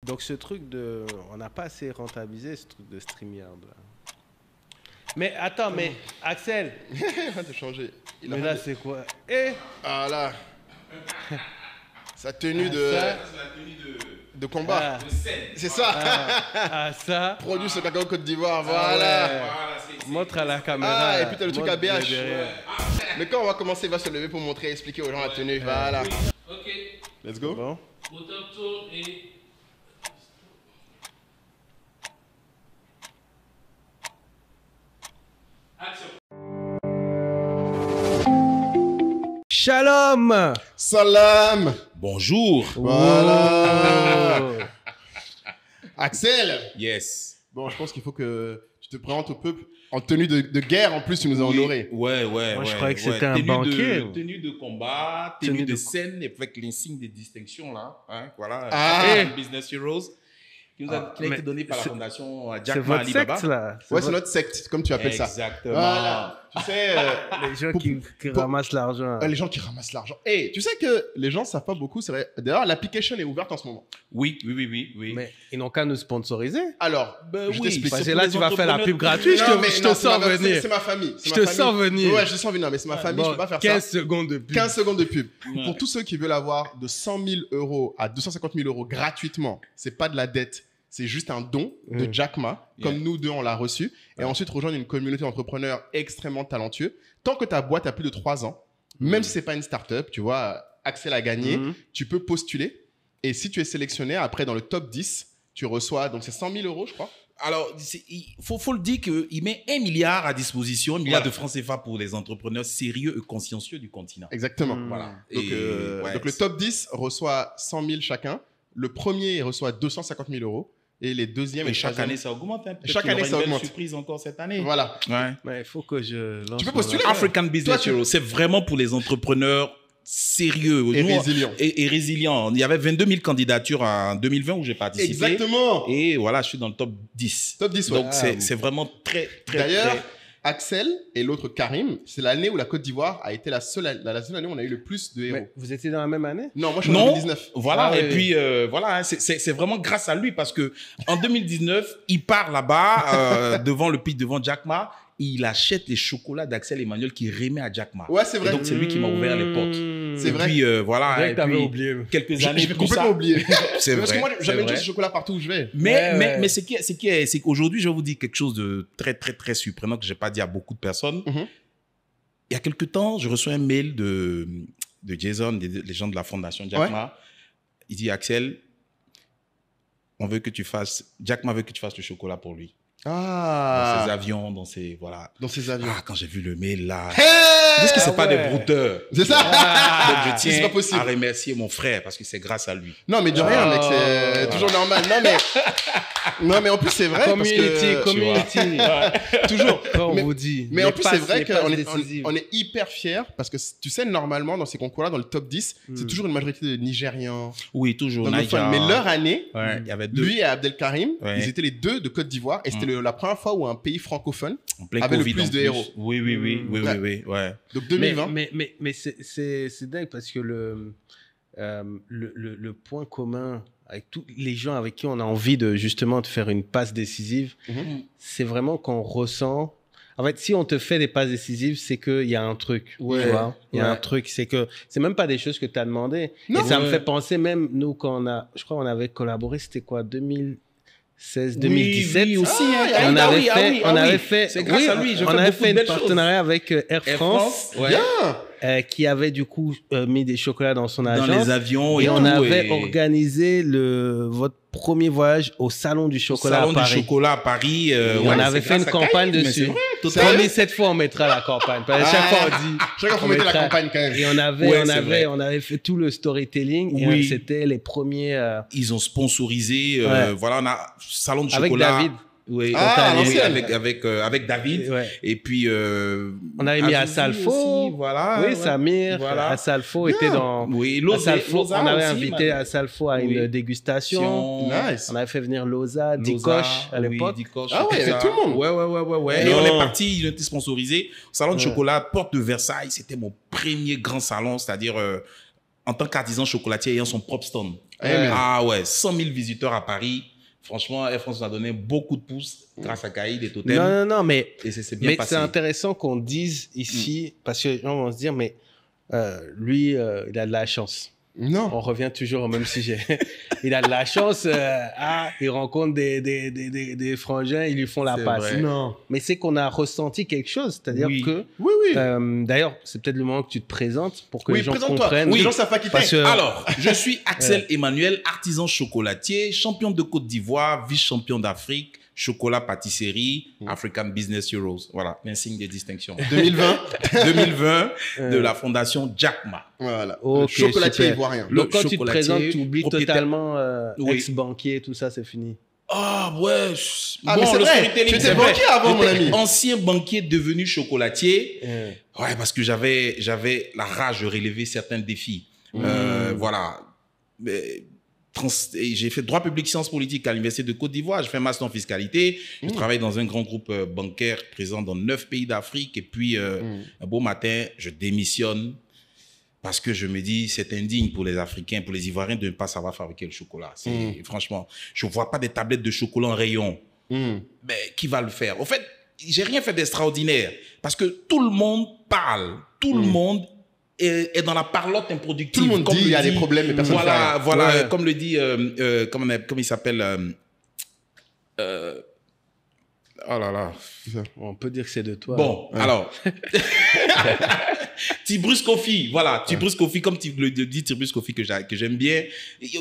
Donc ce truc de... On n'a pas assez rentabilisé ce truc de StreamYard. Là. Mais attends, mais Axel... Il va te changer. Mais là, c'est quoi? Eh Ah là. Sa tenue de... C'est la tenue de combat. Ah. de scène. C'est ça. Ah, ça... Produit ce cacao Côte d'Ivoire, Ah voilà. ouais. Voilà, c'est... Montre à la caméra. Ah, et là. puis t'as le truc Montre à BH. derrière. Mais quand on va commencer, il va se lever pour montrer, expliquer aux gens la tenue. Voilà. Ok. Let's go. Bon. Moteur tour et... Action. Shalom. Salam. Bonjour. Voilà. Oh. Axel. Yes. Bon, je pense qu'il faut que tu te présentes au peuple en tenue de guerre. En plus, tu nous as honorés. Ouais. Moi, je croyais que c'était un banquet. Tenue de combat, Tenue tenue de de scène, et avec l'insigne de distinction là. Hein, voilà. Ah. Business Heroes. Qui a mais été donné par la c'est- fondation C'est Jack Ma votre Alibaba. secte, là. Ouais, c'est notre secte, comme tu appelles ça. Exactement. Voilà. Tu sais, Les gens Pour- qui ramassent l'argent. les gens qui ramassent l'argent. Et tu sais que les gens ne savent pas beaucoup. C'est vrai. D'ailleurs, l'application est ouverte en ce moment. Oui. Mais ils n'ont qu'à nous sponsoriser. Alors, Ben je oui, t'explique. Parce que c'est là, pour tu les vas faire la pub entrepreneurs. gratuite. Non, mais Je non, te sens c'est venir. C'est ma famille. Je te sens venir. Ouais, je te sens venir. Non, mais c'est ma famille. Bon, Je peux pas faire 15 ça. secondes de pub. 15 secondes de pub. Ouais. Pour tous ceux qui veulent avoir de 100 000 euros à 250 000 euros gratuitement, c'est pas de la dette. C'est juste un don de Jack Ma, comme Yeah. nous deux, on l'a reçu. Et ensuite, rejoindre une communauté d'entrepreneurs extrêmement talentueux. Tant que ta boîte a plus de 3 ans, même si c'est pas une start-up, tu vois, Axel a gagné, Mhm. tu peux postuler. Et si tu es sélectionné, après, dans le top 10, tu reçois, donc c'est 100 000 euros, je crois. Alors, il faut le dire qu'il met 1 milliard à disposition, 1 milliard Voilà. de francs CFA pour les entrepreneurs sérieux et consciencieux du continent. Exactement. Mhm. Voilà. Donc, Et, ouais, donc le top 10 reçoit 100 000 chacun. Le premier reçoit 250 000 euros. Et les deuxièmes Et et chaque troisièmes- année, ça augmente. Hein. Peut-être Chaque qu'il y année, aura ça une belle augmente. surprise encore cette année. Voilà. Ouais. Mais il faut que je lance. Tu peux mon postuler. affaire. African Business tu- Hero, c'est vraiment pour les entrepreneurs sérieux. Et Nous, résilient. Et résilients. Il y avait 22 000 candidatures en 2020 où j'ai participé. Exactement. Et voilà, je suis dans le top 10. Top 10, ouais. Donc, c'est vraiment très, très, D'ailleurs, très... Axel et l'autre Karim, c'est l'année où la Côte d'Ivoire a été la seule année où on a eu le plus de héros. Mais vous étiez dans la même année? Non, moi je suis en Non, 2019. voilà, Ah, et oui, puis voilà, hein, c'est vraiment grâce à lui parce que en 2019, il part là-bas devant le pitch, devant Jack Ma, et il achète les chocolats d'Axel Emmanuel qu'il remet à Jack Ma. Ouais, c'est vrai. Et donc c'est lui qui m'a ouvert les portes. C'est Et vrai. puis voilà, C'est vrai et que t'avais puis oublié. quelques Je années vais plus complètement ça, oublier. c'est Parce que vrai. moi, c'est j'amène vrai. du chocolat partout où je vais. Mais c'est qu'aujourd'hui, je vais vous dire quelque chose de très, très, très surprenant que je n'ai pas dit à beaucoup de personnes. Mhm. Il y a quelque temps, je reçois un mail de Jason, les gens de la fondation Jack Ma. Il dit, Axel, Jack Ma veut que tu fasses le chocolat pour lui. Dans ses Ah, avions, dans ses... Voilà. dans ses avions. Ah, quand j'ai vu le mail, là... Hey Est-ce que c'est pas ouais. des brouteurs? C'est ça. Donc, je C'est tiens pas possible. à remercier mon frère parce que c'est grâce à lui. Non, mais de rien, mec, c'est Voilà. toujours normal. Non, mais en plus, c'est vrai. Parce que, Community. toujours. Quand on Mais- vous dit. Mais les en plus, c'est passes- vrai les passes qu'on est, décisives. on est hyper fiers parce que tu sais, normalement, dans ces concours-là, dans le top 10, c'est toujours une majorité de Nigérians, Oui, toujours. d'anglophones. Naija. Mais leur année, Ouais, il y avait deux. lui et Abdelkarim, Ouais. ils étaient les deux de Côte d'Ivoire et c'était la première fois où un pays francophone, En plein avait le Covid, plus en de héros. Oui. Ouais. donc Mais, 2020. mais c'est dingue parce que le point commun avec tous les gens avec qui on a envie de justement de faire une passe décisive, Mhm. c'est vraiment qu'on ressent. En fait, si on te fait des passes décisives, c'est qu'il y a un truc. Ouais, Tu vois? Il y a ouais. un truc. C'est que c'est même pas des choses que tu as demandé. Non. Et ça me Ouais. fait penser, même nous, quand je crois qu'on avait collaboré, c'était quoi, 2016, 2017. Oui, aussi. Ah, on Ah avait oui, fait, ah oui, on ah avait oui. fait, C'est grâce oui, à lui, je on fais avait beaucoup fait de un belles choses. partenariat avec Air France, ouais. Bien. qui avait du coup mis des chocolats dans son Dans agence. les avions et, Et on tout, avait et organisé votre premier voyage au Salon du au Chocolat salon à Paris. du chocolat à Paris. Et on avait fait une campagne mais dessus. c'est vrai, totalement. Mais cette fois, on mettra la campagne. Parce que chaque fois, on dit. Chaque fois, faut on mettre la mettra- campagne quand même. Et on avait, Ouais, c'est vrai. on avait fait tout le storytelling. Et Oui. c'était les premiers. Ils ont sponsorisé. Ouais. Voilà, on a salon de Avec chocolat. David. Oui, Ah, oui, l'ancienne. avec David. Ouais. Et puis. On avait mis Azuzi Assalfo. aussi, voilà. Oui, ouais. Samir. Voilà. Assalfo était dans. Oui, Loza, Assalfo, Loza on avait aussi, invité madame. Assalfo à une Oui. dégustation. Nice. On avait fait venir Loza, Loza, Dikoche à l'époque. Oui, Dikoche, Ah ouais, tout avec ça. tout le monde. Ouais. Et Et on on- est parti, ils ont été sponsorisés. Salon de Ouais. chocolat, porte de Versailles, c'était mon premier grand salon, c'est-à-dire en tant qu'artisan chocolatier ayant son propre stand. Ah ouais, 100 000 visiteurs à Paris. Franchement, Air France nous a donné beaucoup de pouces grâce à Caïd et Totem. Non, mais Et c'est bien passé. c'est intéressant qu'on dise ici, parce que les gens vont se dire, mais lui, il a de la chance. Non. On revient toujours au même sujet. Il a de la chance, il rencontre des frangins, ils lui font la C'est passe. vrai. Non. Mais c'est qu'on a ressenti quelque chose, c'est-à-dire Oui. que... Oui, oui. D'ailleurs, c'est peut-être le moment que tu te présentes pour que Oui, les gens présente-toi. comprennent. Les gens savent pas qui Parce t'es. que- Alors, je suis Axel Emmanuel, artisan chocolatier, champion de Côte d'Ivoire, vice-champion d'Afrique, chocolat pâtisserie, African Business Heroes. Voilà, l'insigne des distinctions. 2020. 2020 de la fondation Jack Ma. Voilà. Ok, Chocolatier super. ivoirien. Le Donc quand tu te chocolatier, présentes, tu oublies propriétaire. totalement Oui. ex-banquier, tout ça, c'est fini. Ah ouais. Ah, mais c'est le vrai. storytelling, Tu étais c'est vrai. banquier avant, mon J'étais ami. Ancien banquier devenu chocolatier. Euh, Ouais, parce que j'avais la rage de relever certains défis. Voilà. Mais, et j'ai fait droit public sciences politiques à l'Université de Côte d'Ivoire. J'ai fait un master en fiscalité. Je travaille dans un grand groupe bancaire présent dans 9 pays d'Afrique. Et puis, un beau matin, je démissionne parce que je me dis, c'est indigne pour les Africains, pour les Ivoiriens de ne pas savoir fabriquer le chocolat. Franchement, je ne vois pas des tablettes de chocolat en rayon. Mais qui va le faire? Au fait, j'ai rien fait d'extraordinaire parce que tout le monde parle. Tout le monde est dans la parlotte improductive. Tout le monde comme dit, il y a des problèmes, mais personne ne fait voilà, rien. voilà, Ouais. comme le dit, comment il s'appelle oh là là. on peut dire que c'est de toi. Bon, alors. Tibrus Kofi, voilà, Tibrus Kofi, comme tu le dis, Tibrus Kofi que j'aime bien.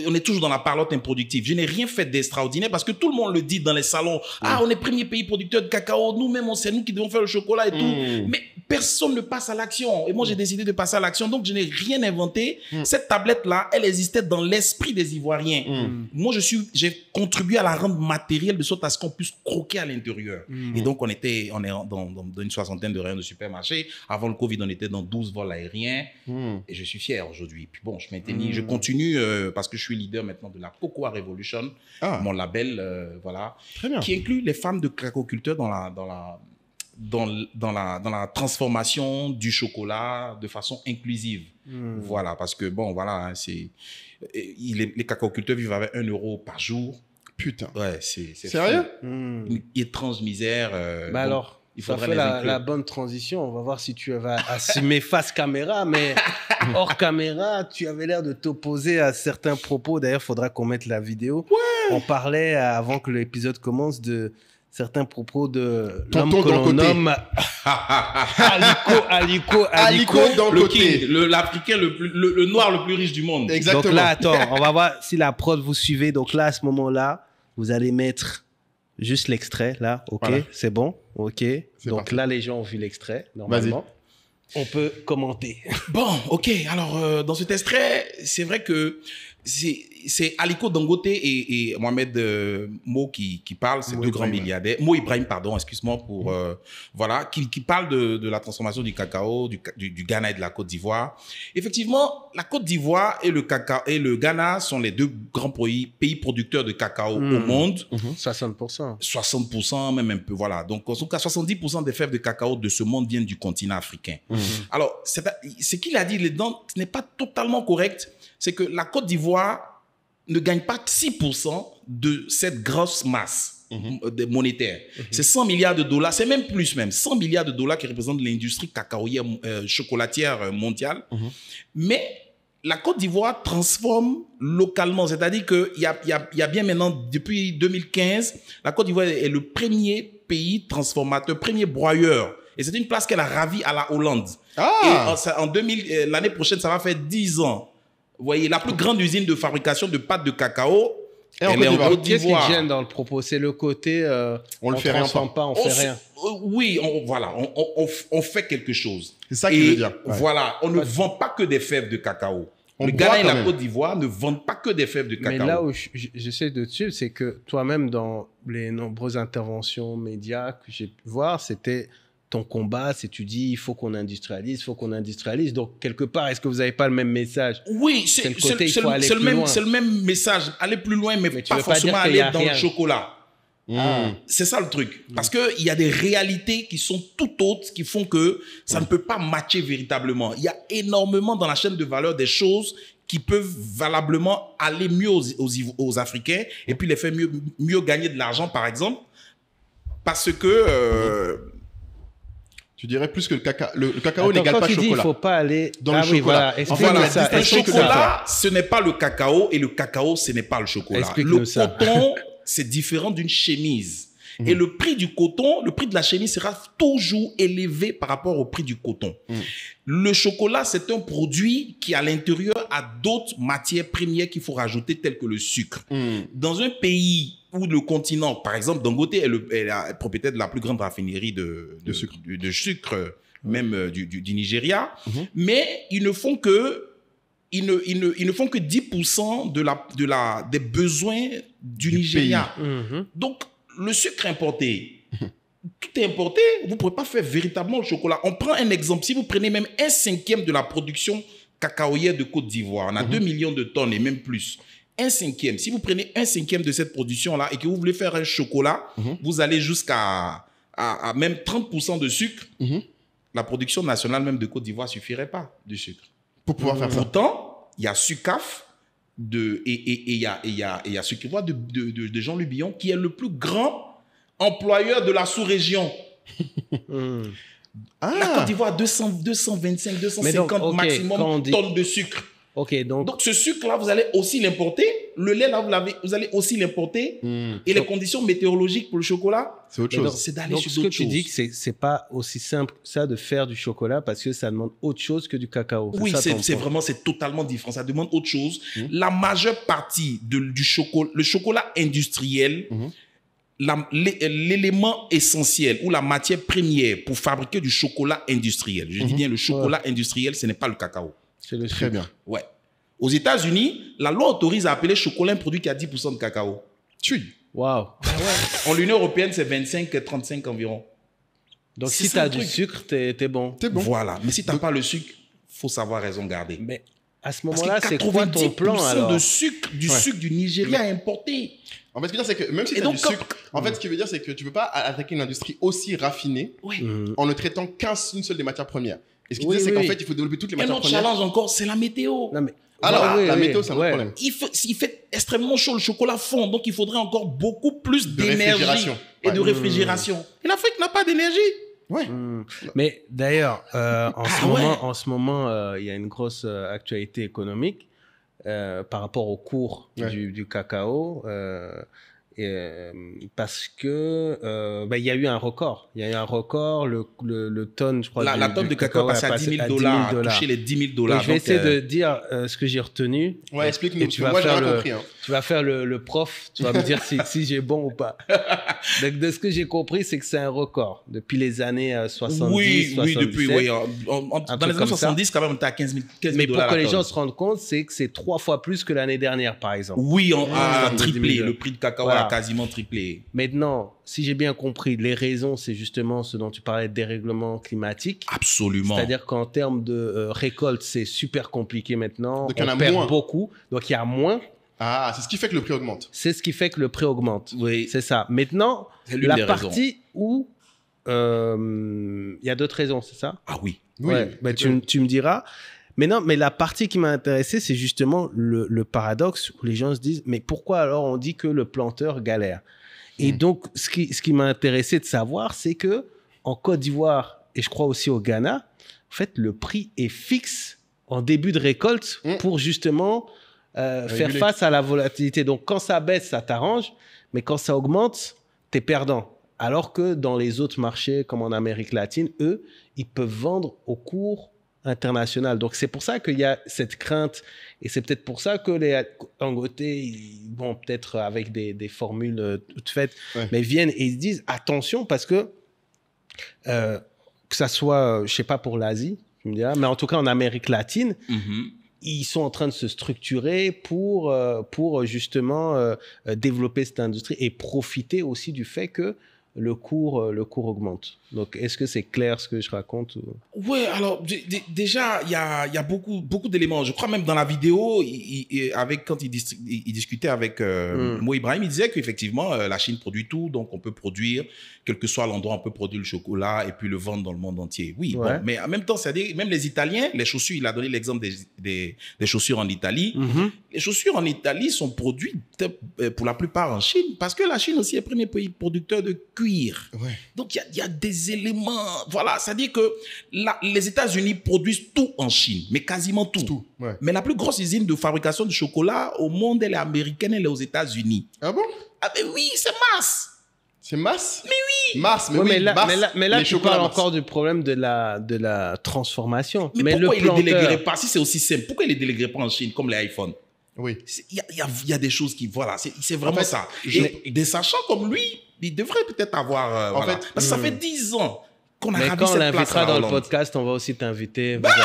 On est toujours dans la parlotte improductive. Je n'ai rien fait d'extraordinaire parce que tout le monde le dit dans les salons. Ah, on est premier pays producteur de cacao. Nous-mêmes, c'est nous qui devons faire le chocolat et tout. Mais personne ne passe à l'action. Et moi, j'ai décidé de passer à l'action. Donc, je n'ai rien inventé. Cette tablette-là, elle existait dans l'esprit des Ivoiriens. Moi, j'ai contribué à la rendre matérielle de sorte à ce qu'on puisse croquer à l'intérieur. Et donc, on est dans une soixantaine de rayons de supermarché. Avant le Covid, on était dans 12 vols aériens. Et je suis fier aujourd'hui. Puis bon, je continue parce que je suis leader maintenant de la Cocoa Revolution, mon label, voilà, Très bien. qui inclut les femmes de cacaoculteurs dans la transformation du chocolat de façon inclusive. Voilà, parce que bon, voilà, les cacaoculteurs vivent avec 1 euro par jour. Putain. Ouais, c'est Sérieux? une étrange misère. Bah bon, alors, il ça faudra fait les inclure. la bonne transition. On va voir si tu vas assumer face caméra, mais hors caméra, tu avais l'air de t'opposer à certains propos. D'ailleurs, il faudra qu'on mette la vidéo. On parlait, avant que l'épisode commence, de certains propos de l'homme Tonton que l'on Dangote. nomme Aliko. Dans Le côté. king, l'Africain, le noir le plus riche du monde. Exactement. Donc là, attends, on va voir si la prod vous suivez. Donc là, à ce moment-là, vous allez mettre juste l'extrait. Là, ok, Voilà. c'est bon, ok. Donc parfait. là, les gens ont vu l'extrait, normalement. On peut commenter. Bon, ok. Alors, dans cet extrait, c'est vrai que c'est Aliko Dangote et Mohamed Mo qui parlent, ces Mo deux grands Ibrahim, milliardaires. Mo Ibrahim, pardon, excuse-moi pour voilà, qui parlent de la transformation du cacao, du Ghana et de la Côte d'Ivoire. Effectivement, la Côte d'Ivoire et le cacao et le Ghana sont les deux grands pays producteurs de cacao au monde. 60%. 60%, même un peu, voilà. Donc, en tout cas, 70% des fèves de cacao de ce monde viennent du continent africain. Alors, ce qu'il a dit là-dedans, ce n'est pas totalement correct. C'est que la Côte d'Ivoire ne gagne pas 6% de cette grosse masse monétaire. C'est 100 milliards de dollars, c'est même plus même, 100 milliards de dollars qui représentent l'industrie cacaoyère, chocolatière mondiale. Mais la Côte d'Ivoire transforme localement, c'est-à-dire qu'il y a bien maintenant, depuis 2015, la Côte d'Ivoire est le premier pays transformateur, premier broyeur. Et c'est une place qu'elle a ravie à la Hollande. Ah. Et l'année prochaine, ça va faire 10 ans. Vous voyez, la plus grande usine de fabrication de pâtes de cacao, Et en elle est en Côte Côte Qu'est-ce qui d'Ivoire. te gêne dans le propos? C'est le côté On le fait rien transforme pas, on fait rien. Oui, voilà, on fait quelque chose. C'est ça qu'il Et veut dire. Ouais. voilà, on ne vend pas que des fèves de cacao. On Le boit Ghana et quand la même. Côte d'Ivoire ne vendent pas que des fèves de Mais cacao. là où j'essaie de te suivre, c'est que toi-même, dans les nombreuses interventions médias que j'ai pu voir, c'était ton combat, c'est tu dis il faut qu'on industrialise, il faut qu'on industrialise. Donc, quelque part, est-ce que vous n'avez pas le même message? Oui, C'est le côté, il faut aller plus loin. c'est le même message. Aller plus loin, mais Mais tu pas veux pas dire forcément qu'il y aller a dans rien. le chocolat. C'est ça le truc. Parce qu'il y a des réalités qui sont tout autres qui font que ça ne peut pas matcher véritablement. Il y a énormément dans la chaîne de valeur des choses qui peuvent valablement aller mieux aux Africains et puis les faire mieux gagner de l'argent, par exemple, parce que... Tu dirais plus que le cacao Attends, n'égale quand pas tu dis, il chocolat. faut pas aller Dans le chocolat. Voilà, explique-nous Voilà, ça. la Le distinction explique-nous ça. chocolat, ce n'est pas le cacao et le cacao, ce n'est pas le chocolat. Explique-nous Le ça. coton, c'est différent d'une chemise. Et le prix du coton, le prix de la chemise sera toujours élevé par rapport au prix du coton. Le chocolat, c'est un produit qui, à l'intérieur, a d'autres matières premières qu'il faut rajouter, telles que le sucre. Dans un pays où le continent, par exemple, Dangote est la propriétaire de la plus grande raffinerie de sucre, même du Nigeria, mais ils ne font que 10% des besoins du Nigeria. Donc, le sucre importé, tout est importé, vous ne pourrez pas faire véritablement le chocolat. On prend un exemple, si vous prenez même 1/5 de la production cacaoyère de Côte d'Ivoire, on a 2 millions de tonnes et même plus. 1/5, si vous prenez 1/5 de cette production-là et que vous voulez faire un chocolat, vous allez jusqu'à à même 30% de sucre. La production nationale même de Côte d'Ivoire ne suffirait pas de sucre. Pour pouvoir faire ça. Pourtant, il y a Sucaf et il y a Sucrivoire de Jean Lubillon qui est le plus grand employeur de la sous-région. La Côte d'Ivoire a 225, 250 maximum tonnes de sucre. Donc ce sucre-là, vous allez aussi l'importer. Le lait, là, vous allez aussi l'importer. Et les conditions météorologiques pour le chocolat, c'est autre chose. C'est d'aller Donc, sur ce que d'autres tu choses. dis, que c'est pas aussi simple que ça de faire du chocolat parce que ça demande autre chose que du cacao. Oui, ça, ton c'est point. vraiment, c'est totalement différent. Ça demande autre chose. La majeure partie du chocolat, le chocolat industriel, l'élément essentiel ou la matière première pour fabriquer du chocolat industriel, je dis bien le chocolat industriel, ce n'est pas le cacao. C'est le Très sucre. bien. Ouais. Aux États-Unis, la loi autorise à appeler chocolat un produit qui a 10% de cacao. Waouh. En l'Union européenne, c'est 25-35 environ. Donc, C'est si ça, tu as le du truc. sucre, t'es bon. C'est bon. Voilà. Mais si tu n'as pas le sucre, faut savoir raison garder. Mais à ce Parce moment-là, que c'est quoi ton plan 90% alors de sucre, du sucre du Nigeria importé. En fait, ce qui veut dire, c'est que même si Et tu as donc, du sucre, en fait, ce qui veut dire, c'est que tu ne peux pas attaquer une industrie aussi raffinée Oui. en ne traitant qu'une seule des matières premières. Et ce qui Oui, dit, c'est oui. qu'en fait, il faut développer toutes les Un matières autre premières. challenge encore, c'est la météo. Non, mais Alors, oui, la oui, météo, c'est un autre ouais. problème. Il fait extrêmement chaud, le chocolat fond, donc il faudrait encore beaucoup plus De d'énergie réfrigération. et de réfrigération. Et l'Afrique n'a pas d'énergie. Mais d'ailleurs, ouais. en ce moment, il y a une grosse actualité économique par rapport au cours Ouais. du cacao. Parce que il y a eu un record. Il y a eu un record, le tonne, je crois. La tonne de cacao passe à 10 000 $, a touché les 10 000 $. Donc, je vais essayer de dire ce que j'ai retenu. Ouais, explique-nous. Et Parce que moi, j'ai rien compris. Hein. Tu vas faire le prof, tu vas me dire si j'ai bon ou pas. Donc, de ce que j'ai compris, c'est que c'est un record. Depuis les années 70, oui, 77. depuis, oui. Dans truc les années comme ça. 70, quand même, on était à 15 000 Mais $. pour que les la gens tonne. se rendent compte, c'est que c'est 3 fois plus que l'année dernière, par exemple. Oui, on a 70 triplé. 000. Le prix de cacao Voilà. a quasiment triplé. Maintenant, si j'ai bien compris, les raisons, c'est justement ce dont tu parlais, dérèglement climatique. Absolument. C'est-à-dire qu'en termes de récolte, c'est super compliqué maintenant. Donc, il y en a on perd moins. beaucoup. Donc, il y a moins. Ah, c'est ce qui fait que le prix augmente. C'est ce qui fait que le prix augmente. Oui. C'est ça. Maintenant, C'est l'une la des partie où il y a d'autres raisons, c'est ça? Ah oui. Oui. Ouais, bah, tu me diras. Mais non, mais la partie qui m'a intéressé, c'est justement le paradoxe où les gens se disent, mais pourquoi alors on dit que le planteur galère? Et donc, ce qui m'a intéressé de savoir, c'est que en Côte d'Ivoire, et je crois aussi au Ghana, en fait, le prix est fixe en début de récolte pour justement faire Réguler. face à la volatilité. Donc, quand ça baisse, ça t'arrange, mais quand ça augmente, t'es perdant. Alors que dans les autres marchés, comme en Amérique latine, eux, ils peuvent vendre au cours international. Donc, c'est pour ça qu'il y a cette crainte. Et c'est peut-être pour ça que les Dangote, ils vont peut-être avec des formules toutes faites, mais viennent et ils se disent attention parce que ça soit, je sais pas pour l'Asie, tu me diras, mais en tout cas en Amérique latine, ils sont en train de se structurer pour justement développer cette industrie et profiter aussi du fait que le cours augmente. Donc, est-ce que c'est clair ce que je raconte ou... Ouais, alors déjà, il y a beaucoup d'éléments. Je crois même dans la vidéo, quand il discutait avec Mo Ibrahim, il disait qu'effectivement, la Chine produit tout, donc on peut produire, quel que soit l'endroit, on peut produire le chocolat et puis le vendre dans le monde entier. Oui, Ouais. bon, mais en même temps, c'est-à-dire, même les Italiens, les chaussures, il a donné l'exemple des chaussures en Italie. Les chaussures en Italie sont produites pour la plupart en Chine, parce que la Chine aussi est le premier pays producteur de cuir. Ouais. Donc, il y a des éléments. Voilà, c'est-à-dire que les États-Unis produisent tout en Chine, mais quasiment tout. Tout, ouais. Mais la plus grosse usine de fabrication de chocolat au monde, elle est américaine, elle est aux États-Unis. Ah bon? Ah, mais oui, c'est Mars. C'est Mars? Mais oui! Mars, mais Ouais, oui, mais là, Mars, mais là les tu chocolats parles Mars. encore du problème de la transformation. Mais pourquoi le ils ne les délégueraient planteur... pas si c'est aussi simple? Pourquoi ils ne les délégueraient pas en Chine, comme les iPhones? Oui. Il y a des choses qui... Voilà, c'est vraiment fait, ça. Et des sachants comme lui, il devrait peut-être avoir... En voilà. fait, Parce que ça fait 10 ans qu'on a Mais ravi quand on cette place l'invitera à la dans le Hollande. podcast, on va aussi t'inviter. Vous allez-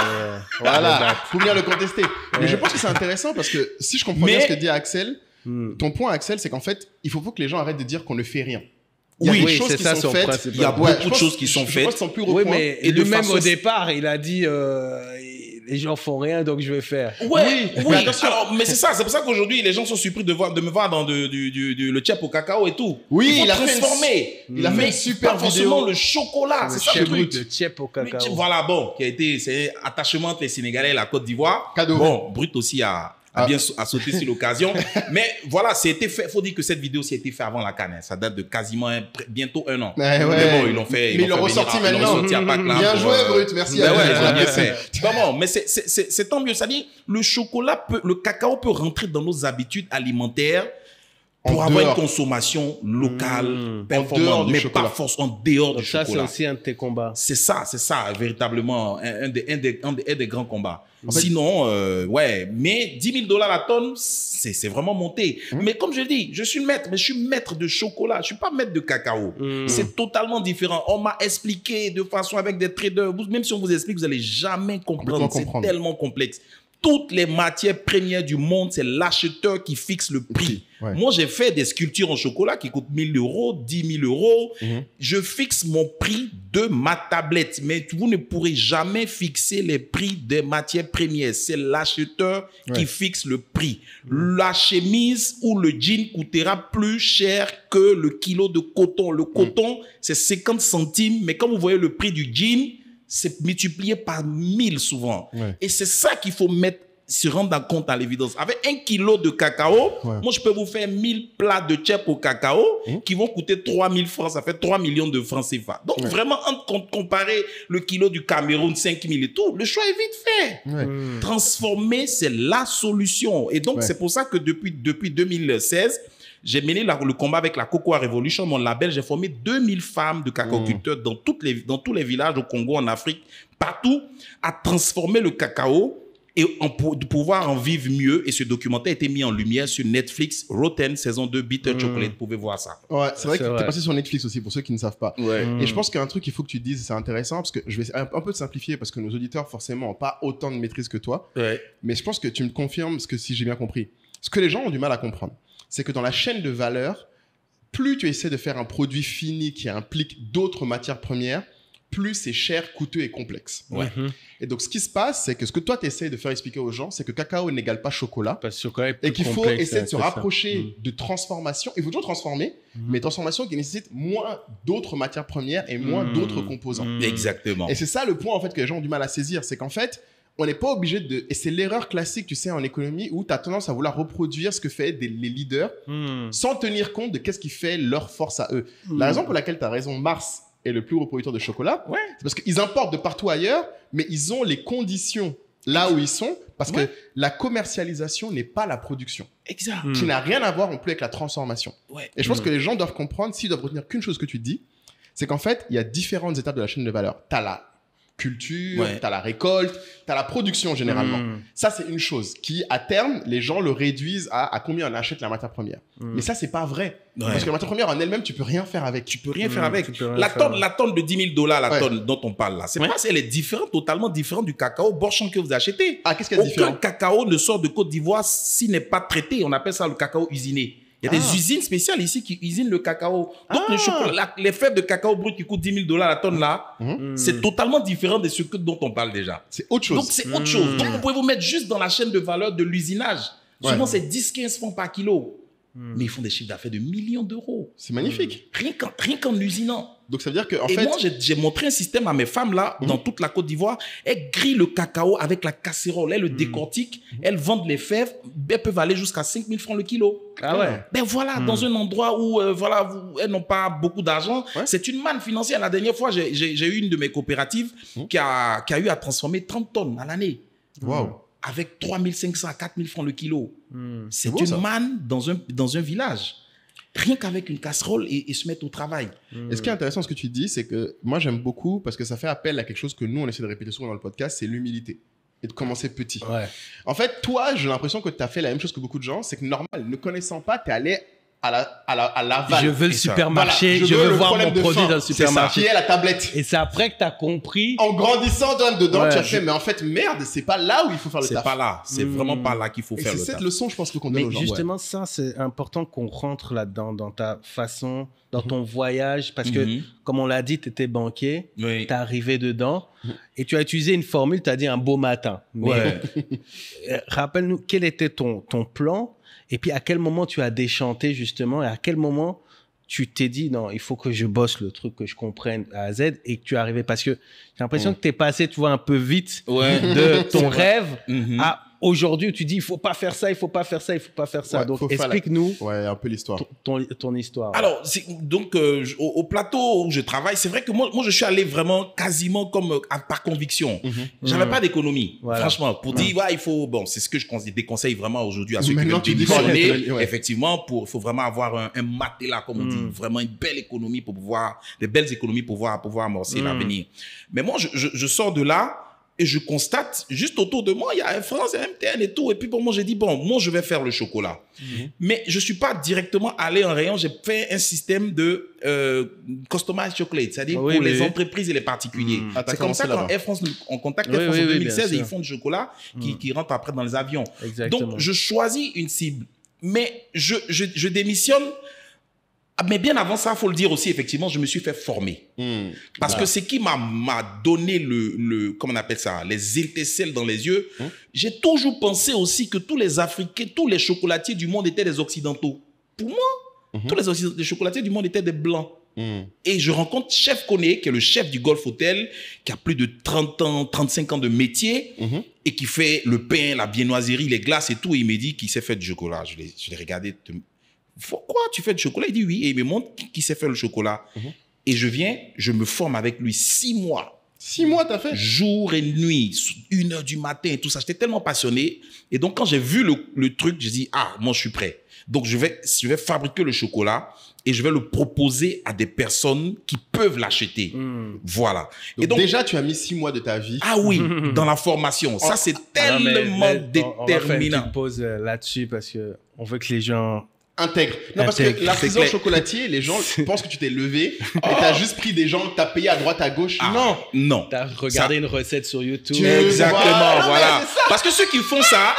on va Voilà, débattre. faut venir le contester. Mais je pense que c'est intéressant parce que si je comprends bien Mais- ce que dit Axel, Hmm. ton point, Axel, c'est qu'en fait, il faut que les gens arrêtent de dire qu'on ne fait rien. Il y a Oui, des oui, choses c'est qui ça sont son faites. principal. Il y a Ouais, beaucoup je de pense- choses qui sont Je faites. pense que c'est un plus gros Oui, point. mais Et de lui-même façon- au départ, il a dit les gens font rien, donc je vais faire. Ouais, Oui, oui. mais attention. Alors, mais c'est ça. C'est pour ça qu'aujourd'hui, les gens sont surpris de me voir dans le chip au cacao et tout. Oui, faut il a fait transformer. il a fait Mais une super pas forcément vidéo. le chocolat. C'est ça le truc. Le chip au cacao. Voilà, bon, c'est attachement entre les Sénégalais et la Côte d'Ivoire. Cadeau. Bon, Brut aussi a bien sauté sur l'occasion. Mais voilà, il faut dire que cette vidéo, ça a été fait avant la Cannes. Ça date de quasiment bientôt 1 an. Ouais, ouais. Mais bon, ils l'ont fait. Mais ils l'ont ressorti venir à- maintenant. Ils l'ont ressorti à Pâques, là, Bien pour, joué, Brut. Merci Ben à ouais, vous. ils ont bien fait. Bon, mais c'est tant mieux. C'est-à-dire, le cacao peut rentrer dans nos habitudes alimentaires pour En avoir dehors. une consommation locale, En dehors performante, du mais chocolat. pas force en dehors Donc du ça, c'est chocolat. aussi un de tes combats. C'est ça, véritablement, un des grands combats. Sinon, ouais, mais 10 000 $ la tonne, c'est vraiment monté. Mais comme je dis, je suis maître de chocolat, je suis pas maître de cacao. C'est totalement différent. On m'a expliqué de façon avec des traders. Même si on vous explique, vous allez jamais comprendre. Complètement C'est comprendre. tellement complexe. Toutes les matières premières du monde, c'est l'acheteur qui fixe le prix. Ouais. Moi, j'ai fait des sculptures en chocolat qui coûtent 1 000 €, 10 000 €. Je fixe mon prix de ma tablette. Mais vous ne pourrez jamais fixer les prix des matières premières. C'est l'acheteur qui fixe le prix. La chemise ou le jean coûtera plus cher que le kilo de coton. Le coton, c'est 50 centimes. Mais quand vous voyez le prix du jean, c'est multiplié par 1000 souvent. Ouais. Et c'est ça qu'il faut se rendre compte à l'évidence. Avec 1 kilo de cacao, moi, je peux vous faire 1000 plats de chip au cacao qui vont coûter 3000 francs. Ça fait 3 millions de francs CFA. Donc, vraiment, entre comparer le kilo du Cameroun, 5000 et tout, le choix est vite fait. Ouais. Transformer, c'est la solution. Et donc, c'est pour ça que depuis 2016, j'ai mené le combat avec la Cocoa Revolution, mon label. J'ai formé 2000 femmes de cacaoculteurs dans tous les villages au Congo, en Afrique, partout, à transformer le cacao et de pouvoir en vivre mieux. Et ce documentaire a été mis en lumière sur Netflix, Rotten, saison 2, Bitter Chocolate. Vous pouvez voir ça. Ouais, c'est vrai que C'est t'es vrai. passé sur Netflix aussi, pour ceux qui ne savent pas. Et je pense qu'il y a un truc qu'il faut que tu dises, c'est intéressant, parce que je vais un peu te simplifier, parce que nos auditeurs, forcément, n'ont pas autant de maîtrise que toi. Mais je pense que tu me confirmes ce que, si j'ai bien compris. Ce que les gens ont du mal à comprendre, c'est que dans la chaîne de valeur, plus tu essaies de faire un produit fini qui implique d'autres matières premières, plus c'est cher, coûteux et complexe. Et donc, ce qui se passe, c'est que ce que toi, tu essaies de faire expliquer aux gens, c'est que cacao n'égale pas chocolat. Parce que le chocolat est plus Et qu'il faut complexe, essayer de se c'est ça. rapprocher de transformation. Il faut toujours transformer, mais transformation qui nécessite moins d'autres matières premières et moins d'autres composants. Exactement. Et c'est ça le point en fait que les gens ont du mal à saisir, c'est qu'en fait, on n'est pas obligé de... Et c'est l'erreur classique, tu sais, en économie, où tu as tendance à vouloir reproduire ce que fait les leaders sans tenir compte de qu'est-ce qui fait leur force à eux. La raison pour laquelle tu as raison, Mars est le plus gros producteur de chocolat, c'est parce qu'ils importent de partout ailleurs, mais ils ont les conditions là où ils sont, parce que la commercialisation n'est pas la production, Exact. qui n'a rien à voir non plus avec la transformation. Et je pense que les gens doivent comprendre, s'ils doivent retenir qu'une chose que tu dis, c'est qu'en fait, il y a différentes étapes de la chaîne de valeur. Tu as la culture, tu as la récolte, tu as la production généralement. Ça, c'est une chose qui, à terme, les gens le réduisent à combien on achète la matière première. Mais ça, c'est pas vrai. Parce que la matière première en elle-même, tu peux rien faire avec. Tu peux rien faire avec. tu peux rien La faire. tonne de 10 000 $, la tonne dont on parle là, c'est pas, elle est différente, totalement différente du cacao Borchon que vous achetez. Ah, qu'est-ce qu'il y a de Aucun différent cacao ne sort de Côte d'Ivoire s'il n'est pas traité. On appelle ça le cacao usiné. Il y a des usines spéciales ici qui usinent le cacao. Donc, le chocolat, les fèves de cacao brut qui coûtent $10 000 la tonne là, c'est totalement différent de ce dont on parle déjà. C'est autre chose. Donc, c'est autre chose. Donc, vous pouvez vous mettre juste dans la chaîne de valeur de l'usinage. Souvent, c'est 10-15 francs par kilo. Mais ils font des chiffres d'affaires de millions d'euros. C'est magnifique. Rien qu'en usinant. Donc, ça veut dire que, en Et fait. moi, j'ai montré un système à mes femmes là, dans toute la Côte d'Ivoire. Elles grillent le cacao avec la casserole. Elles le décortiquent. Elles vendent les fèves. Elles peuvent aller jusqu'à 5 000 francs le kilo. Ah ouais. Ben voilà, dans un endroit où elles n'ont pas beaucoup d'argent, c'est une manne financière. La dernière fois, j'ai eu une de mes coopératives qui a eu à transformer 30 tonnes à l'année. Waouh. Avec 3 500 à 4 000 francs le kilo. C'est beau, une ça. manne dans un village. Rien qu'avec une casserole et se mettre au travail. Et ce qui est intéressant, ce que tu dis, c'est que moi, j'aime beaucoup parce que ça fait appel à quelque chose que nous, on essaie de répéter souvent dans le podcast, c'est l'humilité. Et de commencer petit. Ouais. En fait, toi, j'ai l'impression que tu as fait la même chose que beaucoup de gens. C'est que normal, ne connaissant pas, tu es allé à l'aval. Je veux le Et ça. supermarché, Voilà, je veux le voir problème mon de produit faim. dans le C'est ça, supermarché. qui est la tablette. Et c'est après que tu as compris. En grandissant dedans, Ouais, tu as fait, mais en fait, merde, c'est pas là où il faut faire le C'est taf. pas là. C'est vraiment pas là qu'il faut Et faire c'est le cette taf. leçon, je pense, qu'on donne Mais aux gens. justement, ça, c'est important qu'on rentre là-dedans, dans ta façon, dans ton voyage. Parce que, comme on l'a dit, tu étais banquier, Oui. tu es arrivé dedans et tu as utilisé une formule, tu as dit un beau matin. Mais, Ouais. rappelle-nous, quel était ton plan et puis à quel moment tu as déchanté justement et à quel moment tu t'es dit non, il faut que je bosse le truc, que je comprenne A à Z et que tu es arrivé. Parce que j'ai l'impression que tu es passé, tu vois, un peu vite de ton rêve à aujourd'hui où tu dis il faut pas faire ça, il faut pas faire ça, il faut pas faire ça. Ouais, Donc faut faire explique-nous Ouais, un peu l'histoire. ton histoire. Alors, donc, au plateau où je travaille, c'est vrai que moi, je suis allé vraiment quasiment comme par conviction. J'avais pas d'économie, Voilà. franchement, pour dire, ouais, il faut, bon, c'est ce que je déconseille vraiment aujourd'hui à ceux Maintenant, qui tu veulent dis quoi, démissionner. ouais. Effectivement, il faut vraiment avoir un matelas, comme on dit, vraiment une belle économie pour pouvoir, des belles économies pour pouvoir amorcer l'avenir. Mais moi, je sors de là. Et je constate, juste autour de moi, il y a Air France, il y a MTN et tout. Et puis pour moi, j'ai dit, bon, moi, je vais faire le chocolat. Mais je ne suis pas directement allé en rayon. J'ai fait un système de customized chocolate, c'est-à-dire pour les entreprises et les particuliers. C'est comme ça quand Air France, on contacte Air France en 2016 et ils font du chocolat qui rentre après dans les avions. Exactement. Donc, je choisis une cible. Mais je démissionne. Mais bien avant ça, il faut le dire aussi, effectivement, je me suis fait former. Parce que ce qui m'a donné comment on appelle ça, les étincelles dans les yeux, j'ai toujours pensé aussi que tous les Africains, tous les chocolatiers du monde étaient des Occidentaux. Pour moi, tous les chocolatiers du monde étaient des Blancs. Et je rencontre Chef Koné, qui est le chef du Golf Hotel, qui a plus de 30 ans, 35 ans de métier, et qui fait le pain, la viennoiserie, les glaces et tout. Et il me dit qu'il sait faire du chocolat. Je l'ai regardé. Pourquoi tu fais du chocolat? Il dit oui. Et il me montre qui sait faire le chocolat. Et je me forme avec lui 6 mois. 6 mois, t'as fait? Jour et nuit, 1h du matin et tout ça. J'étais tellement passionné. Et donc, quand j'ai vu le truc, j'ai dit, ah, moi, je suis prêt. Donc, je vais fabriquer le chocolat et je vais le proposer à des personnes qui peuvent l'acheter. Voilà. Donc, et donc, déjà, tu as mis 6 mois de ta vie. Ah oui, dans la formation. Ça, c'est tellement déterminant. On va faire une petite pause là-dessus parce qu'on veut que les gens... Intègre. Non, parce que l'artisan chocolatier, les gens pensent que tu t'es levé et t'as juste pris des gens que t'as payé à droite, à gauche. Non. T'as regardé une recette sur YouTube. Exactement, voilà. Non, parce que ceux qui font ça...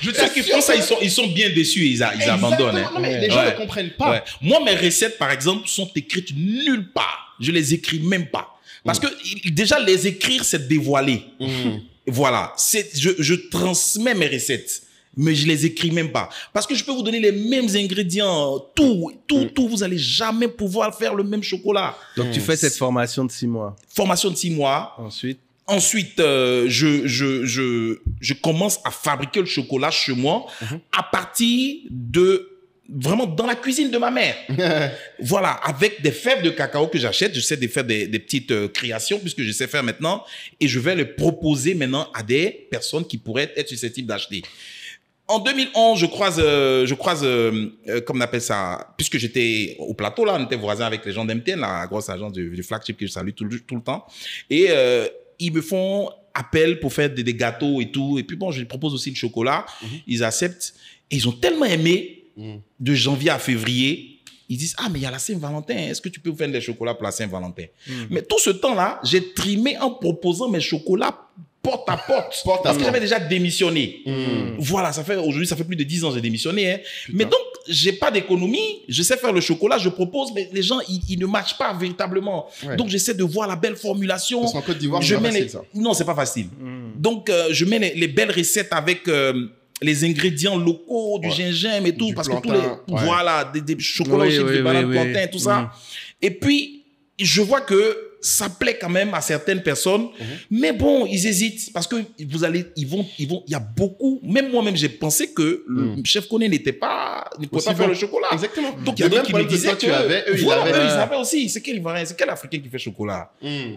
ceux qui font ça, ils sont bien déçus, ils abandonnent. Non, mais les gens ne comprennent pas. Ouais. Moi, mes recettes, par exemple, sont écrites nulle part. Je les écris même pas. Parce que déjà, les écrire, c'est dévoiler. Voilà. Je transmets mes recettes. Mais je les écris même pas. Parce que je peux vous donner les mêmes ingrédients, tout, vous allez jamais pouvoir faire le même chocolat. Donc, tu fais cette formation de 6 mois. Formation de 6 mois. Ensuite, je commence à fabriquer le chocolat chez moi à partir de vraiment dans la cuisine de ma mère. Voilà, avec des fèves de cacao que j'achète. Je sais faire des petites créations puisque je sais faire maintenant. Et je vais les proposer maintenant à des personnes qui pourraient être susceptibles d'acheter. En 2011, je croise, comme on appelle ça, puisque j'étais au plateau, là, on était voisins avec les gens d'MTN, la grosse agence du flagship que je salue tout le temps. Et ils me font appel pour faire des gâteaux et tout. Et puis bon, je leur propose aussi le chocolat. Ils acceptent. Et ils ont tellement aimé, de janvier à février, ils disent, ah, mais il y a la Saint-Valentin. Est-ce que tu peux faire des chocolats pour la Saint-Valentin? Mais tout ce temps-là, j'ai trimé en proposant mes chocolats porte à porte. Parce que j'avais déjà démissionné. Voilà, aujourd'hui, ça fait plus de 10 ans que j'ai démissionné. Hein. Mais donc, j'ai pas d'économie. Je sais faire le chocolat, je propose, mais les gens, ils ne matchent pas véritablement. Ouais. Donc, j'essaie de voir la belle formulation. Parce qu'en Côte d'Ivoire, c'est pas facile, ça. Non, c'est pas facile. Donc, je mets les belles recettes avec les ingrédients locaux, du gingembre et tout. Parce que tous les... Voilà, des chocolats aussi, des bananes plantain, tout ça. Et puis, je vois que ça plaît quand même à certaines personnes, mais bon, ils hésitent parce que il y a beaucoup. Même moi-même, j'ai pensé que le chef Koné ne pouvait pas faire le chocolat. Exactement. Donc il y a d'autres qui me disaient que eux, ils avaient aussi. C'est quel Ivoirien, c'est quel Africain qui fait chocolat?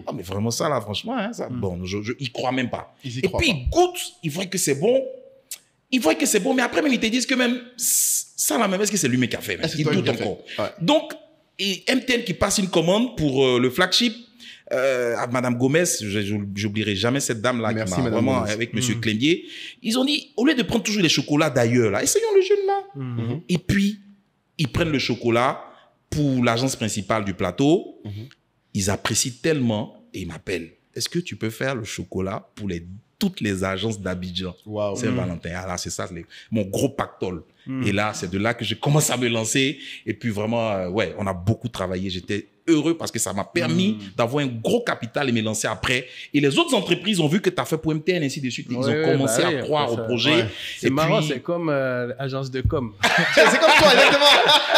Ah mais vraiment ça là, franchement, hein, ça. Bon, je y crois même pas. Et puis ils goûtent, ils voient que c'est bon. Ils voient que c'est bon, mais après même ils te disent que même ça là même, est-ce que c'est lui qui a fait? Ils doutent encore. Donc et MTN qui passe une commande pour le flagship. À Madame Gomez, j'oublierai jamais cette dame-là qui m'a vraiment, avec Monsieur Clémier. Ils ont dit, au lieu de prendre toujours les chocolats d'ailleurs, là, essayons le jeune là. Et puis, ils prennent le chocolat pour l'agence principale du plateau. Ils apprécient tellement et ils m'appellent. Est-ce que tu peux faire le chocolat pour toutes les agences d'Abidjan? Saint-Valentin. Ah là, c'est ça, mon gros pactole. Et là, c'est de là que je commence à me lancer. Et puis vraiment, ouais, on a beaucoup travaillé. J'étais heureux parce que ça m'a permis d'avoir un gros capital et me lancer après. Et les autres entreprises ont vu que tu as fait pour MTN, ainsi de suite. Ils ont commencé à croire au projet. C'est marrant, c'est comme agence de com. C'est comme toi, exactement.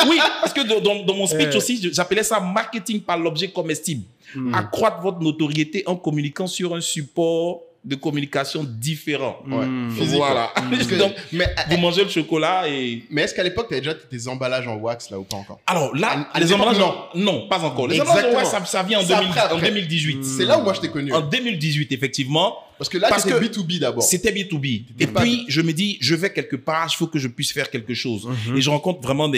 Oui, parce que dans mon speech aussi, j'appelais ça marketing par l'objet comestible. Accroître votre notoriété en communiquant sur un support de communication différent. Voilà. Donc, vous mangez le chocolat et... Mais est-ce qu'à l'époque, tu avais déjà tes emballages en wax, là, ou pas encore? Alors là, les emballages... Non, pas encore. Les emballages en wax, ça vient en 2018. C'est là où moi, je t'ai connu. En 2018, effectivement. Parce que là, c'était B2B d'abord. C'était B2B. Et puis, je me dis, je vais quelque part, il faut que je puisse faire quelque chose. Et je rencontre vraiment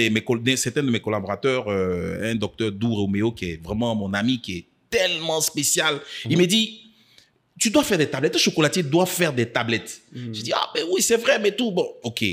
certains de mes collaborateurs, un docteur Dou Roméo, qui est vraiment mon ami, qui est tellement spécial. Il me dit... Tu dois faire des tablettes. Un chocolatier doit faire des tablettes. Je dis, ah, ben oui, c'est vrai, mais tout. Bon, OK,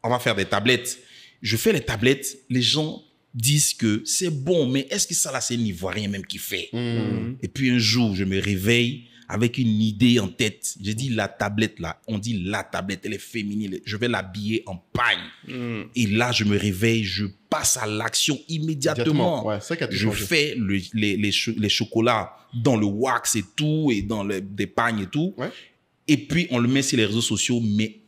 on va faire des tablettes. Je fais les tablettes. Les gens disent que c'est bon, mais est-ce que ça, là, c'est un Ivoirien même qui fait? Et puis un jour, je me réveille avec une idée en tête. J'ai dit, la tablette, là, on dit la tablette, elle est féminine. Je vais l'habiller en paille. Et là, je me réveille, je passe à l'action immédiatement. Ouais, ça je fais les chocolats dans le wax et tout, et dans des pagnes et tout. Ouais. Et puis, on le met sur les réseaux sociaux, mais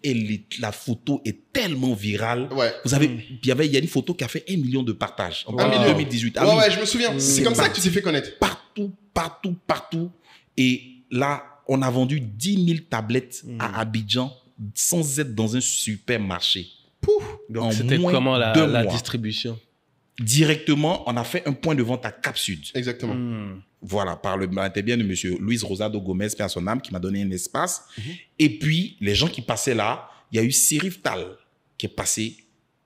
la photo est tellement virale. Ouais. Vous avez, il y a une photo qui a fait 1 million de partages en 2018. Ouais, je me souviens. C'est comme ça que tu t'es fait connaître. Partout. Et là, on a vendu 10 000 tablettes à Abidjan sans être dans un supermarché. Pouf. Donc, c'était comment la distribution? Directement, on a fait un point de vente à Cap Sud. Exactement. Voilà, par l'intermédiaire de monsieur Luis Rosado Gomez, père son âme, qui m'a donné un espace. Et puis, les gens qui passaient là, il y a eu Sirif Tal qui est passé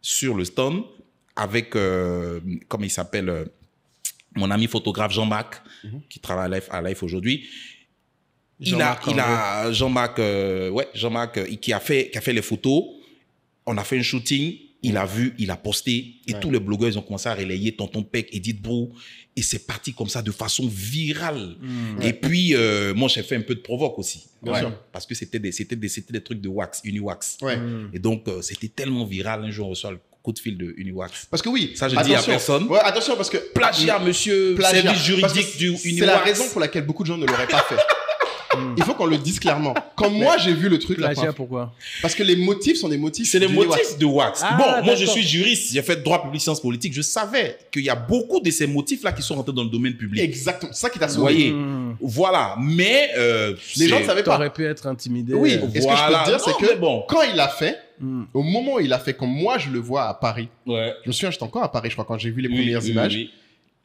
sur le stand avec, comment il s'appelle, mon ami photographe Jean-Marc, qui travaille à Life aujourd'hui. Jean-Marc, qui a fait les photos. On a fait un shooting. Il a vu, il a posté, et tous les blogueurs, ils ont commencé à relayer Tonton Peck, Edith Brou, et c'est parti comme ça de façon virale. Et puis, moi, j'ai fait un peu de provoque aussi. Bien sûr. Parce que c'était des trucs de wax, Uniwax. Et donc, c'était tellement viral, un jour, on reçoit le coup de fil de Uniwax. Parce que oui, ça, je dis à personne. Ouais, attention, parce que... Plagiat, monsieur, service juridique du Uniwax. C'est la raison pour laquelle beaucoup de gens ne l'auraient pas fait. Il faut qu'on le dise clairement. Quand moi j'ai vu le truc là, pourquoi? Parce que les motifs sont des motifs. C'est les motifs de wax. Moi je suis juriste, j'ai fait droit public sciences politiques. Je savais qu'il y a beaucoup de ces motifs là qui sont rentrés dans le domaine public. Exactement, c'est ça qui t'a sauvé. Voilà, mais les gens ne savaient pas. T'aurais pu être intimidé. Oui. Et ce que je peux te dire, c'est que quand il a fait, au moment où il a fait, comme moi je le vois à Paris. Je me souviens, j'étais encore à Paris, je crois, quand j'ai vu les premières images.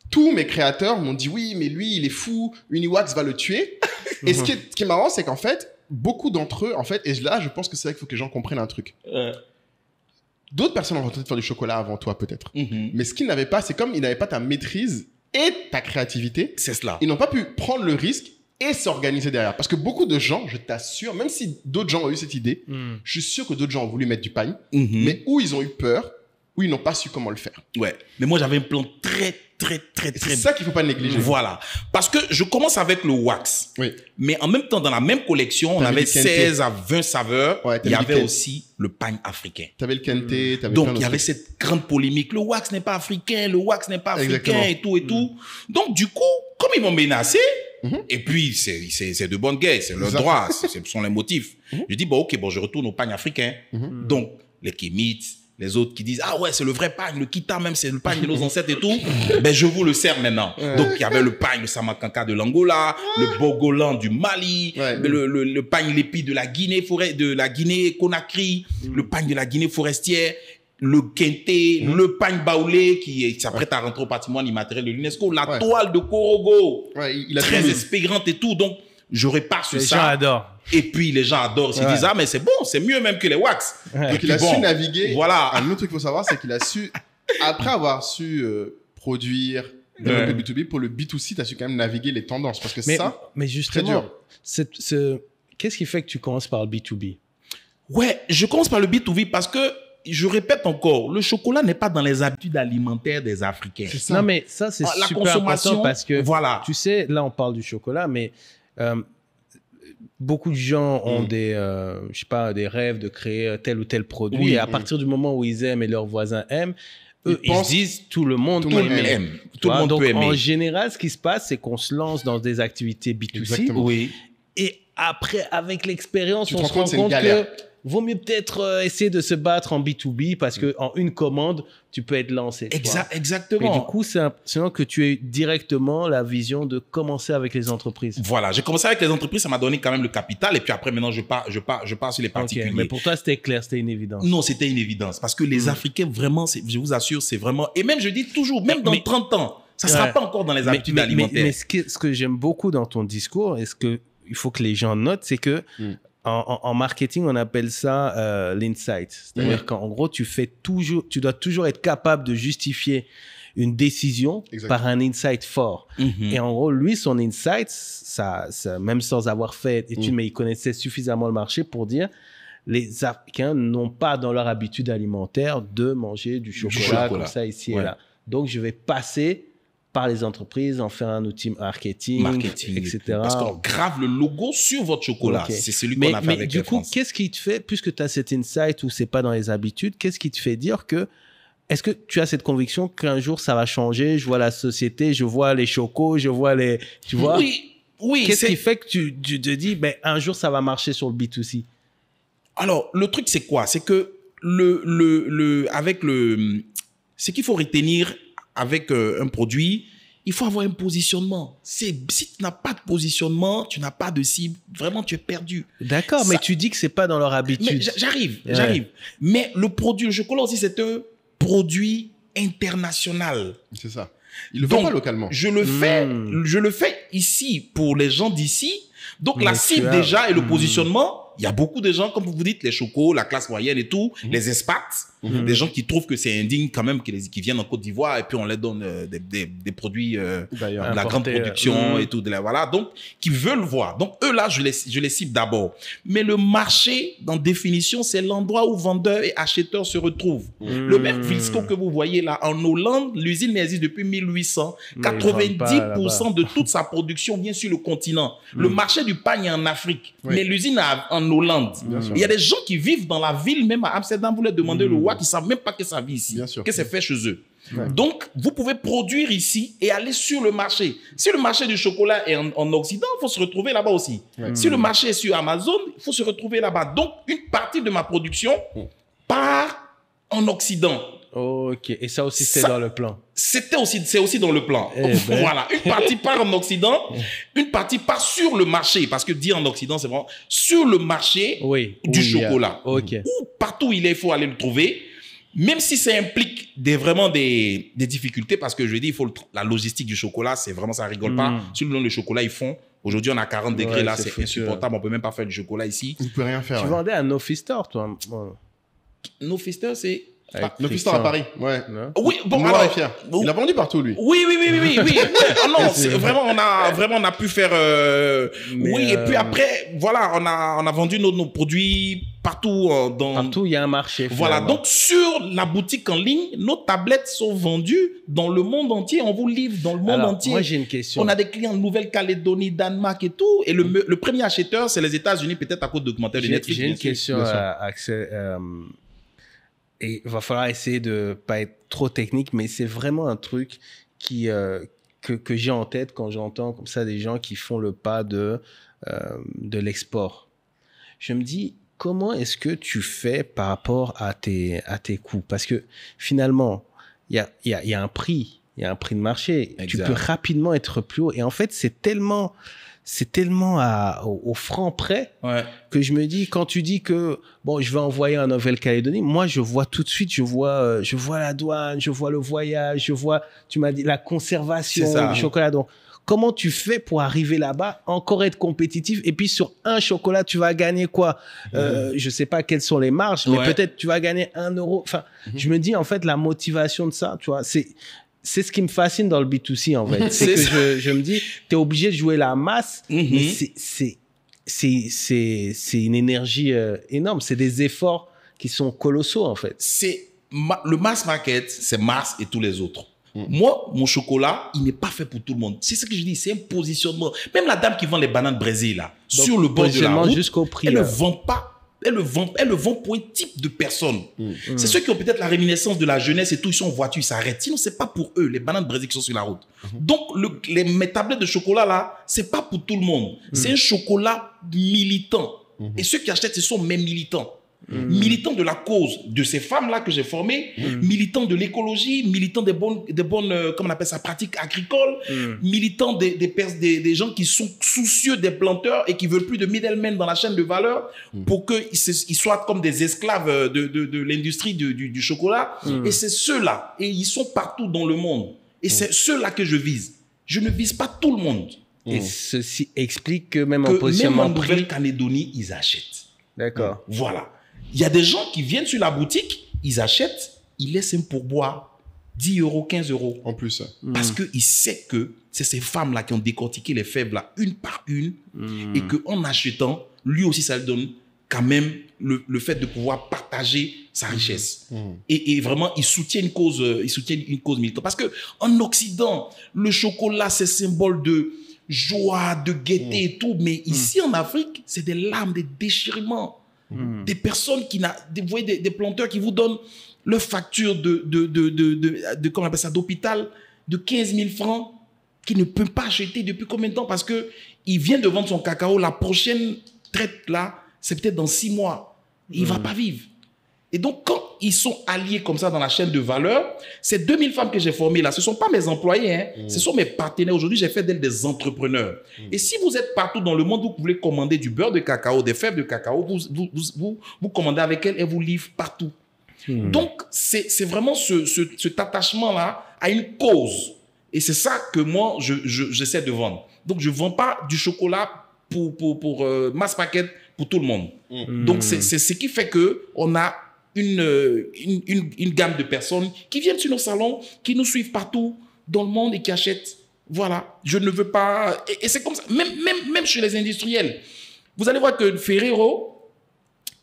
Tous mes créateurs m'ont dit oui, mais lui, il est fou, Uniwax va le tuer. Et ce qui est marrant, c'est qu'en fait, beaucoup d'entre eux, en fait, et là, je pense que c'est vrai qu'il faut que les gens comprennent un truc. D'autres personnes ont tenté de faire du chocolat avant toi, peut-être. Mais ce qu'ils n'avaient pas, c'est comme ils n'avaient pas ta maîtrise et ta créativité. C'est cela. Ils n'ont pas pu prendre le risque et s'organiser derrière. Parce que beaucoup de gens, je t'assure, même si d'autres gens ont eu cette idée, je suis sûr que d'autres gens ont voulu mettre du pain, mais où ils ont eu peur, ou ils n'ont pas su comment le faire. Ouais. Mais moi, j'avais un plan très c'est ça qu'il faut pas négliger. Voilà. Parce que je commence avec le wax. Oui. Mais en même temps, dans la même collection, on avait 16 à 20 saveurs. Ouais, il y avait aussi le pagne africain. Tu avais le kente, t'avais donc, il y avait cette grande polémique. Le wax n'est pas africain, le wax n'est pas africain et tout et tout. Donc, du coup, comme ils m'ont menacé, et puis c'est de bonne guerre, c'est leur droit, ce sont les motifs. Je dis, bon, ok, bon, je retourne au pagne africain. Donc, les kémites, les autres qui disent, ah ouais, c'est le vrai pagne, le kita même, c'est le pagne de nos ancêtres et tout. Ben, je vous le sers maintenant. Donc, il y avait le pagne, le Samakanka de l'Angola, le Bogolan du Mali, le pagne lépi de la Guinée, Conakry, le pagne de la Guinée forestière, le kente, le pagne baoulé qui s'apprête à rentrer au patrimoine immatériel de l'UNESCO, la toile de Korogo, très espérante et tout. Donc, je repars sur ça. Les gens adorent. Et puis, les gens adorent. Ils disent, ah, mais c'est bon, c'est mieux même que les wax. Donc, il a su naviguer. Voilà. Un autre truc qu'il faut savoir, c'est qu'il a su, après avoir su produire, développer le B2B, pour le B2C, tu as su quand même naviguer les tendances. Parce que mais justement, très dur. Qu'est-ce qui fait que tu commences par le B2B? Ouais, je commence par le B2B parce que, je répète encore, le chocolat n'est pas dans les habitudes alimentaires des Africains. Non, mais ça, c'est la super important parce que, voilà. Tu sais, là, on parle du chocolat, mais beaucoup de gens ont des rêves de créer tel ou tel produit. Et à partir du moment où ils aiment et leurs voisins aiment, ils se disent tout le monde peut aimer. Tout le monde peut aimer. En général, ce qui se passe, c'est qu'on se lance dans des activités B2C. Exactement. Et après, avec l'expérience, on se rend compte que vaut mieux peut-être essayer de se battre en B2B parce qu'en une commande, tu peux être lancé. Exactement. Et du coup, c'est impressionnant que tu aies directement la vision de commencer avec les entreprises. Voilà, j'ai commencé avec les entreprises, ça m'a donné quand même le capital. Et puis après, maintenant, je pars sur les particuliers. Mais pour toi, c'était clair, c'était une évidence. Non, c'était une évidence. Parce que les Africains, vraiment, je vous assure, c'est vraiment... Et même, je dis toujours, même dans 30 ans, ça ne sera pas encore dans les habitudes alimentaires. Mais ce que j'aime beaucoup dans ton discours, et ce qu'il faut que les gens notent, c'est que en marketing, on appelle ça l'insight. C'est-à-dire qu'en gros, tu dois toujours être capable de justifier une décision par un insight fort. Et en gros, lui, son insight, ça, même sans avoir fait études, mais il connaissait suffisamment le marché pour dire les Africains n'ont pas dans leur habitude alimentaire de manger du chocolat comme ça ici et là. Donc, je vais passer par les entreprises, en faire un outil marketing, etc. Parce qu'on grave le logo sur votre chocolat. C'est celui qu'on a fait avec du coup, qu'est-ce qui te fait, puisque tu as cet insight où c'est pas dans les habitudes, qu'est-ce qui te fait dire que, est-ce que tu as cette conviction qu'un jour ça va changer? Je vois la société, je vois les chocos, je vois les, tu vois? Oui. Qu'est-ce qui fait que tu te dis, ben, un jour ça va marcher sur le B2C? Alors, le truc, c'est quoi? C'est que ce qu'il faut retenir avec un produit, il faut avoir un positionnement. Si tu n'as pas de positionnement, tu n'as pas de cible, vraiment, tu es perdu. D'accord, mais tu dis que c'est pas dans leur habitude. J'arrive. Mais le chocolat aussi, c'est un produit international. C'est ça. Il le vend pas localement. Je le fais ici pour les gens d'ici. Donc, la cible déjà et le positionnement, il y a beaucoup de gens, comme vous dites, les chocos, la classe moyenne et tout, les expats, des gens qui trouvent que c'est indigne quand même qui viennent en Côte d'Ivoire et puis on leur donne des produits de la grande production et tout. Voilà, donc, qui veulent voir. Donc, eux, là, je les cible d'abord. Mais le marché, dans définition, c'est l'endroit où vendeurs et acheteurs se retrouvent. Le même Vilsco que vous voyez là, en Hollande, l'usine existe depuis 1800. 90% de toute sa production vient sur le continent. Le marché du pagne est en Afrique, mais l'usine est en Hollande. Il y a des gens qui vivent dans la ville, même à Amsterdam, vous leur demandez le WAC, ils ne savent même pas que ça vit ici, que c'est fait chez eux. Donc, vous pouvez produire ici et aller sur le marché. Si le marché du chocolat est en Occident, il faut se retrouver là-bas aussi. Si le marché est sur Amazon, il faut se retrouver là-bas. Donc, une partie de ma production part en Occident. Ok, et ça aussi, c'était dans le plan. C'est aussi dans le plan. Voilà, une partie part en Occident, une partie part sur le marché, parce que dire en Occident, c'est vraiment sur le marché du chocolat. Ou partout il faut aller le trouver, même si ça implique vraiment des difficultés, parce que je dis, la logistique du chocolat, c'est vraiment, ça rigole pas. Sur le chocolat, ils font. Aujourd'hui, on a 40 degrés là, c'est insupportable, on peut même pas faire du chocolat ici. On peut rien faire. Tu vendais à No Fister, toi? No Fister, c'est... Nos Fistons à Paris, ouais. Oui, bon, Noir alors, et fier. Il a vendu partout, lui. Oui. Ah non, c'est vraiment, on a pu faire. Oui, et puis après, voilà, on a vendu nos produits partout Partout, il y a un marché. Voilà, finalement. donc sur la boutique en ligne, nos tablettes sont vendues dans le monde entier. On vous livre dans le monde entier. Moi, j'ai une question. On a des clients en Nouvelle-Calédonie, Danemark et tout. Et le premier acheteur, c'est les États-Unis, peut-être à cause de documentaire de Netflix. J'ai une bien sûr. question, Axel. Et il va falloir essayer de pas être trop technique, mais c'est vraiment un truc que j'ai en tête quand j'entends comme ça des gens qui font le pas de l'export. Je me dis, comment est-ce que tu fais par rapport à tes coûts? Parce que finalement, il y a un prix. Il y a un prix de marché. Exact. Tu peux rapidement être plus haut. Et en fait, c'est tellement au franc près que je me dis, quand tu dis que, bon, je vais envoyer en Nouvelle-Calédonie, moi, je vois tout de suite, je vois la douane, je vois le voyage, tu m'as dit, la conservation du chocolat. Donc, comment tu fais pour arriver là-bas, encore être compétitif, et puis sur un chocolat, tu vas gagner quoi? Je sais pas quelles sont les marges, mais peut-être tu vas gagner 1 euro. Enfin, je me dis, en fait, la motivation de ça, tu vois, c'est ce qui me fascine dans le B2C, en fait. C'est que je me dis, tu es obligé de jouer la masse, mais c'est une énergie énorme. C'est des efforts qui sont colossaux, en fait. Le mass market, c'est Mars et tous les autres. Moi, mon chocolat, il n'est pas fait pour tout le monde. C'est ce que je dis, c'est un positionnement. Même la dame qui vend les bananes Brésil, là, donc, sur le bord de la route, jusqu'au prix, elle ne vend pas. Elle le vend pour un type de personne. C'est ceux qui ont peut-être la réminiscence de la jeunesse et tout, ils sont en voiture, ils s'arrêtent. Sinon, c'est pas pour eux, les bananes Brésil qui sont sur la route. Donc, mes tablettes de chocolat, là, c'est pas pour tout le monde. C'est un chocolat militant. Et ceux qui achètent, ce sont mes militants. Militants de la cause de ces femmes-là que j'ai formées, militants de l'écologie, militants des bonnes comment on appelle ça, pratiques agricoles, militants des gens qui sont soucieux des planteurs et qui veulent plus de middlemen dans la chaîne de valeur pour qu'ils soient comme des esclaves de l'industrie du chocolat. Et c'est ceux-là, et ils sont partout dans le monde. Et c'est ceux-là que je vise. Je ne vise pas tout le monde. Et ceci explique que même en positionnement même en Nouvelle-Calédonie, ils achètent. D'accord. Voilà. Il y a des gens qui viennent sur la boutique, ils achètent, ils laissent un pourboire 10 euros, 15 euros. En plus. Parce qu'ils savent que c'est ces femmes-là qui ont décortiqué les fèves là, une par une, et qu'en achetant, lui aussi, ça lui donne quand même le fait de pouvoir partager sa richesse. Et vraiment, ils soutiennent une cause militante. Parce qu'en Occident, le chocolat, c'est symbole de joie, de gaieté et tout. Mais ici, en Afrique, c'est des larmes, des déchirements. Des personnes des planteurs qui vous donnent leur facture comment on appelle ça, d'hôpital de 15 000 francs qui ne peut pas acheter depuis combien de temps parce que il vient de vendre son cacao, la prochaine traite là, c'est peut-être dans 6 mois. Il va pas vivre. Et donc, quand ils sont alliés comme ça dans la chaîne de valeur, ces 2000 femmes que j'ai formées là, ce ne sont pas mes employés, hein, ce sont mes partenaires. Aujourd'hui, j'ai fait d'elles des entrepreneurs. Et si vous êtes partout dans le monde, vous pouvez commander du beurre de cacao, des fèves de cacao, vous commandez avec elles et vous livrent partout. Donc, c'est vraiment cet attachement-là à une cause. Et c'est ça que moi, j'essaie de vendre. Donc, je ne vends pas du chocolat pour mass market pour tout le monde. Donc, c'est ce qui fait qu'on a une gamme de personnes qui viennent sur nos salons, qui nous suivent partout dans le monde et qui achètent. Voilà. Je ne veux pas... Et c'est comme ça. Même chez les industriels. Vous allez voir que Ferrero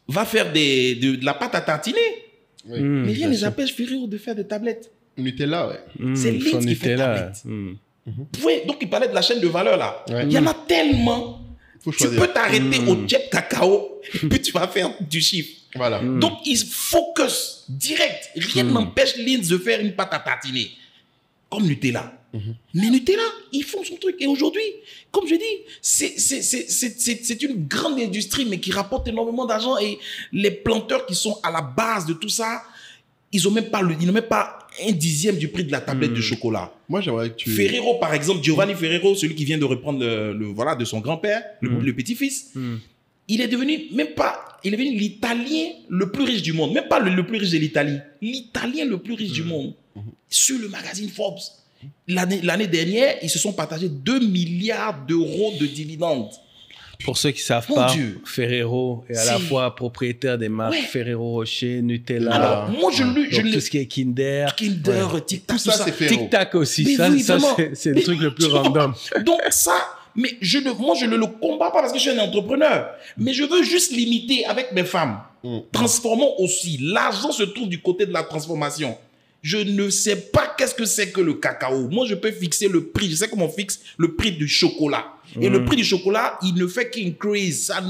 va faire de la pâte à tartiner. Oui, mais rien ne les empêche Ferrero de faire des tablettes. Nutella, ouais. C'est Lindt qui fait tablettes. Ouais, donc, il parlait de la chaîne de valeur, là. Il y en a tellement... Tu peux t'arrêter au jet cacao, puis tu vas faire du chiffre. Voilà. Donc, ils focus direct. Rien n'empêche Lindt de faire une pâte à tartiner. Comme Nutella. Mais Nutella, ils font son truc. Et aujourd'hui, comme je dis, c'est une grande industrie, mais qui rapporte énormément d'argent. Et les planteurs qui sont à la base de tout ça, ils n'ont même pas 1/10 du prix de la tablette de chocolat. Moi, j'aimerais que tu... Ferrero, par exemple, Giovanni Ferrero, celui qui vient de reprendre de son grand-père, le petit-fils, il est devenu l'Italien le plus riche du monde. Même pas le plus riche de l'Italie. L'Italien le plus riche du monde. Sur le magazine Forbes. L'année dernière, ils se sont partagés 2 milliards d'euros de dividendes. Pour ceux qui ne savent pas, Ferrero est à la fois propriétaire des marques Ferrero Rocher, Nutella. Alors, moi, tout ce qui est Kinder, Tic Tac, tout ça, c'est Ferrero. Tic Tac aussi. Ça c'est le truc le plus random. Donc, ça, mais moi, je ne le combats pas parce que je suis un entrepreneur. Mais je veux juste limiter avec mes femmes. Transformons aussi. L'argent se trouve du côté de la transformation. Je ne sais pas qu'est-ce que c'est que le cacao. Moi, je peux fixer le prix. Je sais comment on fixe le prix du chocolat. Et le prix du chocolat, il ne fait qu'increase. Ça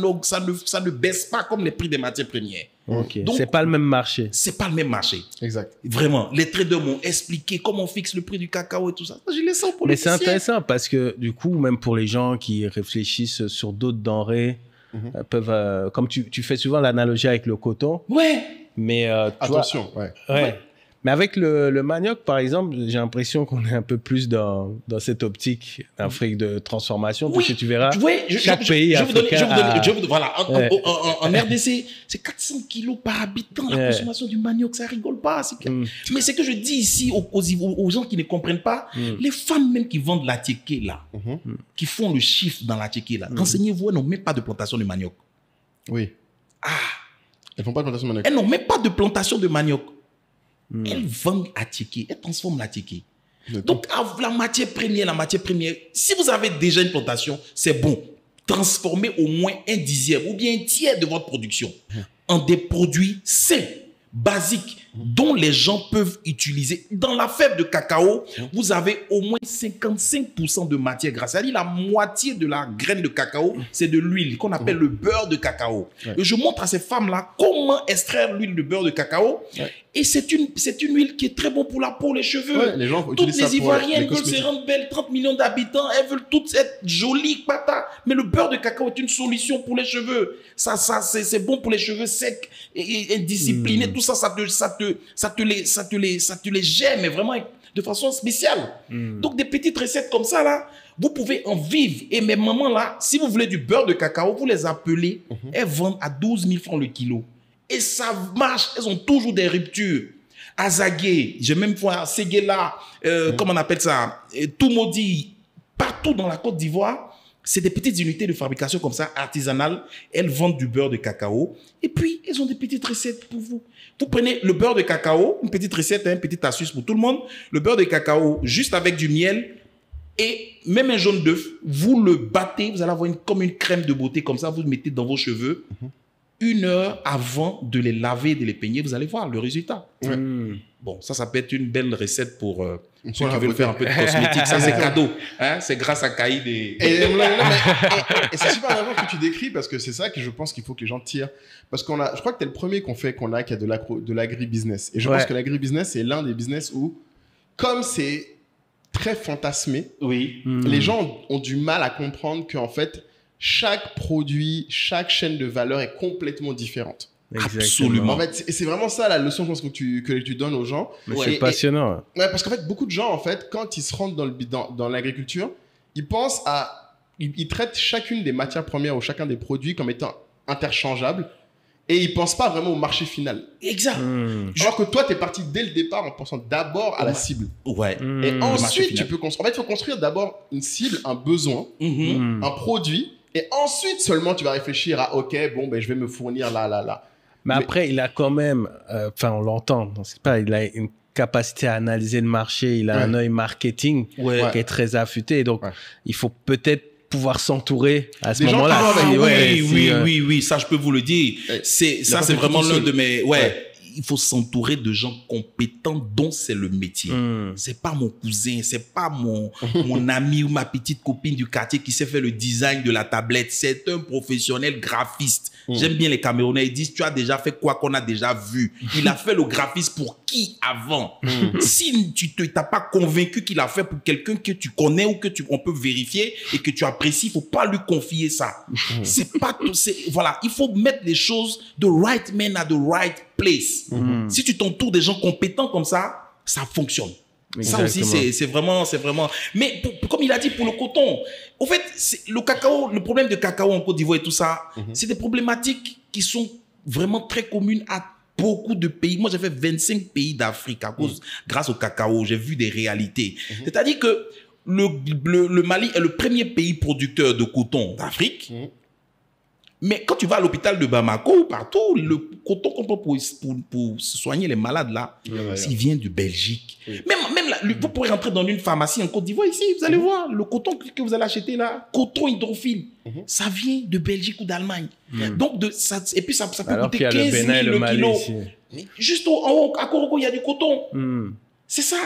ne baisse pas comme les prix des matières premières. Okay. Donc, c'est pas le même marché. C'est pas le même marché. Exact. Vraiment. Les traders m'ont expliqué comment on fixe le prix du cacao et tout ça. Je laisse ça pour les Mais c'est intéressant parce que, du coup, même pour les gens qui réfléchissent sur d'autres denrées, peuvent, comme tu fais souvent l'analogie avec le coton. Ouais. Mais attention, ouais. Mais avec le manioc, par exemple, j'ai l'impression qu'on est un peu plus dans cette optique d'Afrique de transformation, parce que tu verras, chaque pays africain voilà, en RDC, c'est 400 kilos par habitant, la consommation du manioc, ça rigole pas. Mais c'est que je dis ici aux gens qui ne comprennent pas, les femmes même qui vendent la tiéké, là, qui font le chiffre dans la tiéké, là, renseignez-vous, elles n'ont même pas de plantation de manioc. Oui. Elles font pas de plantation de manioc. Elles n'ont même pas de plantation de manioc. Elles vendent à tiéké, elles transforment la tiéké. Donc, la matière première, si vous avez déjà une plantation, c'est bon. Transformez au moins 1/10 ou bien 1/3 de votre production en des produits sains, basiques, dont les gens peuvent utiliser. Dans la fève de cacao, vous avez au moins 55% de matière grasse. C'est-à-dire la moitié de la graine de cacao, c'est de l'huile qu'on appelle le beurre de cacao. Et je montre à ces femmes-là comment extraire l'huile de beurre de cacao. Et c'est une huile qui est très bonne pour la peau, les cheveux. Les gens toutes les Ivoiriennes veulent se rendre belles, 30 millions d'habitants, elles veulent toutes être jolies, pata. Mais le beurre de cacao est une solution pour les cheveux. Ça c'est bon pour les cheveux secs et indisciplinés. Tout ça, ça te les gère, mais vraiment de façon spéciale. Donc, des petites recettes comme ça, là, vous pouvez en vivre. Et mes mamans, là, si vous voulez du beurre de cacao, vous les appelez, elles vendent à 12 000 francs le kilo. Et ça marche, elles ont toujours des ruptures. Azagué, j'ai même fait à Séguéla, comment on appelle ça, tout maudit, partout dans la Côte d'Ivoire, c'est des petites unités de fabrication comme ça, artisanales. Elles vendent du beurre de cacao. Et puis, elles ont des petites recettes pour vous. Vous prenez le beurre de cacao, une petite recette, une petite astuce pour tout le monde. Le beurre de cacao, juste avec du miel et même un jaune d'œuf. Vous le battez, vous allez avoir comme une crème de beauté comme ça. Vous le mettez dans vos cheveux. 1 heure avant de les laver et de les peigner, vous allez voir le résultat. Bon, ça peut être une belle recette pour ceux qui veulent faire un peu de cosmétique. Ça, c'est cadeau. Hein? C'est grâce à Caïd et c'est super important que tu décris parce que c'est ça que je pense qu'il faut que les gens tirent. Parce je crois que tu es le premier qui a de l'agri-business. Et je pense que l'agri-business, c'est l'un des business où, comme c'est très fantasmé, les gens ont du mal à comprendre qu'en fait, chaque produit, chaque chaîne de valeur est complètement différente. Exactement. Absolument. En fait, c'est vraiment ça la leçon, je pense, que tu donnes aux gens. C'est passionnant. Parce qu'en fait, beaucoup de gens, en fait, quand ils se rendent dans l'agriculture, ils pensent ils traitent chacune des matières premières ou chacun des produits comme étant interchangeables et ils pensent pas vraiment au marché final. Exact. Alors que toi, tu es parti dès le départ en pensant d'abord à la cible. Et ensuite, tu peux construire. En fait, il faut construire d'abord une cible, un besoin, un produit. Et ensuite seulement, tu vas réfléchir à OK, bon, ben, je vais me fournir là. Mais après, il a quand même, on l'entend, il a une capacité à analyser le marché, il a un œil marketing qui est très affûté. Donc, il faut peut-être pouvoir s'entourer à ce moment-là. Oui, ça, je peux vous le dire. C'est vraiment l'un de mes... Il faut s'entourer de gens compétents dont c'est le métier. C'est pas mon cousin, c'est pas mon ami ou ma petite copine du quartier qui sait faire le design de la tablette. C'est un professionnel graphiste. J'aime bien les Camerounais. Ils disent, tu as déjà fait quoi qu'on a déjà vu? Il a fait le graphisme pour qui avant? Si tu t'as pas convaincu qu'il a fait pour quelqu'un que tu connais ou que on peut vérifier et que tu apprécies, il faut pas lui confier ça. C'est pas tout. Voilà, il faut mettre les choses the right man at the right place. Si tu t'entoures des gens compétents comme ça, ça fonctionne. Exactement. Ça aussi, c'est vraiment... Mais comme il a dit pour le coton, au fait, le cacao, le problème de cacao en Côte d'Ivoire et tout ça, c'est des problématiques qui sont vraiment très communes à beaucoup de pays. Moi, j'ai fait 25 pays d'Afrique grâce au cacao. J'ai vu des réalités. C'est-à-dire que le Mali est le premier pays producteur de coton d'Afrique. Mais quand tu vas à l'hôpital de Bamako, partout, le coton qu'on prend pour soigner les malades là, il vient de Belgique. Oui. Même là, vous pourrez rentrer dans une pharmacie en Côte d'Ivoire ici, vous allez voir, le coton que vous allez acheter là, coton hydrophile, ça vient de Belgique ou d'Allemagne. Donc, et puis ça peut coûter 15 000 le kilo. Juste à Korogo, il y a du coton. C'est ça.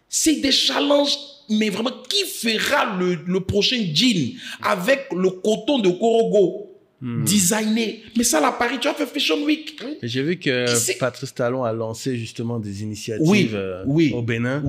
C'est des challenges, mais vraiment, qui fera le prochain jean avec le coton de Korogo? Designé. Mais ça, à Paris, tu as fait Fashion Week. Et j'ai vu que Patrice Talon a lancé justement des initiatives au Bénin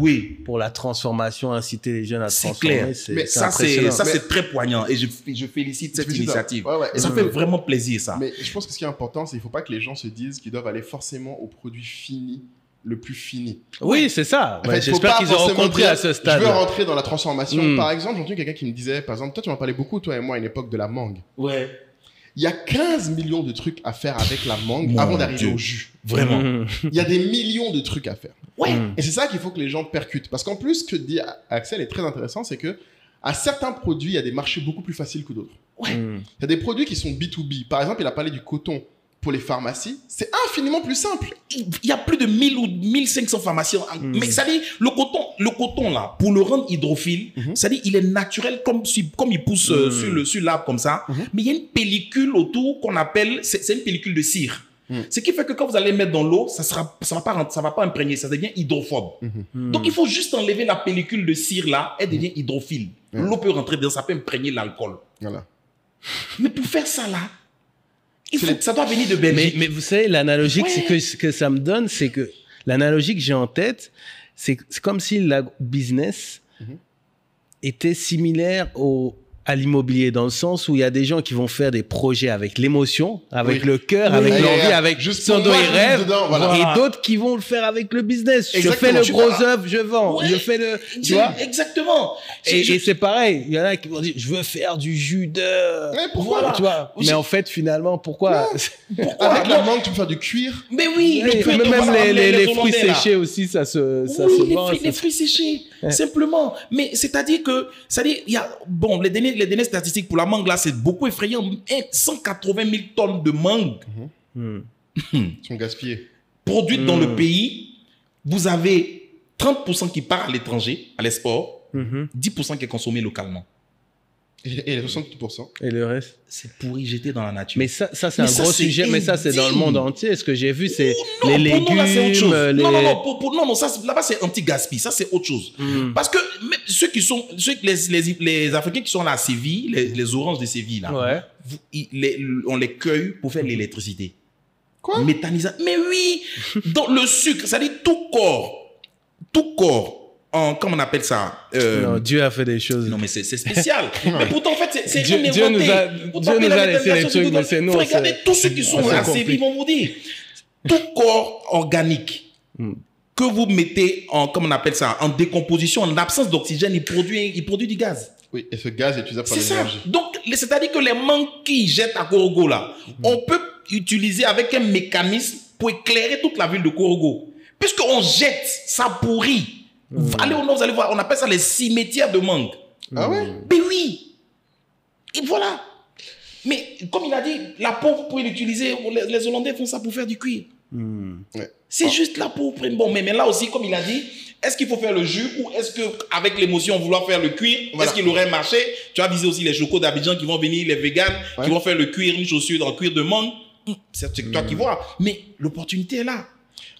pour la transformation, inciter les jeunes à transformer. Mais ça, c'est très poignant et je félicite cette initiative. Et ça fait vraiment plaisir, ça. Mais je pense que ce qui est important, c'est qu'il ne faut pas que les gens se disent qu'ils doivent aller forcément au produit fini, le plus fini. Oui, c'est ça. En fait, j'espère qu'ils auront compris à ce stade. Je veux rentrer dans la transformation. Par exemple, j'ai entendu quelqu'un qui me disait, par exemple, toi, tu m'en parlais beaucoup, toi et moi, à une époque de la mangue. Ouais. Il y a 15 millions de trucs à faire avec la mangue avant d'arriver au jus. Vraiment. Il y a des millions de trucs à faire. Ouais. Et c'est ça qu'il faut que les gens percutent. Parce qu'en plus, ce que dit Axel est très intéressant, c'est que à certains produits, il y a des marchés beaucoup plus faciles que d'autres. Ouais. Il y a des produits qui sont B2B. Par exemple, il a parlé du coton pour les pharmacies. C'est infiniment plus simple. Il y a plus de 1000 ou 1500 pharmacies. Mais ça dit, le coton là, pour le rendre hydrophile, ça dit, il est naturel comme il pousse sur l'arbre comme ça. Mais il y a une pellicule autour qu'on appelle, c'est une pellicule de cire. Ce qui fait que quand vous allez mettre dans l'eau, ça va pas imprégner, ça devient hydrophobe. Donc il faut juste enlever la pellicule de cire là, elle devient hydrophile. L'eau peut rentrer dedans, ça peut imprégner l'alcool. Voilà. Mais pour faire ça là, ça doit venir de Belgique. Mais vous savez, l'analogie que ça me donne, c'est que l'analogie que j'ai en tête, c'est comme si la business était similaire à l'immobilier, dans le sens où il y a des gens qui vont faire des projets avec l'émotion, avec le cœur, avec l'envie, avec son dos et rêve, et d'autres qui vont le faire avec le business. Exactement. Je fais le gros œuvre, je vends. Je fais le... Tu vois? Exactement. Et c'est pareil. Il y en a qui vont dire, je veux faire du jus de... Mais pourquoi? Tu vois? Mais en fait, finalement, pourquoi? Avec la mangue, tu peux faire du cuir. Mais oui. Même les fruits séchés aussi, ça se vend. Les fruits séchés, simplement. Mais c'est-à-dire que, il y a, bon, les données statistiques pour la mangue, là, c'est beaucoup effrayant. 180 000 tonnes de mangue sont gaspillées. Produites dans le pays. Vous avez 30% qui part à l'étranger, à l'export, 10% qui est consommé localement. Et les 60%. Et le reste? C'est pourri, jeté dans la nature. Mais ça c'est un gros sujet, mais ça, c'est dans le monde entier. Ce que j'ai vu, c'est les légumes. Pour nous, là, c'est autre chose. Non, là-bas, c'est anti-gaspi. Ça, c'est autre chose. Parce que les Africains qui sont là à Séville, les oranges de Séville, là, on les cueille pour faire de l'électricité. Quoi? Méthanisation. Mais oui! Dans le sucre, ça dit tout corps. Comment on appelle ça? Non, Dieu a fait des choses. Non, mais c'est spécial. Mais pourtant, en fait, c'est Dieu nous a laissé les trucs, mais c'est nous. Regardez tous ceux qui sont à Séville, vont vous dire. Tout corps organique que vous mettez comment on appelle ça, en décomposition, en absence d'oxygène, il produit du gaz. Oui, et ce gaz est utilisable pour l'énergie. Donc, c'est-à-dire que les mangues qu'ils jettent à Korogo, là, on peut utiliser avec un mécanisme pour éclairer toute la ville de Korogo. Puisqu'on jette, ça pourrit. Allez au nord, vous allez voir, on appelle ça les cimetières de mangue. Ah ouais? Mais oui. Et voilà. Mais comme il a dit, la peau, vous pouvez l'utiliser. Les Hollandais font ça pour faire du cuir. C'est juste la peau. Bon, mais là aussi, comme il a dit, est-ce qu'il faut faire le jus ou est-ce qu'avec l'émotion, vouloir faire le cuir, est-ce qu'il aurait marché? Tu as visé aussi les chocos d'Abidjan qui vont venir, les véganes qui vont faire le cuir, une chaussure dans le cuir de mangue. C'est toi qui vois. Mais l'opportunité est là.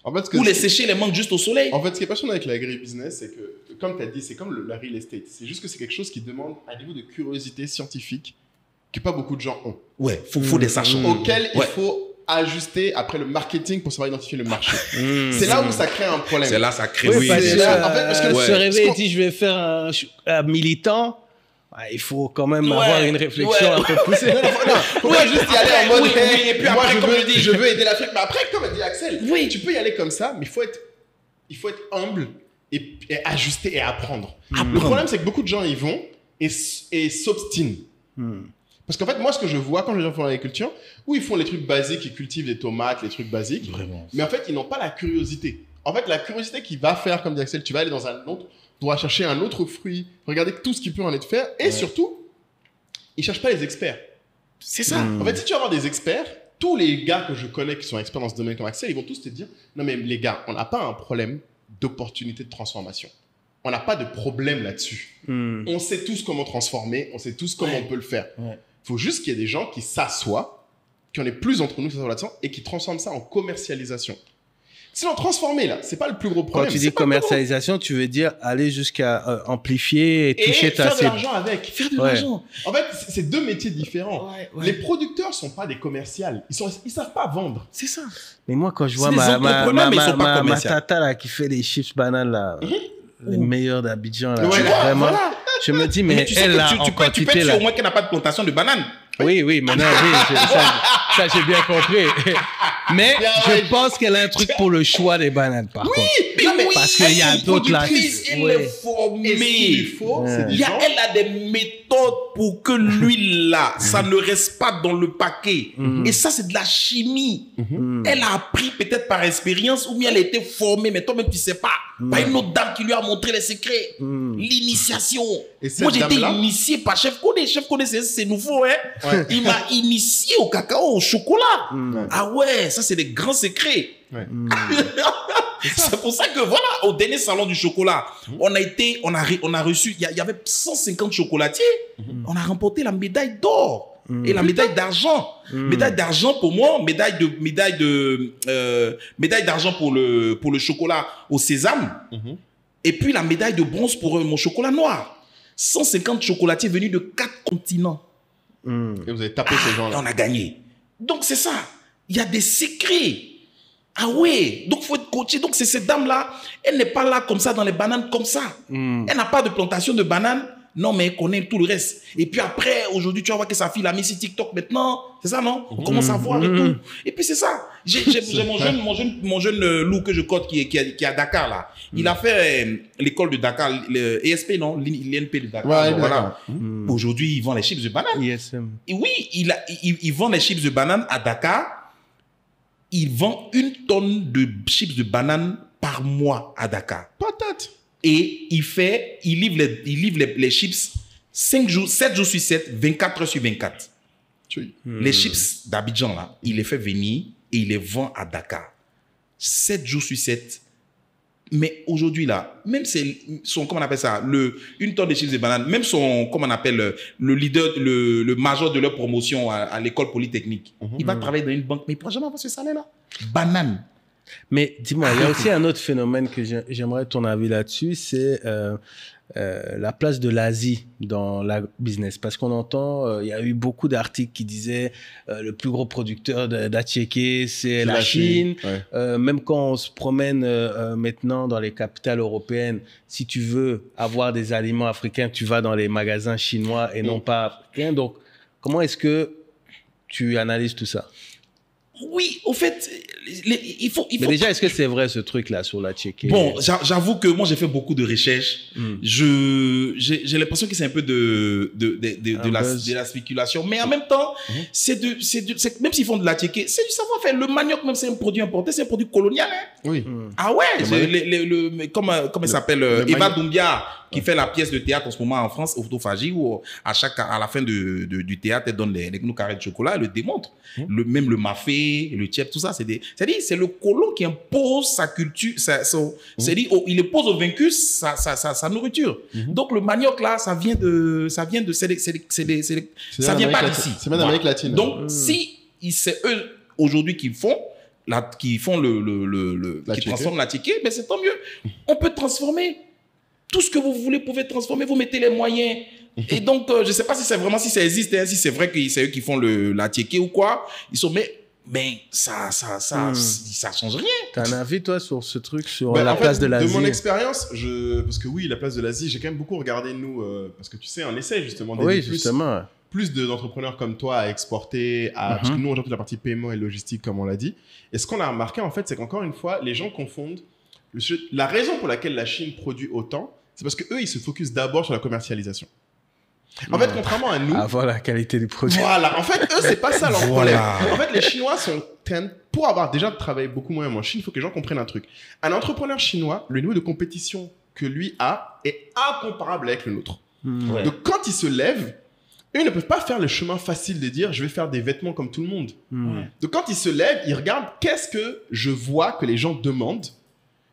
En fait, ou les sécher les mangues juste au soleil. En fait, ce qui est passionnant avec l'agri-business, c'est que, comme tu as dit, c'est comme la real estate. C'est juste que c'est quelque chose qui demande un niveau de curiosité scientifique que pas beaucoup de gens ont. Ouais, faut des sachants. Auquel il faut ajuster après le marketing pour savoir identifier le marché. C'est là où ça crée un problème. C'est là ça crée. Oui, parce que se réveiller et dire je vais faire un militant. Il faut quand même avoir une réflexion un peu poussée. Faut pas juste y aller en mode et puis moi je veux aider l'Afrique. Mais après, comme a dit Axel, tu peux y aller comme ça, mais il faut être humble et ajuster et apprendre. Le problème, c'est que beaucoup de gens y vont et s'obstinent. Parce qu'en fait, moi, ce que je vois quand les gens font l'agriculture, où ils font les trucs basiques, ils cultivent des tomates, les trucs basiques, mais en fait, ils n'ont pas la curiosité. En fait, la curiosité qui va faire, comme dit Axel, tu vas aller dans un autre, tu vas chercher un autre fruit, regarder tout ce qui peut en être fait, et surtout, ils ne cherchent pas les experts. C'est ça. En fait, si tu vas avoir des experts, tous les gars que je connais qui sont experts dans ce domaine comme Axel, ils vont tous te dire, non mais les gars, on n'a pas un problème d'opportunité de transformation. On n'a pas de problème là-dessus. On sait tous comment transformer, on sait tous comment on peut le faire. Il faut juste qu'il y ait des gens qui s'assoient, qui en aient plus entre nous qui s'assoient là-dedans et qui transforment ça en commercialisation. Sinon, transformer, là, c'est pas le plus gros problème. Quand tu dis commercialisation, tu veux dire aller jusqu'à amplifier et toucher ta cible. Et faire de l'argent avec. Faire de l'argent. En fait, c'est deux métiers différents. Les producteurs sont pas des commerciales. Ils savent pas vendre. C'est ça. Mais moi, quand je vois ma tata là, qui fait des chips bananes, là, les meilleurs d'Abidjan, là, vraiment, je me dis, mais elle, là, tu peux être sûr au moins qu'elle n'a pas de plantation de bananes. Oui, maintenant, ça, j'ai bien compris. Mais je pense qu'elle a un truc pour le choix des bananes, par contre. Parce qu'il y a d'autres là. Elle est formée. Elle a des méthodes pour que l'huile là, ça ne reste pas dans le paquet. Et ça, c'est de la chimie. Elle a appris peut-être par expérience ou bien elle a été formée, mais toi-même, tu sais pas. Pas une autre dame qui lui a montré les secrets. L'initiation. Moi, j'ai été initié par Chef Kodé. Chef Kodé, c'est nouveau, hein. Il m'a initié au cacao, au chocolat. Ah ouais, ça, c'est des grands secrets. C'est pour ça que voilà, au dernier salon du chocolat, on a reçu, il y avait 150 chocolatiers. On a remporté la médaille d'or et la médaille d'argent. Médaille d'argent pour moi, médaille d'argent pour le chocolat au sésame. Et puis la médaille de bronze pour mon chocolat noir. 150 chocolatiers venus de 4 continents. Et vous avez tapé ces gens-là. On a gagné. Donc c'est ça. Il y a des secrets. Ah ouais, donc il faut être coaché. Donc c'est cette dame-là, elle n'est pas là comme ça dans les bananes comme ça. Elle n'a pas de plantation de bananes. Non, mais elle connaît tout le reste. Et puis après, aujourd'hui, tu vas voir que sa fille l'a mis sur TikTok maintenant. C'est ça, non? On commence à voir et tout. Et puis c'est ça. J'ai mon jeune loup que je cote qui est à Dakar là. Il a fait l'école de Dakar, le ESP, non? L'INP de Dakar. Voilà. Aujourd'hui, il vend les chips de bananes. ISM. Et oui, il vend les chips de bananes à Dakar. Il vend 1 tonne de chips de bananes par mois à Dakar. Patate. Et il livre les chips 7 jours sur 7, 24 heures sur 24. Les chips d'Abidjan, là, il les fait venir et il les vend à Dakar. 7 jours sur 7. Mais aujourd'hui, là, même son, comment on appelle ça, 1 tonne de chips de bananes, même son, comment on appelle, le leader, le major de leur promotion à l'école polytechnique, il va travailler dans une banque, mais il ne pourra jamais avoir ce salaire-là. Banane. Mais dis-moi, il y a aussi un autre phénomène que j'aimerais ton avis là-dessus, c'est la place de l'Asie dans la business. Parce qu'on entend, il y a eu beaucoup d'articles qui disaient le plus gros producteur d'attiéké, c'est la Chine. Même quand on se promène maintenant dans les capitales européennes, si tu veux avoir des aliments africains, tu vas dans les magasins chinois et non pas africains. Donc, comment est-ce que tu analyses tout ça? Oui, au fait, il faut... Mais déjà, est-ce que c'est vrai ce truc-là sur la Tchéquie? Bon, j'avoue que moi, j'ai fait beaucoup de recherches. J'ai l'impression que c'est un peu de la spéculation. Mais en même temps, même s'ils font de la Tchéquie, c'est du savoir-faire. Le manioc, même, c'est un produit importé, c'est un produit colonial. Hein? Oui. Ah ouais, comment il s'appelle Eva Doumbia, qui fait la pièce de théâtre en ce moment en France, Autophagie, où à la fin du théâtre, elle donne les carrés de chocolat, elle le démontre. Même le mafé, le tchèp, tout ça, c'est le colon qui impose sa culture, il impose aux vaincus sa nourriture. Donc le manioc là, ça vient pas d'ici. C'est même d'Amérique latine. Donc si c'est eux aujourd'hui qui transforment la ticket, ben c'est tant mieux. On peut transformer tout ce que vous voulez, vous pouvez transformer, vous mettez les moyens. Et donc, je ne sais pas si ça existe, hein, si c'est vrai que c'est eux qui font la ticket ou quoi. Mais ça change rien. T'as un avis, toi, sur ce truc, sur la place de l'Asie? De mon expérience, parce que oui, la place de l'Asie, j'ai quand même beaucoup regardé, nous, parce que tu sais, on essaie justement d'aider plus d'entrepreneurs comme toi à exporter, parce que nous, on gère toute la partie paiement et logistique, comme on l'a dit. Et ce qu'on a remarqué, en fait, c'est qu'encore une fois, les gens confondent la raison pour laquelle la Chine produit autant, c'est parce qu'eux, ils se focusent d'abord sur la commercialisation. En fait, contrairement à nous... Avoir la qualité du produit. Voilà. En fait, eux, c'est pas ça leur problème. En fait, les Chinois pour avoir déjà travaillé beaucoup moins en Chine, il faut que les gens comprennent un truc. Un entrepreneur chinois, le niveau de compétition que lui a est incomparable avec le nôtre. Donc, quand il se lève, eux ne peuvent pas faire le chemin facile de dire je vais faire des vêtements comme tout le monde. Donc quand ils se lèvent, ils regardent qu'est-ce que je vois que les gens demandent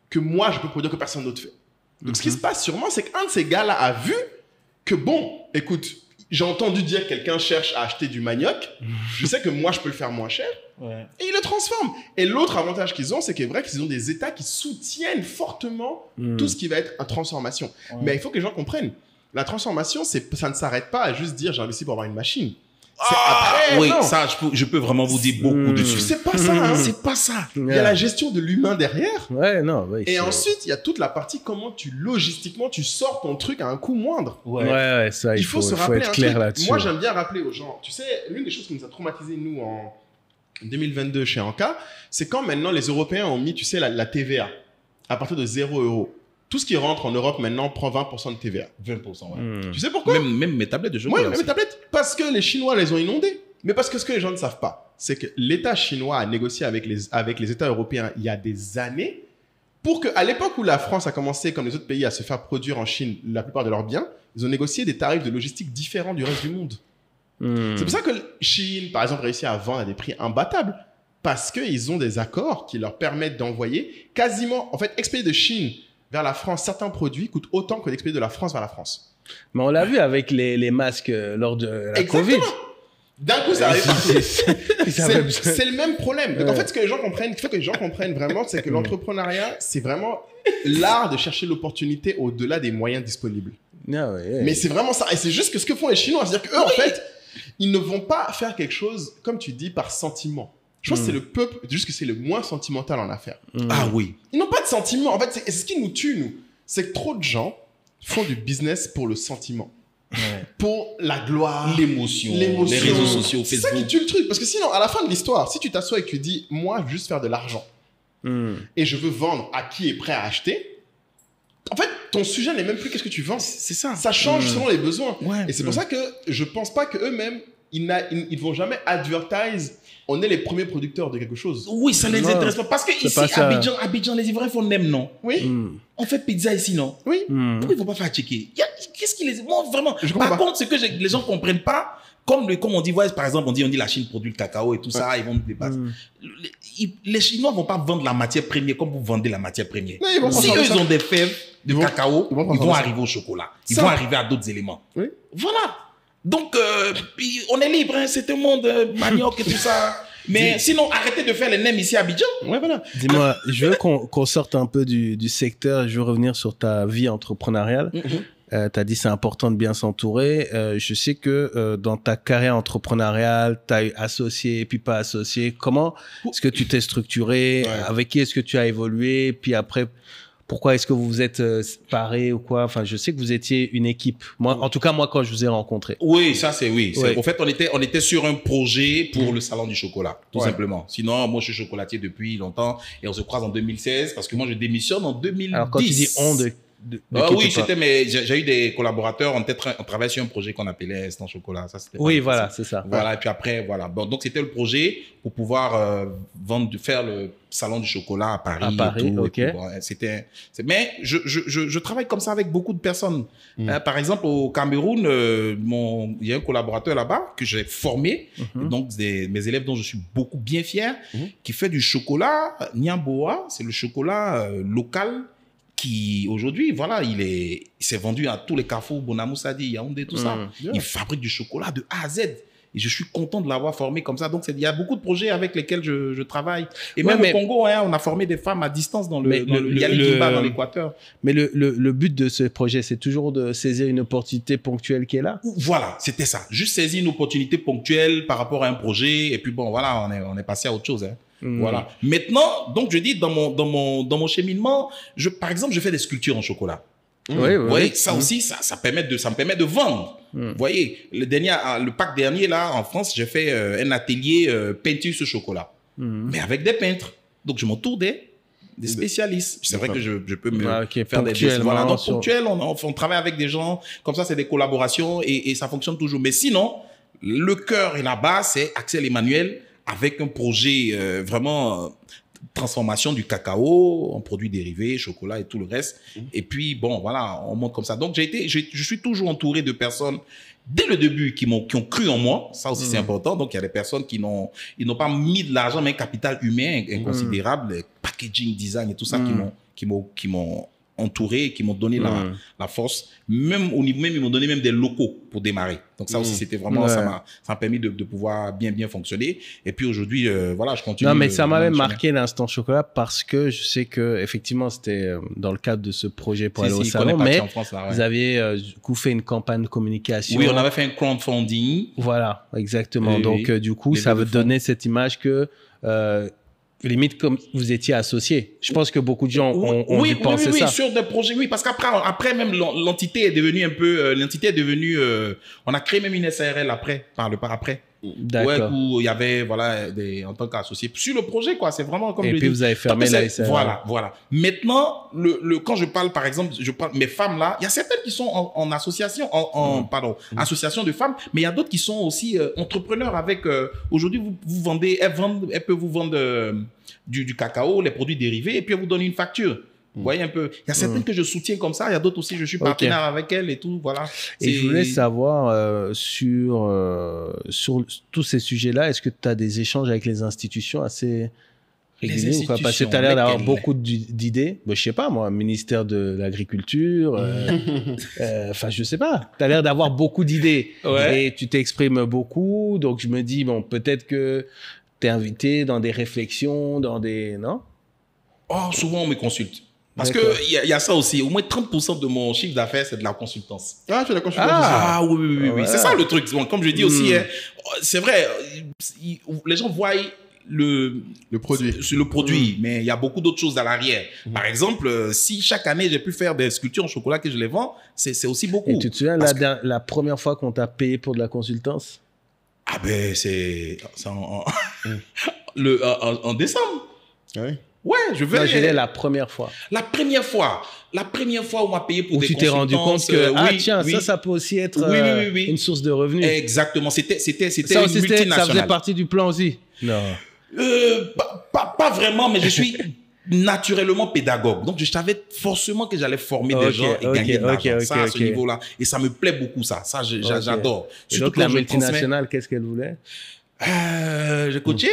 que moi je peux produire que personne d'autre fait. Donc ce qui se passe sûrement, c'est qu'un de ces gars-là a vu que bon, écoute, j'ai entendu dire que quelqu'un cherche à acheter du manioc, je sais que moi je peux le faire moins cher, et ils le transforment. Et l'autre avantage qu'ils ont, c'est qu'il est vrai qu'ils ont des États qui soutiennent fortement tout ce qui va être en transformation. Mais il faut que les gens comprennent. La transformation, ça ne s'arrête pas à juste dire j'ai investi pour avoir une machine. Après, oui, non. ça, je peux vraiment vous dire beaucoup dessus. C'est pas ça, hein. C'est pas ça. Il y a la gestion de l'humain derrière. Ouais, non. Ouais, Et ensuite, il y a toute la partie comment logistiquement, tu sors ton truc à un coût moindre. Ouais, ça, il faut se rappeler être un clair truc. là-dessus. Moi, j'aime bien rappeler aux gens. Tu sais, l'une des choses qui nous a traumatisé nous en 2022 chez Anka, c'est quand maintenant les Européens ont mis, tu sais, la TVA à partir de 0 €. Tout ce qui rentre en Europe maintenant prend 20% de TVA. 20%, ouais. Tu sais pourquoi? Même mes tablettes de chocolat. Oui, même les tablettes. Parce que les Chinois les ont inondées. Mais parce que ce que les gens ne savent pas, c'est que l'État chinois a négocié avec les États européens il y a des années pour qu'à l'époque où la France a commencé, comme les autres pays, à se faire produire en Chine la plupart de leurs biens, ils ont négocié des tarifs de logistique différents du reste du monde. C'est pour ça que Chine, par exemple, réussit à vendre à des prix imbattables. Parce qu'ils ont des accords qui leur permettent d'envoyer quasiment, en fait, expédier de Chine vers la France, certains produits coûtent autant que d'expédier de la France vers la France. Mais on l'a vu avec les masques lors de la Exactement. Covid. D'un coup, ça arrive partout. C'est C'est le même problème. Donc, en fait, ce que les gens comprennent, qu'il faut que les gens comprennent vraiment, c'est que l'entrepreneuriat, c'est vraiment l'art de chercher l'opportunité au-delà des moyens disponibles. Mais c'est vraiment ça. Et c'est juste que ce que font les Chinois, c'est-à-dire qu'eux, en fait, ils ne vont pas faire quelque chose, comme tu dis, par sentiment. Je pense que c'est le peuple, juste que c'est le moins sentimental en affaires. Ah oui. Ils n'ont pas de sentiment. En fait, c'est ce qui nous tue, nous. C'est que trop de gens font du business pour le sentiment. Pour la gloire, l'émotion, les réseaux sociaux, Facebook. C'est ça qui tue le truc. Parce que sinon, à la fin de l'histoire, si tu t'assois et que tu dis, moi, je veux juste faire de l'argent et je veux vendre à qui est prêt à acheter, en fait, ton sujet n'est même plus qu'est-ce que tu vends. C'est ça. Ça change selon les besoins. Et c'est pour ça que je pense pas qu'eux-mêmes, ils vont jamais advertise. On est les premiers producteurs de quelque chose. Oui, ça les intéresse pas. Parce que ici, Abidjan, les Ivoiriens font nem, non? Oui. On fait pizza ici, non? Oui. Pourquoi ils ne vont pas faire checker? Qu'est-ce qui les... Moi, vraiment. Par contre, ce que les gens ne comprennent pas, comme on dit, par exemple, on dit la Chine produit le cacao et tout ça, ils vont dépasser. Les Chinois ne vont pas vendre la matière première comme vous vendez la matière première. Non, si eux, ils ont des fèves de cacao, ils vont arriver au chocolat. Ils vont arriver à d'autres éléments. Oui. Voilà. Donc, on est libre, hein, c'est un monde manioc et tout ça. Mais sinon, arrêtez de faire les nems ici à Abidjan. Ouais, voilà. Dis-moi, je veux qu'on sorte un peu du secteur. Je veux revenir sur ta vie entrepreneuriale. Tu as dit c'est important de bien s'entourer. Je sais que dans ta carrière entrepreneuriale, tu as eu associé puis pas associé. Comment est-ce que tu t'es structuré? Avec qui est-ce que tu as évolué? Puis après, pourquoi est-ce que vous vous êtes séparés ou quoi? Enfin, je sais que vous étiez une équipe. Moi, en tout cas, moi, quand je vous ai rencontré. Oui, ça, c'est oui. En fait, on était sur un projet pour le salon du chocolat, tout simplement. Sinon, moi, je suis chocolatier depuis longtemps et on se croise en 2016 parce que moi, je démissionne en 2010. Alors, quand tu dis on, oui, j'ai eu des collaborateurs. On travaillait sur un projet qu'on appelait Instant Chocolat. Ça, oui, voilà, c'est ça. Voilà, et puis après, voilà. Bon, donc, c'était le projet pour pouvoir faire le salon du chocolat à Paris. À Paris, et tout, ok. Et puis, bon, mais je travaille comme ça avec beaucoup de personnes. Par exemple, au Cameroun, il y a un collaborateur là-bas que j'ai formé, donc mes élèves dont je suis beaucoup bien fier, qui fait du chocolat Nyamboa. C'est le chocolat local qui aujourd'hui, voilà, il s'est vendu à tous les carrefours, Bonamou Sadi, Yaoundé, tout ça. Il fabrique du chocolat de A à Z. Et je suis content de l'avoir formé comme ça. Donc, il y a beaucoup de projets avec lesquels je travaille. Et même au Congo, on a formé des femmes à distance dans dans l'Équateur. Mais le but de ce projet, c'est toujours de saisir une opportunité ponctuelle qui est là. Voilà, c'était ça. Juste saisir une opportunité ponctuelle par rapport à un projet. Et puis, bon, voilà, on est passé à autre chose. Voilà. Maintenant, donc, je dis, dans mon cheminement, par exemple, je fais des sculptures en chocolat. Vous voyez, ça aussi, ça me permet de vendre. Vous voyez, le Pâques dernier, là, en France, j'ai fait un atelier peinture sur chocolat. Mais avec des peintres. Donc, je m'entoure des spécialistes. C'est vrai que je peux faire des dessins. Voilà, donc ponctuel, on travaille avec des gens. Comme ça, c'est des collaborations et ça fonctionne toujours. Mais sinon, le cœur et la base, c'est Axel Emmanuel avec un projet vraiment transformation du cacao en produits dérivés, chocolat et tout le reste. Et puis, bon, voilà, on monte comme ça. Donc, je suis toujours entouré de personnes, dès le début, qui ont cru en moi. Ça aussi, c'est important. Donc, il y a des personnes ils n'ont pas mis de l'argent, mais un capital humain inconsidérable, packaging, design et tout ça, qui m'ont entouré, qui m'ont donné la force. Même au niveau, ils m'ont donné même des locaux pour démarrer. Donc ça aussi, c'était vraiment, ça m'a permis de pouvoir bien fonctionner. Et puis aujourd'hui, voilà, je continue. Non, mais ça m'avait marqué l'instant chocolat parce que je sais que effectivement, c'était dans le cadre de ce projet pour aller au salon, mais vous aviez du coup fait une campagne de communication. Oui, on avait fait un crowdfunding. Voilà, exactement. Donc du coup, ça veut donner cette image que limite comme vous étiez associé. Je pense que beaucoup de gens ont dû penser ça. Oui, sur des projets, oui, parce qu'après même l'entité est devenue un peu, on a créé même une SARL après, par après. D'accord. Ouais, où il y avait, voilà, en tant qu'associé sur le projet, quoi. C'est vraiment comme. Et puis vous avez fermé la SARL. Voilà. Maintenant, quand je parle, par exemple, mes femmes là, il y a certaines qui sont en association, association de femmes, mais il y a d'autres qui sont aussi entrepreneurs avec. Aujourd'hui, vous vendez, elles peuvent vous vendre du cacao, les produits dérivés, et puis elles vous donnent une facture. Vous voyez un peu. Il y a certaines que je soutiens comme ça. Il y a d'autres aussi, je suis partenaire avec elles et tout. Voilà. Et je voulais savoir sur tous ces sujets-là, est-ce que tu as des échanges avec les institutions assez réguliers ou pas? Parce que tu as l'air d'avoir beaucoup d'idées. Je sais pas, moi, ministère de l'Agriculture. Enfin, je sais pas. Tu as l'air d'avoir beaucoup d'idées. Ouais. Et tu t'exprimes beaucoup. Donc, je me dis, bon, peut-être que tu es invité dans des réflexions, dans des... Non? Oh, souvent, on me consulte. Parce qu'il y a ça aussi. Au moins 30% de mon chiffre d'affaires, c'est de la consultance. Ah, tu as la consultance. Ah, oui. Ouais. C'est ça le truc. Bon, comme je dis aussi, c'est vrai, les gens voient le produit, mais il y a beaucoup d'autres choses à l'arrière. Par exemple, si chaque année, j'ai pu faire des sculptures en chocolat que je les vends, c'est aussi beaucoup. Et tu te souviens la première fois qu'on t'a payé pour de la consultance? Ah ben, c'est en décembre. Oui. Ouais, je vais. Je l'ai la première fois. La première fois où on m'a payé pour où des tu t'es rendu compte que ça peut aussi être une source de revenus. Exactement, c'était ça une multinationale. Ça faisait partie du plan aussi. Non. Pas vraiment, mais je suis naturellement pédagogue. Donc, je savais forcément que j'allais former des gens et gagner de l'argent. Ça, à ce niveau-là. Et ça me plaît beaucoup, ça. Ça, j'adore. Et donc, la multinationale, qu'est-ce qu'elle voulait? J'ai coaché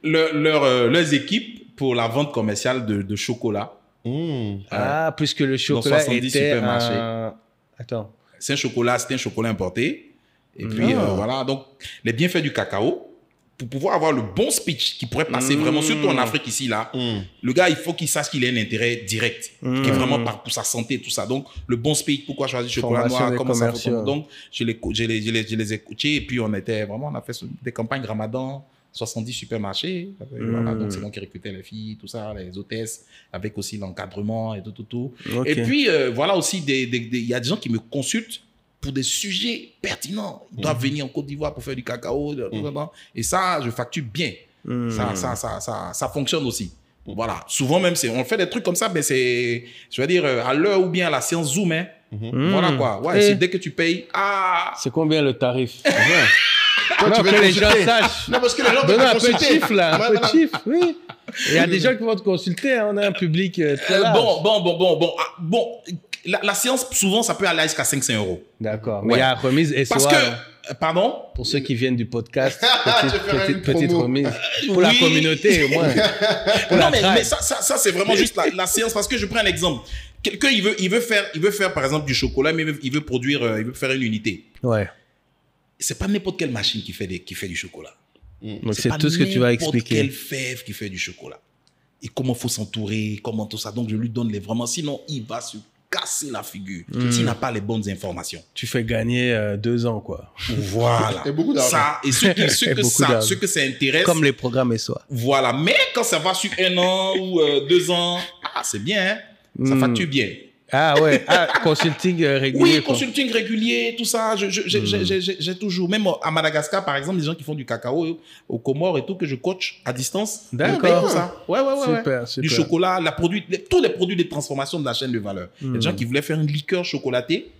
leurs équipes pour la vente commerciale de chocolat. Puisque le chocolat était Attends. C'était un chocolat importé. Et puis, voilà. Donc, les bienfaits du cacao, pour pouvoir avoir le bon speech qui pourrait passer vraiment, surtout en Afrique ici, là, le gars, il faut qu'il sache qu'il a un intérêt direct, qui est vraiment pour sa santé, tout ça. Donc, le bon speech, pourquoi choisir le chocolat noir, comment ça fonctionne. Donc, je les ai coachés et puis on a fait des campagnes Ramadan, 70 supermarchés. Voilà, donc, c'est moi qui recrutais les filles, tout ça, les hôtesses, avec aussi l'encadrement et tout. Okay. Et puis, voilà aussi, il y a des gens qui me consultent pour des sujets pertinents. Ils doivent venir en Côte d'Ivoire pour faire du cacao. Et ça, je facture bien. Ça fonctionne aussi. Voilà. Souvent même, on fait des trucs comme ça, mais c'est, je veux dire, à l'heure ou bien à la séance Zoom. Hein. Voilà quoi. Ouais, c'est dès que tu payes. C'est combien le tarif? Toi, non, tu veux que les gens sachent. Non, parce que les gens veulent un peu de chiffre, là. Un peu de chiffre, oui. Il y a des gens qui vont te consulter. Hein, on a un public très large. Bon. La séance, souvent, ça peut aller jusqu'à 500 €. D'accord. Mais il y a remise et parce que, pardon? Pour ceux qui viennent du podcast, petite remise. Pour la communauté, au moins. Mais ça c'est vraiment juste la séance. Parce que je prends un exemple. Quelqu'un, il veut faire, par exemple, du chocolat, mais il veut faire une unité. Ouais. C'est pas n'importe quelle machine qui fait du chocolat. Donc, c'est tout ce que tu vas expliquer. N'importe quelle fève qui fait du chocolat. Et comment il faut s'entourer, comment tout ça. Donc, je lui donne vraiment. Sinon, il va se casser la figure s'il n'a pas les bonnes informations. Tu fais gagner 2 ans, quoi. Voilà. Et beaucoup d'argent. Et ceux que ça intéresse. Comme les programmes SOA. Voilà. Mais quand ça va sur 1 an ou 2 ans, c'est bien. Hein? Ça facture bien. Ah ouais, consulting régulier. Oui, consulting régulier, tout ça. J'ai toujours, même à Madagascar, par exemple, des gens qui font du cacao aux Comores et tout, que je coach à distance. D'accord. Ça. Ouais. Super. Du chocolat, tous les produits de transformation de la chaîne de valeur. Il y a des gens qui voulaient faire une liqueur chocolatée.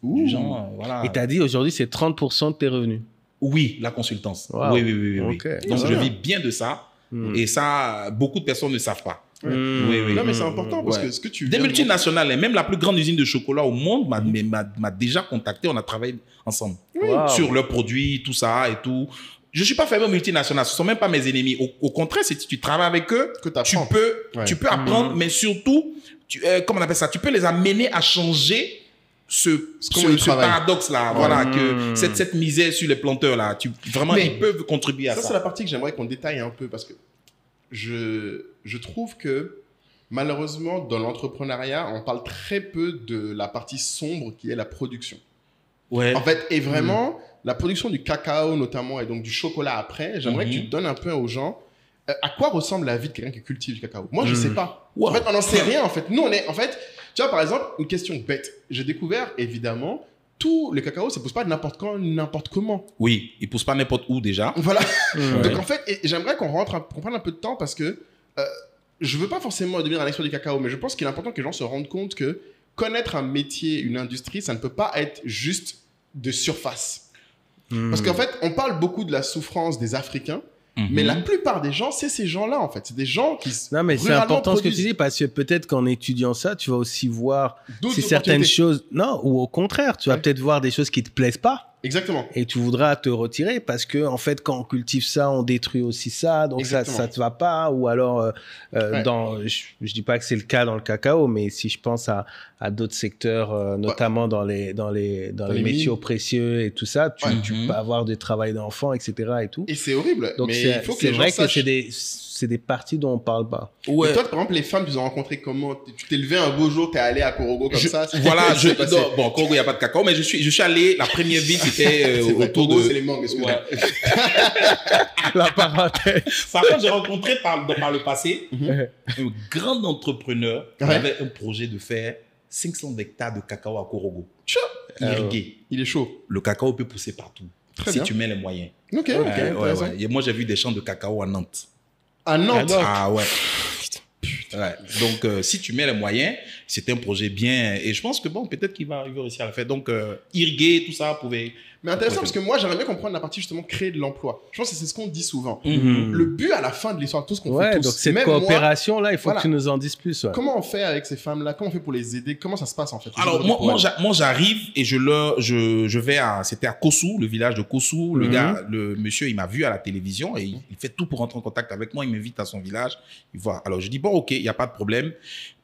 Voilà. Et tu as dit aujourd'hui, c'est 30% de tes revenus. Oui, la consultance. Wow. Oui. Okay. Donc, je vis bien de ça. Et ça, beaucoup de personnes ne savent pas. Oui. Non, mais c'est important parce que ce que tu des multinationales, même la plus grande usine de chocolat au monde m'a déjà contacté. On a travaillé ensemble sur leurs produits, tout ça et tout. Je suis pas fermé aux multinationales, ce sont même pas mes ennemis. Au contraire, si tu travailles avec eux, tu peux apprendre, mais surtout, comment on appelle ça, tu peux les amener à changer ce paradoxe-là, voilà, que cette misère sur les planteurs là, vraiment ils peuvent contribuer à ça. Ça c'est la partie que j'aimerais qu'on détaille un peu parce que je trouve que malheureusement dans l'entrepreneuriat, on parle très peu de la partie sombre qui est la production. Ouais. En fait, et vraiment la production du cacao notamment et donc du chocolat après, j'aimerais que tu donnes un peu aux gens à quoi ressemble la vie de quelqu'un qui cultive du cacao. Moi, je sais pas. En fait, on n'en sait rien en fait. Nous, on est en fait, tu vois par exemple, une question bête. J'ai découvert évidemment tout le cacao, ça pousse pas n'importe quand, n'importe comment. Oui, il pousse pas n'importe où déjà. Voilà. Donc en fait, j'aimerais qu'on prenne un peu de temps parce que je veux pas forcément devenir un expert du cacao, mais je pense qu'il est important que les gens se rendent compte que connaître un métier, une industrie, ça ne peut pas être juste de surface. Parce qu'en fait, on parle beaucoup de la souffrance des Africains, mais la plupart des gens, c'est ces gens-là, en fait. C'est des gens qui... Non, mais c'est important ce que tu dis, parce que peut-être qu'en étudiant ça, tu vas aussi voir si certaines choses... Non, ou au contraire, tu vas peut-être voir des choses qui te plaisent pas. Exactement. Et tu voudras te retirer parce que, en fait, quand on cultive ça, on détruit aussi ça. Donc, ça te va pas. Ou alors, je dis pas que c'est le cas dans le cacao, mais si je pense à d'autres secteurs, notamment dans les métiers précieux et tout ça, tu peux avoir du travail d'enfant, etc. et tout. Et c'est horrible. Donc, mais il faut que les gens vrai sachent... que c'est des parties dont on parle pas. Ouais. Et toi, par exemple, les femmes, tu les as rencontrées comment? Tu t'es levé un beau jour, t'es allé à Korogo comme ça? Voilà, bon, Korogo, il n'y a pas de cacao, mais je suis allé, la première ville, c'était autour Korogo, c'est les mangues, excusez-moi. La parenthèse. Par contre, j'ai rencontré par le passé un grand entrepreneur qui avait un projet de faire 500 hectares de cacao à Korogo. Irrigué. Il est chaud. Le cacao peut pousser partout. Si tu mets les moyens. Ok. Et moi, j'ai vu des champs de cacao à Nantes. À Nantes? Ah ouais. Donc, si tu mets les moyens, c'est un projet bien. Et je pense que bon, peut-être qu'il va réussir à le faire. Donc, irriguer, tout ça, pouvait. Mais intéressant parce que moi, j'aimerais bien comprendre la partie justement créer de l'emploi. Je pense que c'est ce qu'on dit souvent. Le but à la fin de l'histoire, tout ce qu'on fait tous. Donc cette coopération là, il faut que tu nous en dises plus. Comment on fait avec ces femmes-là? Comment on fait pour les aider? Comment ça se passe en fait? Alors moi j'arrive et je vais c'était à Kossou, le village de Kossou. Le monsieur, il m'a vu à la télévision et il fait tout pour rentrer en contact avec moi. Il m'invite à son village. Il voit. Alors je dis bon, ok, il y a pas de problème.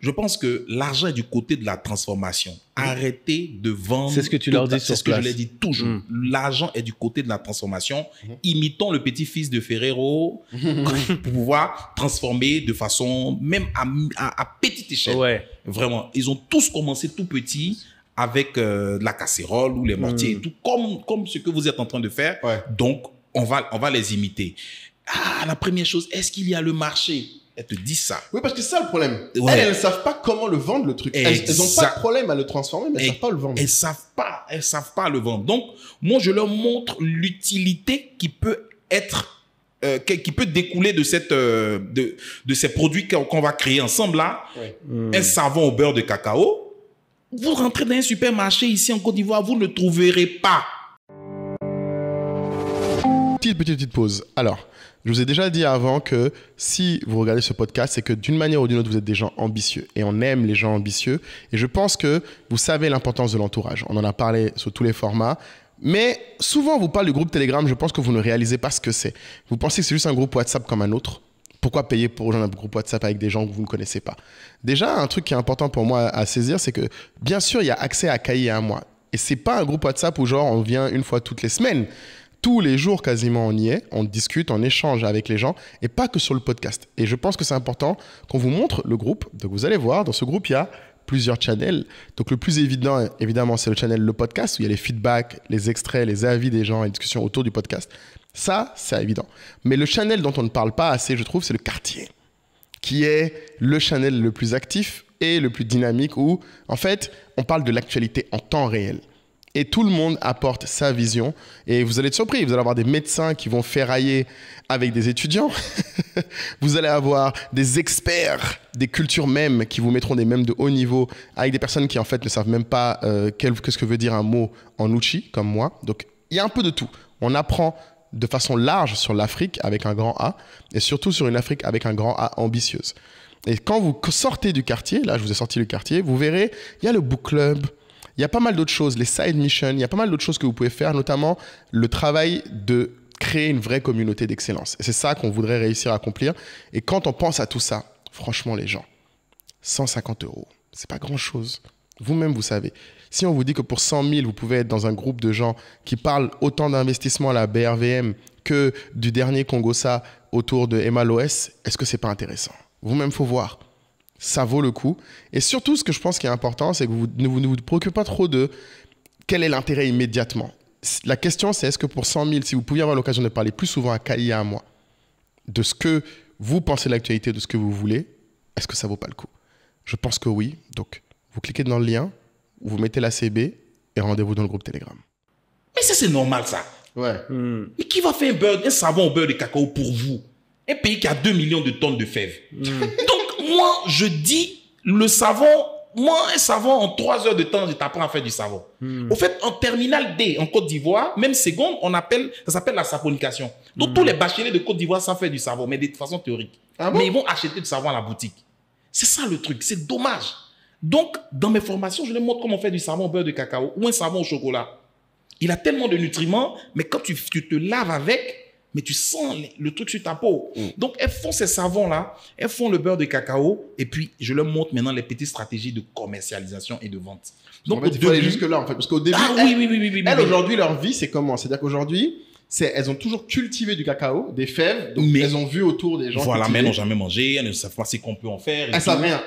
Je pense que l'argent est du côté de la transformation. Arrêtez de vendre. C'est ce que tu leur dis sur place. C'est ce que je leur dis toujours. L'argent est du côté de la transformation. Imitons le petit-fils de Ferrero pour pouvoir transformer de façon même à petite échelle. Ouais. Vraiment. Ils ont tous commencé tout petits avec la casserole ou les mortiers et tout, comme ce que vous êtes en train de faire. Ouais. Donc, on va les imiter. La première chose, est-ce qu'il y a le marché? Elles te disent ça. Oui, parce que c'est ça le problème. Ouais. Elles ne savent pas comment le vendre, le truc. Elles n'ont pas de problème à le transformer, mais elles ne savent pas le vendre. Elles ne savent pas le vendre. Donc, moi, je leur montre l'utilité qui peut être, qui peut découler de ces produits qu'on va créer ensemble là. Un savon au beurre de cacao. Vous rentrez dans un supermarché ici en Côte d'Ivoire, vous ne trouverez pas. Petite pause. Alors, je vous ai déjà dit avant que si vous regardez ce podcast, c'est que d'une manière ou d'une autre, vous êtes des gens ambitieux. Et on aime les gens ambitieux. Et je pense que vous savez l'importance de l'entourage. On en a parlé sur tous les formats. Mais souvent, on vous parle du groupe Telegram. Je pense que vous ne réalisez pas ce que c'est. Vous pensez que c'est juste un groupe WhatsApp comme un autre. Pourquoi payer pour rejoindre un groupe WhatsApp avec des gens que vous ne connaissez pas? Déjà, un truc qui est important pour moi à saisir, c'est que bien sûr, il y a accès à Kayi et à moi. Et ce n'est pas un groupe WhatsApp où genre on vient une fois toutes les semaines. Tous les jours, quasiment, on y est, on discute, on échange avec les gens, et pas que sur le podcast. Et je pense que c'est important qu'on vous montre le groupe. Donc, vous allez voir, dans ce groupe, il y a plusieurs channels. Donc, le plus évident, évidemment, c'est le channel Le Podcast, où il y a les feedbacks, les extraits, les avis des gens et les discussions autour du podcast. Ça, c'est évident. Mais le channel dont on ne parle pas assez, je trouve, c'est le quartier, qui est le channel le plus actif et le plus dynamique, où, en fait, on parle de l'actualité en temps réel. Et tout le monde apporte sa vision. Et vous allez être surpris, vous allez avoir des médecins qui vont ferrailler avec des étudiants. Vous allez avoir des experts des cultures mèmes qui vous mettront des mèmes de haut niveau avec des personnes qui en fait ne savent même pas qu'est-ce que veut dire un mot en ouchi, comme moi. Donc il y a un peu de tout. On apprend de façon large sur l'Afrique avec un grand A et surtout sur une Afrique avec un grand A ambitieuse. Et quand vous sortez du quartier, là je vous ai sorti le quartier, vous verrez, il y a le book club, il y a pas mal d'autres choses, les side missions, il y a pas mal d'autres choses que vous pouvez faire, notamment le travail de créer une vraie communauté d'excellence. Et c'est ça qu'on voudrait réussir à accomplir. Et quand on pense à tout ça, franchement les gens, 150 €, c'est pas grand-chose. Vous-même, vous savez. Si on vous dit que pour 100 000, vous pouvez être dans un groupe de gens qui parlent autant d'investissement à la BRVM que du dernier Congosa autour de MLOS, est-ce que c'est pas intéressant? Vous-même, faut voir. Ça vaut le coup. Et surtout, ce que je pense qui est important, c'est que vous ne vous préoccupez pas trop de quel est l'intérêt immédiatement. La question, c'est est-ce que pour 100 000, si vous pouviez avoir l'occasion de parler plus souvent à Kali et à moi, de ce que vous pensez de l'actualité, de ce que vous voulez, est-ce que ça vaut pas le coup? Je pense que oui. Donc, vous cliquez dans le lien, vous mettez la CB et rendez-vous dans le groupe Telegram. Mais ça, c'est normal, ça. Ouais. Mais qui va faire un savon au beurre de cacao pour vous? Un pays qui a 2 millions de tonnes de fèves. Donc, moi, je dis, le savon, moi, un savon, en 3 heures de temps, je t'apprends à faire du savon. Au fait, en terminale D, en Côte d'Ivoire, même seconde, ça s'appelle la saponification. Donc, tous les bacheliers de Côte d'Ivoire savent faire du savon, mais de façon théorique. Ah bon? Mais ils vont acheter du savon à la boutique. C'est ça le truc, c'est dommage. Donc, dans mes formations, je leur montre comment faire du savon au beurre de cacao ou un savon au chocolat. Il a tellement de nutriments, mais quand tu te laves avec, mais tu sens le truc sur ta peau. Donc, elles font ces savons-là, elles font le beurre de cacao, et puis je leur montre maintenant les petites stratégies de commercialisation et de vente. Donc, en fait, il faut aller jusque-là, en fait. Parce qu'au début, elles, aujourd'hui, leur vie, c'est comment? C'est-à-dire qu'aujourd'hui, elles ont toujours cultivé du cacao, des fèves, donc elles ont vu autour des gens. Voilà, mais elles n'ont jamais mangé, elles ne savent pas ce qu'on peut en faire. Elles savent rien.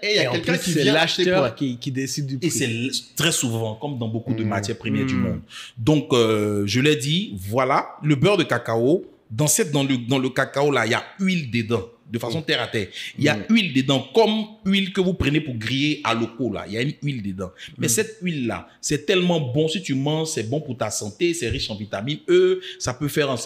Il y a quelqu'un qui vient l'acheteur qui décide du prix. Et c'est très souvent, comme dans beaucoup de matières premières du monde. Donc, je l'ai dit, voilà, le beurre de cacao, dans le cacao, là, il y a huile dedans, de façon terre à terre. Il y a huile dedans, comme huile que vous prenez pour griller à l'eau, là. Il y a une huile dedans. Mais cette huile-là, c'est tellement bon. Si tu manges, c'est bon pour ta santé, c'est riche en vitamine E. Ça peut faire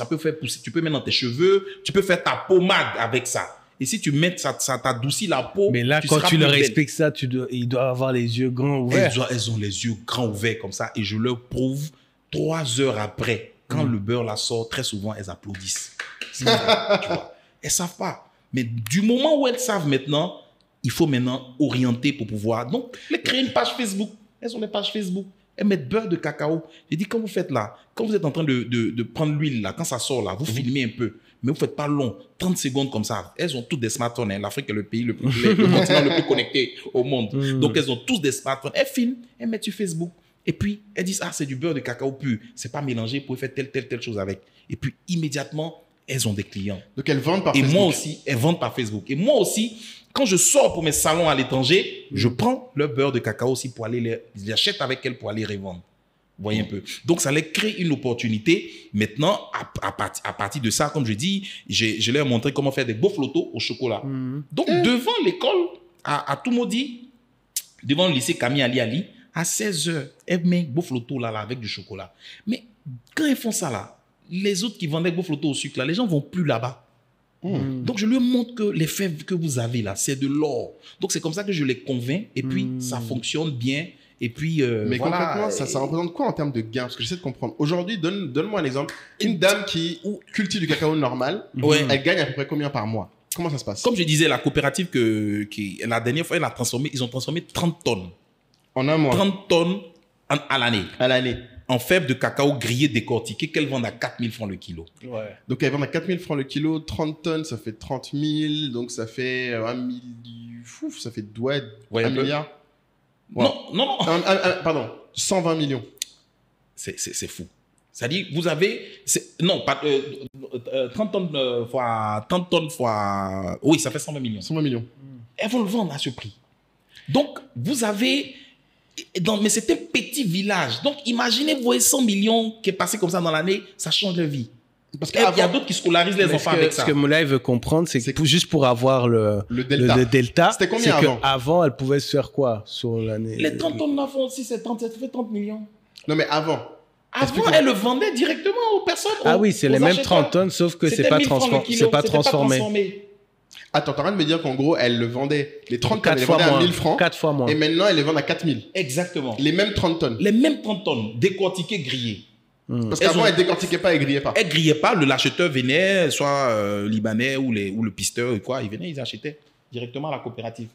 pousser. Tu peux mettre dans tes cheveux. Tu peux faire ta pommade avec ça. Et si tu mets ça t'adoucit la peau. Mais là, quand tu leur expliques ça, ils doivent avoir les yeux grands ouverts. Elles ont les yeux grands ouverts comme ça. Et je leur prouve 3 heures après, quand le beurre la sort, très souvent, elles applaudissent. Tu vois. Elles savent pas. Mais du moment où elles savent maintenant, il faut maintenant orienter pour pouvoir. Donc, créer une page Facebook. Elles ont des pages Facebook. Elles mettent beurre de cacao. J'ai dit, quand vous faites là, quand vous êtes en train de prendre l'huile là, quand ça sort là, vous filmez un peu. Mais vous ne faites pas long, 30 secondes comme ça. Elles ont toutes des smartphones. Hein. L'Afrique est le pays, le continent le plus connecté au monde. Donc, elles ont tous des smartphones. Elles filment, elles mettent sur Facebook. Et puis, elles disent, ah, c'est du beurre de cacao pur. C'est pas mélangé, vous pouvez faire telle chose avec. Et puis, immédiatement, elles ont des clients. Donc, elles vendent par Facebook. Et moi aussi, elles vendent par Facebook. Et moi aussi, quand je sors pour mes salons à l'étranger, je prends leur beurre de cacao aussi pour aller les achète avec elles pour aller revendre. Vous voyez un peu. Donc, ça leur crée une opportunité. Maintenant, à partir de ça, comme je dis, je leur ai montré comment faire des beaux flottos au chocolat. Donc, devant l'école, à Toumoudi, devant le lycée Camille Ali, à 16h, elles mettent beaux flottos là, avec du chocolat. Mais quand ils font ça là, les autres qui vendaient beaux flottos au sucre là, les gens vont plus là-bas. Donc, je leur montre que les fèves que vous avez là, c'est de l'or. Donc, c'est comme ça que je les convainc et puis ça fonctionne bien. Et puis, mais voilà. concrètement, ça représente quoi en termes de gains? Parce que j'essaie de comprendre. Aujourd'hui, donne-moi un exemple. Une dame qui cultive du cacao normal, elle gagne à peu près combien par mois? Comment ça se passe? Comme je disais, la coopérative la dernière fois, ils ont transformé 30 tonnes. En un mois? 30 tonnes à l'année. À l'année. En fèves de cacao grillé décortiqué qu'elles vendent à 4 000 francs le kilo. Ouais. Donc, elles vendent à 4 000 francs le kilo. 30 tonnes, ça fait 30 000. Donc, ça fait 1 milliard. Ça fait 1 milliard. Ouais. Non. Pardon, 120 millions. C'est fou. C'est-à-dire, vous avez... 30 tonnes fois... 30 tonnes fois... Oui, ça fait 120 millions. 120 millions. Elles vont le vendre à ce prix. Donc, vous avez... mais c'est un petit village. Donc, imaginez, vous voyez 100 millions qui est passé comme ça dans l'année, ça change leur vie. Parce qu'il y a d'autres qui scolarisent les enfants avec ça. Ce que Moulay veut comprendre, c'est que juste pour avoir le delta, c'était combien avant? Avant, elle pouvait se faire quoi sur l'année? Les 30 tonnes là font aussi, ça fait 30 millions. Non, mais avant. Avant, elle le vendait directement aux personnes. Oui, c'est les mêmes 30 tonnes, sauf que c'est pas transformé. Attends, t'es en train de me dire qu'en gros, elle le vendait, les 30 tonnes, elle les vendait à 1000 francs. 4 fois moins. Et maintenant, elle les vend à 4000. Exactement. Les mêmes 30 tonnes. Les mêmes 30 tonnes, décortiquées, grillées. Parce qu'avant, elle décortiquait pas, elle grillait pas. Elle grillait pas, l'acheteur venait, soit libanais ou le pisteur, quoi, ils venaient, ils achetaient directement à la coopérative.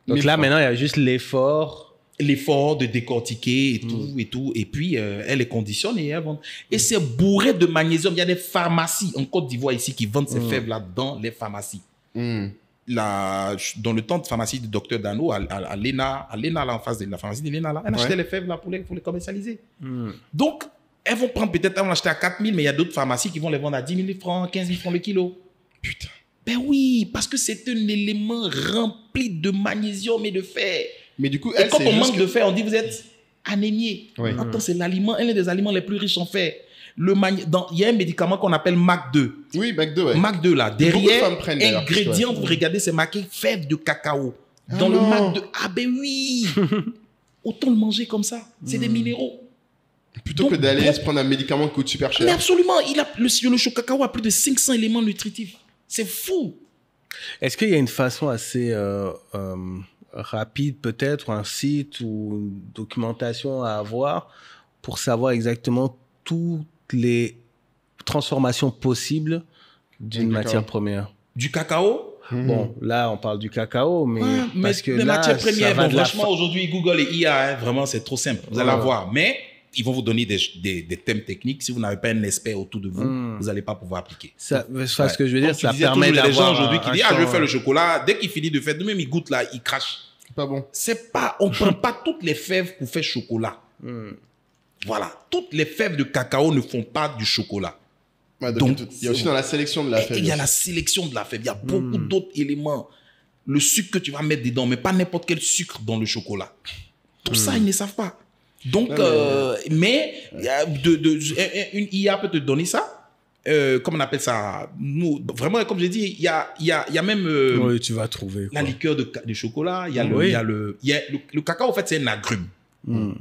Donc là, maintenant, il y a juste l'effort de décortiquer et tout. Et puis, elle les conditionne et elle vend. Et c'est bourré de magnésium. Il y a des pharmacies en Côte d'Ivoire ici qui vendent ces fèves-là dans les pharmacies. Dans le temps de pharmacie du docteur Dano, à l'ENA, là, en face de la pharmacie de l'ENA, là, elle achetait les fèves là pour les commercialiser. Donc, elles vont prendre peut-être, elles vont acheter à 4 000, mais il y a d'autres pharmacies qui vont les vendre à 10 000 francs, 15 000 francs le kilo. Putain. Ben oui, parce que c'est un élément rempli de magnésium et de fer. Mais du coup, et quand on manque de fer, on dit vous êtes anémié. Oui. Attends, c'est l'un des aliments les plus riches en fer. Il y a un médicament qu'on appelle MAC2. Oui, MAC2, ouais. MAC2, là. Derrière, ingrédients, vous regardez, c'est marqué fèves de cacao. Dans le MAC2. Ah ben oui. Autant le manger comme ça. C'est des minéraux. Plutôt que d'aller se prendre un médicament qui coûte super cher. Mais absolument. Le chaud cacao a plus de 500 éléments nutritifs. C'est fou. Est-ce qu'il y a une façon assez rapide, peut-être, un site ou une documentation à avoir pour savoir exactement toutes les transformations possibles d'une matière première? Du cacao? Bon, là, on parle du cacao, mais parce que les là, matières premières, bon, franchement, aujourd'hui, Google et IA, hein, vraiment, c'est trop simple. Vous allez voir. Mais ils vont vous donner des thèmes techniques. Si vous n'avez pas un expert autour de vous, vous n'allez pas pouvoir appliquer. Ça, ce que je veux dire, ça Il permet y a des gens d'avoir aujourd'hui qui disent, je vais faire le chocolat. Dès qu'il finit de faire, même il goûte là, il crache. C'est pas bon. On ne prend pas toutes les fèves pour faire chocolat. Voilà. Toutes les fèves de cacao ne font pas du chocolat. Ouais, donc, il y a aussi dans la sélection de la fève. Il y a la sélection de la fève. Il y a beaucoup d'autres éléments. Le sucre que tu vas mettre dedans, mais pas n'importe quel sucre dans le chocolat. Tout ça, ils ne savent pas. Donc, mais une IA peut te donner ça. Comment on appelle ça? Vraiment, comme j'ai dit, il y a même oui, tu vas trouver, la liqueur de chocolat. Il y a le cacao, en fait, c'est un agrume.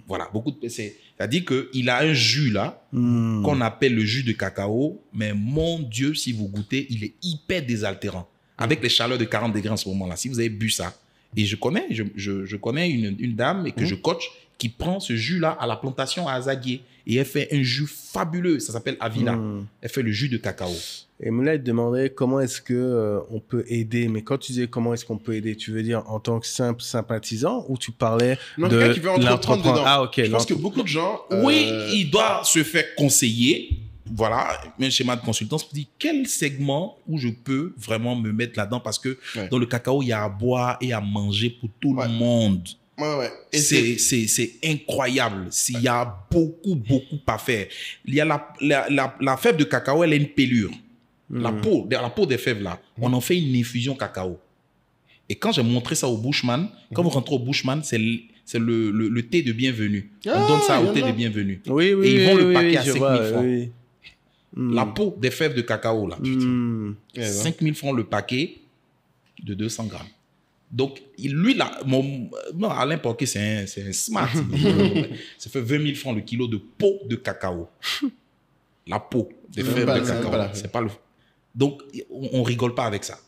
Voilà, c'est-à-dire qu'il a un jus là, qu'on appelle le jus de cacao, mais mon Dieu, si vous goûtez, il est hyper désaltérant. Avec les chaleurs de 40 degrés en ce moment-là, si vous avez bu ça, et je connais une dame et que je coach qui prend ce jus-là à la plantation à Azaguié, et elle fait un jus fabuleux, ça s'appelle Avila. Elle fait le jus de cacao. Et Moulay te demandait comment est-ce que on peut aider, mais quand tu disais comment est-ce qu'on peut aider, tu veux dire en tant que simple sympathisant ou tu parlais de quelqu'un qui veut entreprendre dedans. Ah ok. Je pense que beaucoup de gens. Oui, il doit se faire conseiller. Voilà, un schéma de consultance pour dire quel segment où je peux vraiment me mettre là-dedans parce que dans le cacao il y a à boire et à manger pour tout le monde. Ouais. Et c'est incroyable. Il y a beaucoup à faire. Il y a la fève de cacao, elle a une pelure. La peau des fèves là, on en fait une infusion cacao. Et quand j'ai montré ça au Bushman, quand vous rentrez au Bushman, c'est le thé de bienvenue. On donne ça au thé de bienvenue. Oui, et ils vont le paquer à 5 000 francs. Oui. La peau des fèves de cacao là, 5 000 francs le paquet de 200 grammes. Donc, lui, là, Alain Porquet, c'est un smart. Ça fait 20 000 francs le kilo de peau de cacao. La peau des fèves de cacao. C'est pas le... Donc, on rigole pas avec ça.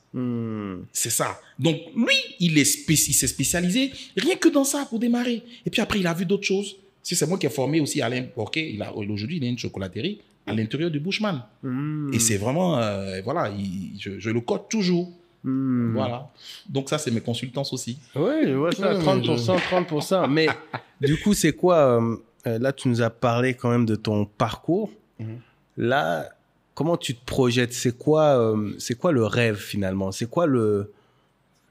C'est ça. Donc, lui, il s'est spécialisé rien que dans ça pour démarrer. Et puis après, il a vu d'autres choses. C'est moi qui ai formé aussi Alain Porquet. Aujourd'hui, il a une chocolaterie à l'intérieur du Bushman. Et c'est vraiment... voilà, je le cote toujours. Voilà. Donc ça, c'est mes consultances aussi. Oui, je vois ça, 30%. Mais du coup, c'est quoi là, tu nous as parlé quand même de ton parcours. Là, comment tu te projettes? C'est quoi le rêve finalement? C'est quoi le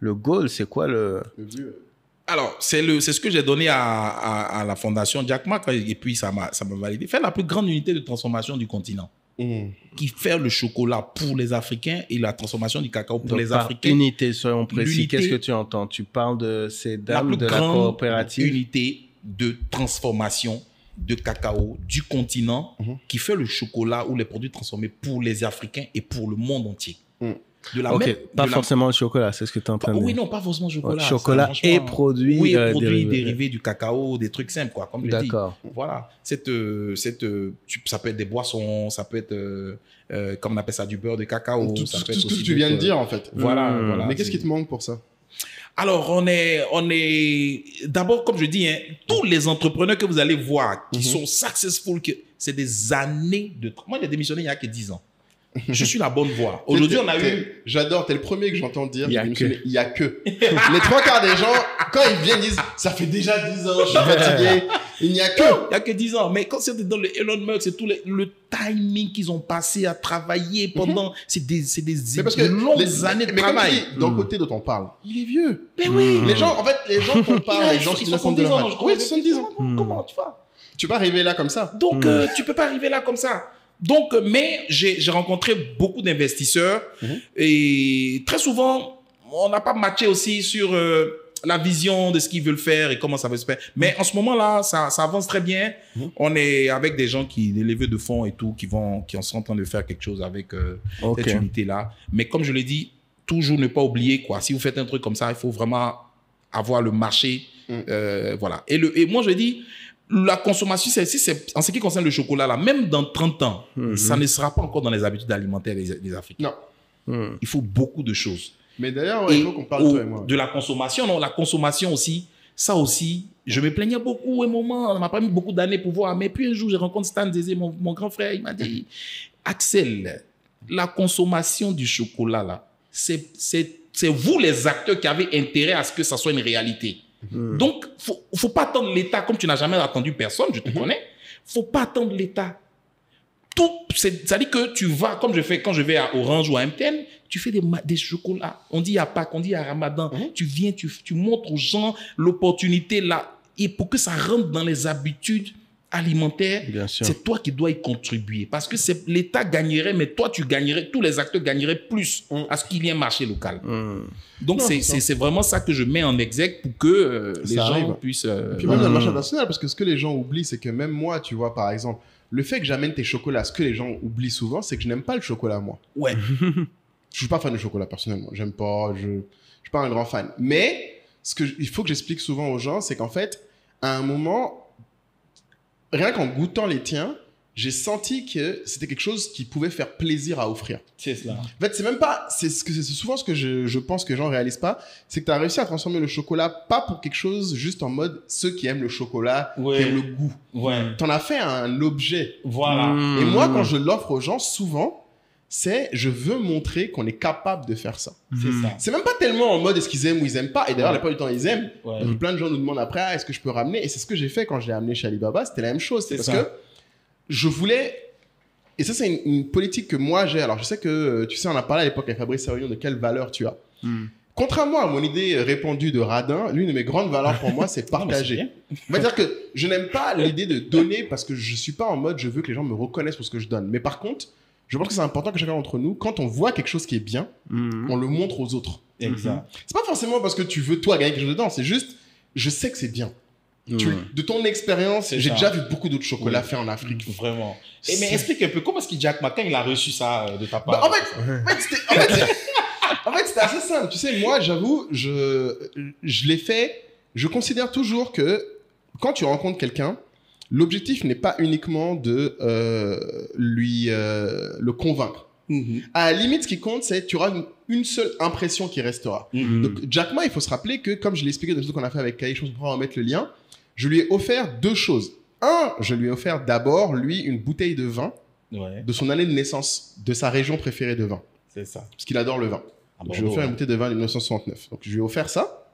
goal? C'est quoi le but? Alors, c'est ce que j'ai donné à la fondation Jack Ma, et puis ça m'a validé. Faire la plus grande unité de transformation du continent. Qui fait le chocolat pour les Africains et la transformation du cacao pour les Africains. Unité, soyons précis. Qu'est-ce que tu entends? Tu parles de ces dames de la coopérative. Unité de transformation de cacao du continent qui fait le chocolat ou les produits transformés pour les Africains et pour le monde entier. Pas forcément le chocolat, c'est ce que tu es en train de dire. Oui, non, pas forcément le chocolat. Chocolat et produits oui, produits dérivés du cacao, des trucs simples, quoi, comme je dis. D'accord. Voilà. Ça peut être des boissons, ça peut être, comme on appelle ça, du beurre de cacao. Tout ce que tu viens de dire, en fait. Voilà. Mais qu'est-ce qui te manque pour ça? Alors, on est d'abord, comme je dis, hein, tous les entrepreneurs que vous allez voir qui sont successful, c'est des années de... Moi, j'ai démissionné il n'y a que 10 ans. Je suis la bonne voie. Aujourd'hui, on a eu... J'adore, t'es le premier que j'entends dire. Il y a que. Les 3 quarts des gens, quand ils viennent, disent ça fait déjà 10 ans, je suis fatigué. Il n'y a que. Il n'y a que 10 ans. Mais quand c'est dans le Elon Musk, c'est tout le timing qu'ils ont passé à travailler pendant. C'est des longues années de travail. Dans le côté dont on parle, il est vieux. Mais oui. Les gens, en fait, les gens qu'on parle, les gens qui sont 70 ans. Oui, 70 ans. Comment tu vas? Tu vas arriver là comme ça. Donc, tu peux pas arriver là comme ça. Donc, mais j'ai rencontré beaucoup d'investisseurs et très souvent, on n'a pas matché aussi sur la vision de ce qu'ils veulent faire et comment ça va se faire. Mais en ce moment-là, ça avance très bien. On est avec des gens des levées de fonds et tout, qui sont en train de faire quelque chose avec cette unité-là. Mais comme je l'ai dit, toujours ne pas oublier, quoi. Si vous faites un truc comme ça, il faut vraiment avoir le marché. Voilà. Et moi, je dis... La consommation, en ce qui concerne le chocolat, là, même dans 30 ans, ça ne sera pas encore dans les habitudes alimentaires des Africains. Non. Il faut beaucoup de choses. Mais d'ailleurs, il faut qu'on parle de toi et moi. De la consommation, non, la consommation aussi, ça aussi, je me plaignais beaucoup un moment, ça m'a pris beaucoup d'années pour voir, mais puis un jour, je rencontre Stan Zézé, mon grand frère, il m'a dit, Axel, la consommation du chocolat, là, c'est vous les acteurs qui avez intérêt à ce que ça soit une réalité. Donc, faut pas attendre l'État, comme tu n'as jamais attendu personne, je te connais. Faut pas attendre l'État. Tout, ça dit que tu vas, comme je fais quand je vais à Orange ou à MTN, tu fais des chocolats. On dit à Pâques, on dit à Ramadan. Tu viens, tu montres aux gens l'opportunité là, et pour que ça rentre dans les habitudes alimentaires, c'est toi qui dois y contribuer. Parce que l'État gagnerait, mais toi, tu gagnerais, tous les acteurs gagneraient plus à ce qu'il y ait un marché local. Donc, c'est vraiment ça que je mets en exergue pour que les gens puissent... Puis même dans le marché national, parce que ce que les gens oublient, c'est que même moi, tu vois, par exemple, le fait que j'amène tes chocolats, ce que les gens oublient souvent, c'est que je n'aime pas le chocolat, moi. Ouais. Je suis pas fan de chocolat, personnellement. J'aime pas, je suis pas un grand fan. Mais, il faut que j'explique souvent aux gens, c'est qu'en fait, à un moment... Rien qu'en goûtant les tiens, j'ai senti que c'était quelque chose qui pouvait faire plaisir à offrir. C'est cela. En fait, c'est même pas... C'est souvent ce que je pense que les gens réalisent pas, c'est que tu as réussi à transformer le chocolat pas pour quelque chose juste en mode ceux qui aiment le chocolat, qui aiment le goût. T'en as fait un objet. Voilà. Et moi, quand je l'offre aux gens, souvent, je veux montrer qu'on est capable de faire ça. C'est ça. C'est même pas tellement en mode est-ce qu'ils aiment ou ils aiment pas. Et d'ailleurs, la plupart du temps, ils aiment. Plein de gens nous demandent après, est-ce que je peux ramener? Et c'est ce que j'ai fait quand je l'ai amené chez Alibaba. C'était la même chose. C'est parce que je voulais... Et ça, c'est une politique que moi, j'ai. Alors, je sais que, tu sais, on a parlé à l'époque avec Fabrice Saurion de quelle valeur tu as. Contrairement à mon idée répandue de radin, l'une de mes grandes valeurs pour moi, c'est partager. C'est-à-dire que je n'aime pas l'idée de donner parce que je suis pas en mode je veux que les gens me reconnaissent pour ce que je donne. Mais par contre, je pense que c'est important que chacun d'entre nous, quand on voit quelque chose qui est bien, on le montre aux autres. Exact. C'est pas forcément parce que tu veux toi gagner quelque chose dedans, c'est juste, je sais que c'est bien. De ton expérience, j'ai déjà vu beaucoup d'autres chocolats faits en Afrique. Vraiment. Mais explique un peu, comment est-ce que Jack Ma, quand il a reçu ça de ta part? En fait, c'était assez simple. Tu sais, moi, j'avoue, je l'ai fait. Je considère toujours que quand tu rencontres quelqu'un, l'objectif n'est pas uniquement de le convaincre. À la limite, ce qui compte, c'est que tu auras une seule impression qui restera. Donc, Jack Ma, il faut se rappeler que, comme je l'ai expliqué dans le truc qu'on a fait avec Kai, je pense qu'on pourra remettre le lien, je lui ai offert 2 choses. Je lui ai offert d'abord, lui, une bouteille de vin de son année de naissance, de sa région préférée de vin. C'est ça. Parce qu'il adore le vin. Donc, je lui ai offert une bouteille de vin de 1969. Donc, je lui ai offert ça.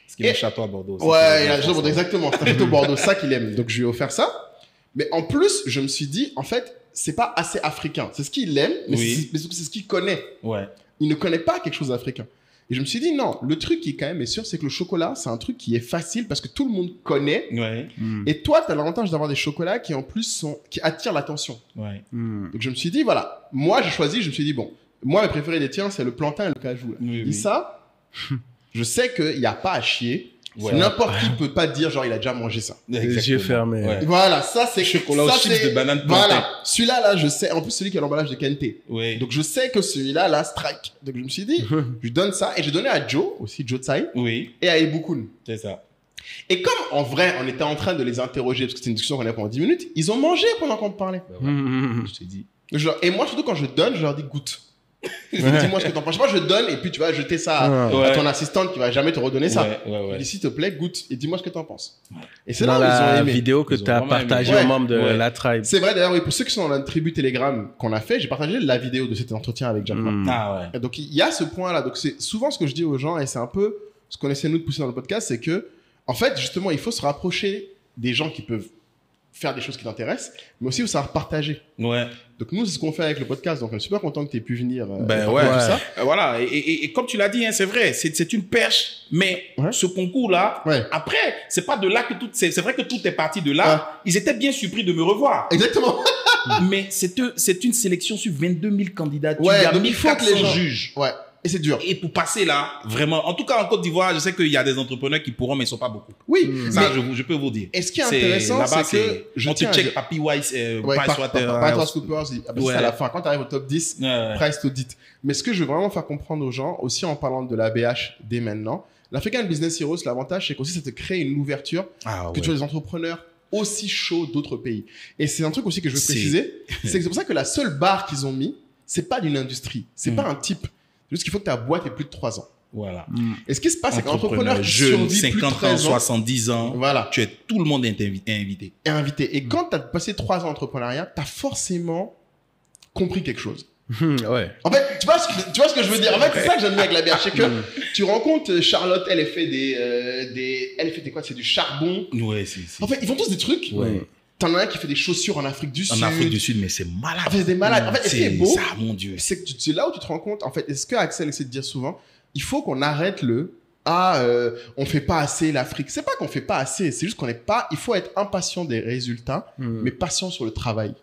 Parce qu'il a un château à Bordeaux. Ouais, il a un château à Bordeaux, exactement. C'est un château à Bordeaux, ça qu'il aime. Donc, je lui ai offert ça. Mais en plus, je me suis dit, en fait, c'est pas assez africain. C'est ce qu'il aime, mais c'est ce qu'il connaît. Il ne connaît pas quelque chose d'africain. Et je me suis dit, non, le truc qui est quand même sûr, c'est que le chocolat, c'est un truc qui est facile parce que tout le monde connaît. Et toi, tu as l'avantage d'avoir des chocolats qui, en plus, qui attirent l'attention. Donc, je me suis dit, voilà, moi, j'ai choisi, je me suis dit, bon, moi, mes préférés des tiens, c'est le plantain et le cajou. Et ça, je sais qu'il n'y a pas à chier. N'importe qui peut pas dire, genre, il a déjà mangé ça. Les yeux fermés. Voilà, ça, c'est... Chocolat aux chips de banane plantain. Voilà, celui-là, là, je sais. En plus, celui qui a l'emballage de Kente. Donc, je sais que celui-là, là, strike. Donc, je me suis dit, je lui donne ça. Et j'ai donné à Joe, aussi, Joe Tsai. Et à Ebukun. C'est ça. Et comme, en vrai, on était en train de les interroger, parce que c'était une discussion qu'on avait pendant 10 minutes, ils ont mangé pendant qu'on parlait. Je t'ai dit. Et moi, surtout, quand je donne, je leur dis, goûte. Dis-moi ce que t'en penses. Moi, je donne et puis tu vas jeter ça à ton assistante qui va jamais te redonner ça. Je dis, s'il te plaît, goûte et dis-moi ce que t'en penses. Et c'est dans là où ils ont la aimé. vidéo que tu as partagée aux membres de la tribe. C'est vrai d'ailleurs, oui, pour ceux qui sont dans la tribu Telegram qu'on a fait, j'ai partagé la vidéo de cet entretien avec Jack Ma. Et donc il y a ce point-là. Donc c'est souvent ce que je dis aux gens et c'est un peu ce qu'on essaie nous de pousser dans le podcast, c'est que en fait justement il faut se rapprocher des gens qui peuvent faire des choses qui t'intéressent, mais aussi il faut savoir partager. Donc nous c'est ce qu'on fait avec le podcast. Donc on est super content que tu aies pu venir. Tout ça. Voilà. Et comme tu l'as dit, hein, c'est vrai, c'est une perche, mais ce concours-là, après, c'est pas de là que tout, c'est vrai que tout est parti de là. Ils étaient bien surpris de me revoir. Exactement. Mais c'est une sélection sur 22 000 candidatures. Ouais, il y a donc il faut que les gens jugent. Ouais. Et c'est dur. Et pour passer là, vraiment, en tout cas en Côte d'Ivoire, je sais qu'il y a des entrepreneurs qui pourront, mais ils ne sont pas beaucoup. Oui. Ça, je peux vous dire. Et ce qui est intéressant, c'est que on te check Papy Wise, PricewaterhouseCoopers, c'est à la fin. Quand tu arrives au top 10, Price t'audite. Mais ce que je veux vraiment faire comprendre aux gens, aussi en parlant de l'ABH dès maintenant, l'African Business Heroes, l'avantage, c'est qu'aussi ça te crée une ouverture que tu as des entrepreneurs aussi chauds d'autres pays. Et c'est un truc aussi que je veux préciser, c'est que c'est pour ça que la seule barre qu'ils ont mis, c'est pas d'une industrie, c'est pas un type. C'est juste qu'il faut que ta boîte ait plus de 3 ans. Voilà. Et ce qui se passe, c'est qu'un entrepreneur jeune, survit 50 plus de 13 ans, 70 ans, voilà. Tout le monde est invité. Et quand tu as passé 3 ans d'entrepreneuriat, tu as forcément compris quelque chose. En fait, tu vois ce que je veux dire. En fait, c'est ça que j'aime bien avec la bière, c'est que tu rencontres Charlotte, elle fait c'est du charbon. En fait, ils font tous des trucs. T'en as un qui fait des chaussures en Afrique du Sud. En Afrique du Sud, mais c'est malade. En fait, c'est des malades. En fait, ce qui est beau, ça, mon Dieu. C'est que c'est là où tu te rends compte, en fait, et ce que Axel essaie de dire souvent, il faut qu'on arrête on fait pas assez l'Afrique. C'est pas qu'on fait pas assez, c'est juste qu'on n'est pas, il faut être impatient des résultats, mais patient sur le travail.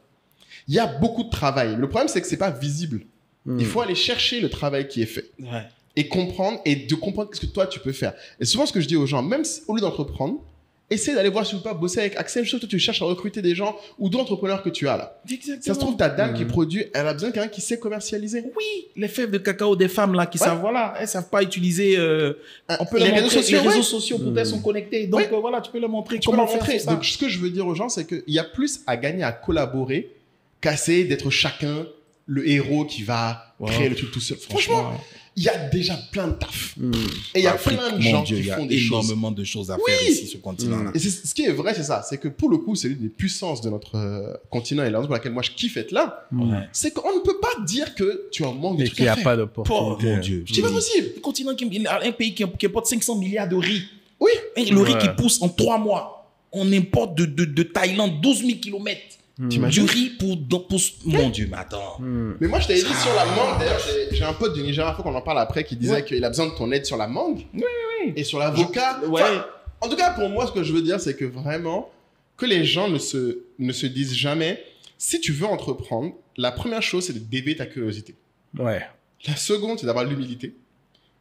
Il y a beaucoup de travail. Le problème, c'est que c'est pas visible. Il faut aller chercher le travail qui est fait. Et comprendre, ce que toi, tu peux faire. Et souvent, ce que je dis aux gens, même si, au lieu d'entreprendre, essaie d'aller voir si tu peux pas bosser avec Axel. Je sais que toi, tu cherches à recruter des gens ou d'autres entrepreneurs que tu as là. Exactement. Ça se trouve, ta dame qui produit, elle a besoin de quelqu'un qui sait commercialiser. Oui, les fèves de cacao des femmes là qui savent, voilà, elles savent pas utiliser on peut les réseaux sociaux pour qu'elles sont connectées. Donc voilà, tu peux leur montrer comment faire ça. Donc ce que je veux dire aux gens, c'est qu'il y a plus à gagner à collaborer qu'à essayer d'être chacun le héros qui va créer le truc tout seul. Franchement, il y a déjà plein de taf. Et il y a plein de gens qui font des choses. Il y a énormément de choses à faire ici sur le continent. Et ce qui est vrai, c'est ça. C'est que pour le coup, c'est l'une des puissances de notre continent et la raison pour laquelle moi je kiffe être là. C'est qu'on ne peut pas dire que tu as un manque de trucs à faire. Et qu'il n'y a pas d'opportunité. Mon Dieu. C'est pas possible. Un pays qui importe 500 milliards de riz. Oui. Et le riz qui pousse en 3 mois. On importe de Thaïlande 12 000 km. Du riz pour mon Dieu, mais attends. Mais moi, je t'avais dit sur la mangue, d'ailleurs, j'ai un pote du Nigeria, faut qu'on en parle après, qui disait qu'il a besoin de ton aide sur la mangue. Et sur l'avocat. En tout cas, pour moi, ce que je veux dire, c'est que vraiment, que les gens ne se disent jamais, si tu veux entreprendre, la première chose, c'est de d'éveiller ta curiosité. La seconde, c'est d'avoir l'humilité.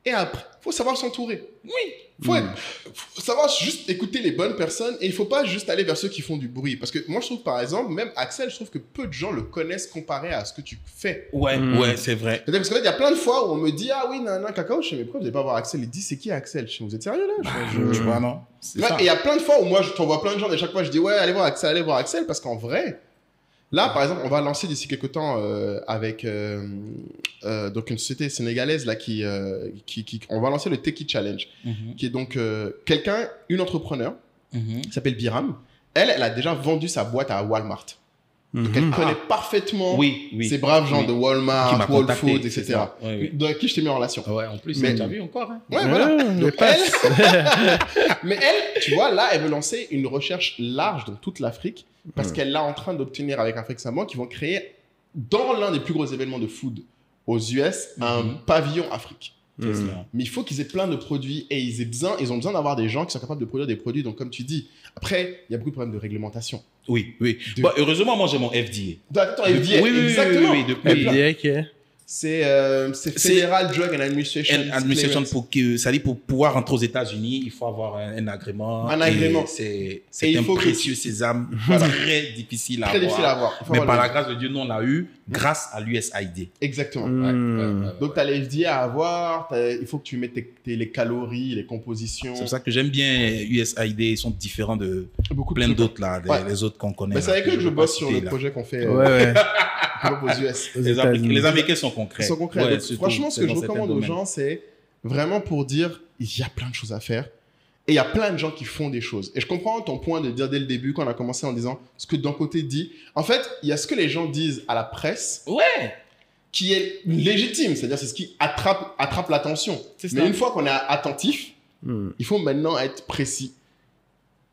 Et après, il faut savoir s'entourer. Faut savoir juste écouter les bonnes personnes et il faut pas juste aller vers ceux qui font du bruit. Parce que moi, je trouve, par exemple, même Axel, je trouve que peu de gens le connaissent comparé à ce que tu fais. Ouais, c'est vrai. Parce qu'en fait, il y a plein de fois où on me dit, ah oui, cacao, je sais, mais pourquoi vous n'allez pas voir Axel? Il dit, c'est qui Axel? Vous êtes sérieux là? Je vois, non. Et il y a plein de fois où moi, je t'envoie plein de gens et chaque fois, je dis, ouais, allez voir Axel, parce qu'en vrai, là, par exemple, on va lancer d'ici quelques temps avec donc une société sénégalaise là qui on va lancer le Techie Challenge, qui est donc une entrepreneur qui s'appelle Biram. Elle a déjà vendu sa boîte à Walmart. Donc elle connaît parfaitement ces braves gens de Walmart, Whole Foods, etc. Avec qui je t'ai mis en relation. En plus, tu as vu encore. Voilà. Donc mais elle, tu vois, là, elle veut lancer une recherche large dans toute l'Afrique parce qu'elle est en train d'obtenir avec Afrique Samoa qui vont créer dans l'un des plus gros événements de food aux US un pavillon Afrique. Mais il faut qu'ils aient plein de produits et ils ont besoin d'avoir des gens qui sont capables de produire des produits. Donc, comme tu dis, après, il y a beaucoup de problèmes de réglementation. Bon, heureusement, moi, j'ai mon FDA. Ton FDA, exactement. FDA qui est c'est Federal Drug and Administration. Pour pouvoir rentrer aux États-Unis, il faut avoir un agrément. C'est un précieux sésame très difficile à avoir. Mais par la grâce de Dieu, nous, on l'a eu grâce à l'USAID. Exactement. Donc, tu as les FDA à avoir. Il faut que tu mettes les calories, les compositions. C'est pour ça que j'aime bien USAID. Ils sont différents de plein d'autres, là, les autres qu'on connaît. Mais c'est avec eux que je bosse sur le projet qu'on fait. aux US. Les Américains sont concrets. Ils sont concrets. Ouais, Donc, surtout, franchement, ce que je dans recommande certains aux gens, c'est vraiment pour dire il y a plein de choses à faire. Et il y a plein de gens qui font des choses. Et je comprends ton point de dire dès le début, quand on a commencé en disant ce que d'un côté dit. En fait, il y a ce que les gens disent à la presse. Ouais. Qui est légitime. C'est-à-dire, c'est ce qui attrape l'attention. Mais une fois qu'on est attentif, il faut maintenant être précis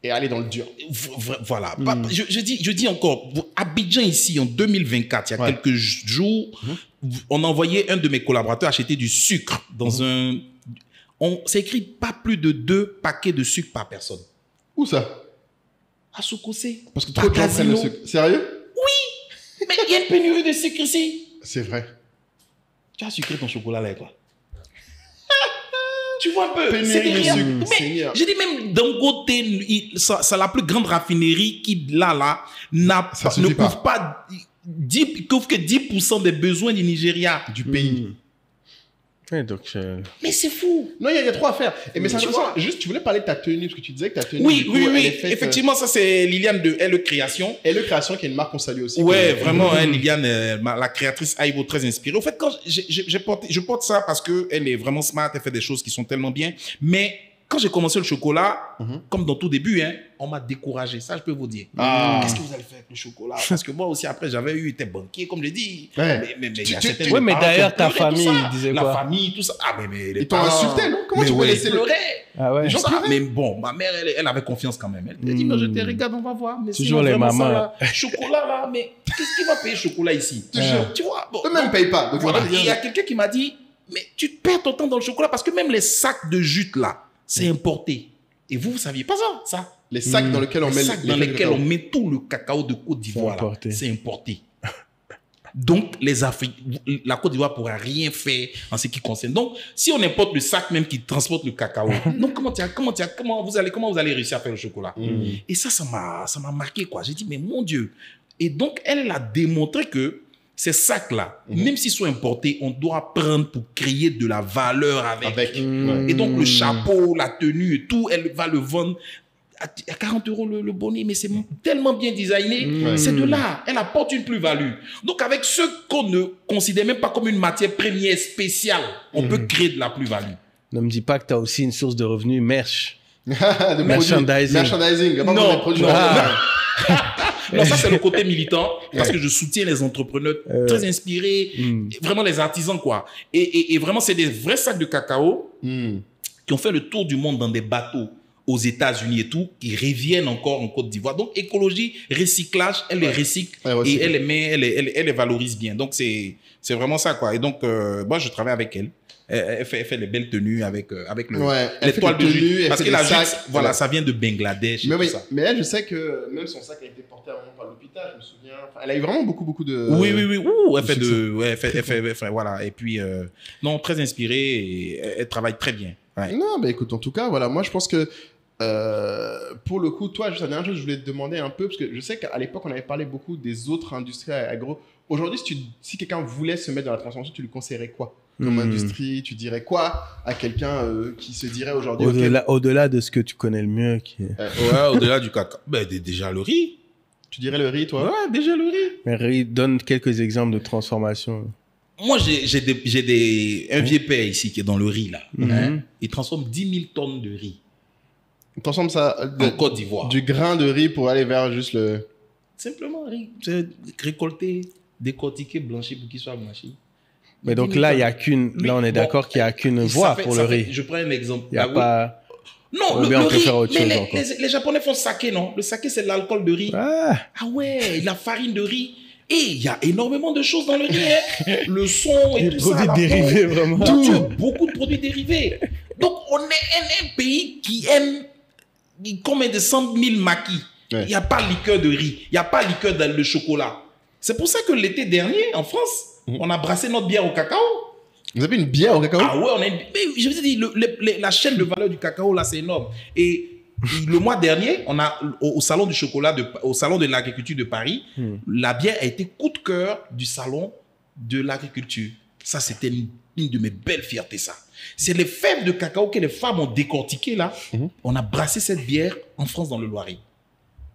et aller dans le dur. Voilà. Je dis encore, Abidjan ici, en 2024, il y a quelques jours, on a envoyé un de mes collaborateurs acheter du sucre dans un... C'est écrit pas plus de 2 paquets de sucre par personne. Où ça? À Sokosé. Parce que trop de gens prennent le sucre. Sérieux? Oui. Mais il y a une pénurie de sucre ici. C'est vrai. Tu as sucré ton chocolat là, quoi. Tu vois un peu. Pénurie de sucre. Mais j'ai dit même Dangote, c'est la plus grande raffinerie qui là ne couvre pas 10% des besoins du Nigeria. Du pays. Ouais, donc, Mais c'est fou. Non, il y a trop à faire. Mais c'est intéressant. Juste, tu voulais parler de ta tenue, parce que tu disais que ta tenue. Oui. Effectivement, ça, c'est Liliane de LE Création. LE Création, qui est une marque qu'on salue aussi. Ouais, vraiment, Liliane, la créatrice Aïbo, très inspirée. Au fait, quand je porte ça parce qu'elle est vraiment smart, elle fait des choses qui sont tellement bien. Mais quand j'ai commencé le chocolat, comme dans tout début, on m'a découragé. Ça, je peux vous dire. Qu'est-ce que vous allez faire avec le chocolat? Parce que moi aussi, après, j'avais eu été banquier, comme je dis. Ouais. Mais d'ailleurs, ta famille disait quoi? La famille, tout ça. Ah, mais ils t'ont insulté, non? Comment tu peux laisser pleurer? Ah ouais. Mais bon, ma mère, elle avait confiance quand même. Elle dit, mais je te regarde, on va voir. Mais toujours les mamans. Ça, là, chocolat, là, mais qu'est-ce qui va payer chocolat ici? Tu vois, bon. Eux-mêmes ne payent pas. Donc voilà. Il y a quelqu'un qui m'a dit, mais tu perds ton temps dans le chocolat parce que même les sacs de jute, là, c'est importé. Et vous saviez pas ça? Les sacs dans lesquels on met tout le cacao de Côte d'Ivoire, c'est importé. Donc, la Côte d'Ivoire ne pourra rien faire en ce qui concerne. Donc, si on importe le sac même qui transporte le cacao, donc comment vous allez réussir à faire le chocolat? Et ça m'a marqué, quoi. J'ai dit, mais mon Dieu. Et donc, elle a démontré que ces sacs-là, même s'ils sont importés, on doit prendre pour créer de la valeur avec. Et donc, le chapeau, la tenue et tout, elle va le vendre à 40 € le bonnet, mais c'est tellement bien designé. C'est de là, elle apporte une plus-value. Donc, avec ce qu'on ne considère même pas comme une matière première spéciale, on peut créer de la plus-value. Ne me dis pas que tu as aussi une source de revenus, merchandising. Merchandising. Non, ça c'est le côté militant, parce que je soutiens les entrepreneurs très inspirés, vraiment les artisans, quoi. Et vraiment, c'est des vrais sacs de cacao qui ont fait le tour du monde dans des bateaux aux États-Unis et tout, qui reviennent encore en Côte d'Ivoire. Donc, écologie, recyclage, elle les recycle et elle les met, elle les valorise bien. Donc, c'est vraiment ça, quoi. Et donc, moi, je travaille avec elle. Elle fait les belles tenues avec les toiles de jute. Parce que la jute, voilà, ça vient de Bangladesh. Mais elle, je sais que même son sac a été porté à un moment par l'hôpital, je me souviens. Enfin, elle a eu vraiment beaucoup de... Oui. Elle fait voilà. Et puis, non, très inspirée et elle travaille très bien. Ouais. Non, mais écoute, en tout cas, voilà, moi, je pense que pour le coup, toi, juste la dernière chose, je voulais te demander un peu, parce que je sais qu'à l'époque, on avait parlé beaucoup des autres industries agro. Aujourd'hui, si quelqu'un voulait se mettre dans la transformation, tu lui conseillerais quoi comme industrie? Tu dirais quoi à quelqu'un qui se dirait aujourd'hui au-delà de ce que tu connais le mieux au-delà du cacao. Déjà le riz. Tu dirais le riz, toi? Ouais, déjà le riz. Mais riz, donne quelques exemples de transformation. Moi, j'ai un vieux père ici qui est dans le riz, là. Il transforme 10 000 tonnes de riz. Il transforme ça en Côte d'Ivoire. Du grain de riz pour aller vers juste le... Simplement riz. C'est récolté, décortiqué, blanchi pour qu'il soit blanchi. Mais donc là, il y a qu'une... Là, on est d'accord qu'il n'y a qu'une voie pour le riz. Je prends un exemple. Il n'y a pas... Non, le riz, les Japonais font saké, non? Le saké, c'est l'alcool de riz. Ah ouais, la farine de riz. Et il y a énormément de choses dans le riz. Le son et tout ça. Des produits dérivés, vraiment. Beaucoup de produits dérivés. Donc, on est un pays qui aime combien de 100 000 maquis. Il n'y a pas liqueur de riz. Il n'y a pas liqueur de chocolat. C'est pour ça que l'été dernier, en France, on a brassé notre bière au cacao. Vous avez une bière au cacao? Ah ouais, mais je vous ai dit, la chaîne de valeur du cacao, là, c'est énorme. Et le mois dernier, on a au salon du chocolat, au salon de l'agriculture de Paris, la bière a été coup de cœur du salon de l'agriculture. Ça, c'était une de mes belles fiertés, ça. C'est les fèves de cacao que les femmes ont décortiquées, là. On a brassé cette bière en France, dans le Loiret.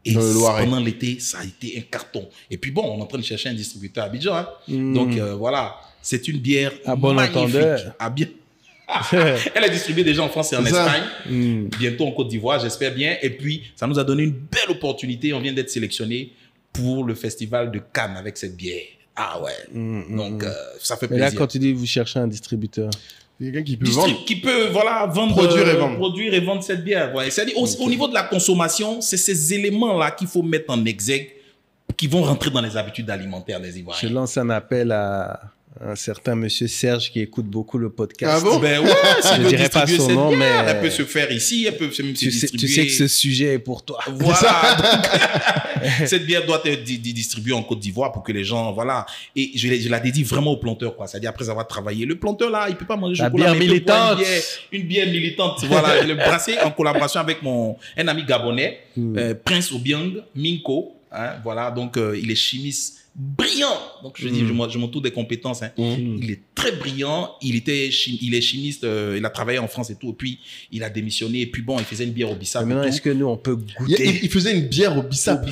Et pendant l'été, ça a été un carton. Et puis bon, on est en train de chercher un distributeur à Abidjan. Hein. Donc voilà, c'est une bière magnifique. Elle est distribuée déjà en France et en Espagne. Bientôt en Côte d'Ivoire, j'espère bien. Et puis, ça nous a donné une belle opportunité. On vient d'être sélectionné pour le festival de Cannes avec cette bière. Ah ouais. Donc, ça fait plaisir. Et là, quand tu dis vous cherchez un distributeur, quelqu'un qui peut vendre. Qui peut, voilà, vendre, produire et vendre cette bière. Ouais. C'est-à-dire, au niveau de la consommation, c'est ces éléments-là qu'il faut mettre en exergue qui vont rentrer dans les habitudes alimentaires des Ivoiriens. Je lance un appel à un certain monsieur Serge qui écoute beaucoup le podcast. Ah bon? Ben ouais, je ne dirais pas son nom, mais elle peut se faire ici, elle peut se distribuer. Tu sais que ce sujet est pour toi. Voilà. Donc, cette bière doit être distribuée en Côte d'Ivoire pour que les gens, voilà. Et je la dédie vraiment au planteur, quoi. C'est-à-dire après avoir travaillé, le planteur là, il peut pas manger la chocolat, bière militante. Une bière militante. Voilà, le brassé en collaboration avec un ami gabonais, Prince Obiang Minko. Hein, voilà, donc il est chimiste brillant. Donc je dis, je m'entoure des compétences. Hein. Il est très brillant. Il est chimiste. Il a travaillé en France et tout. Et puis il a démissionné. Et puis bon, il faisait une bière au bissap. Maintenant, est-ce que nous on peut goûter? Il faisait une bière au bissap.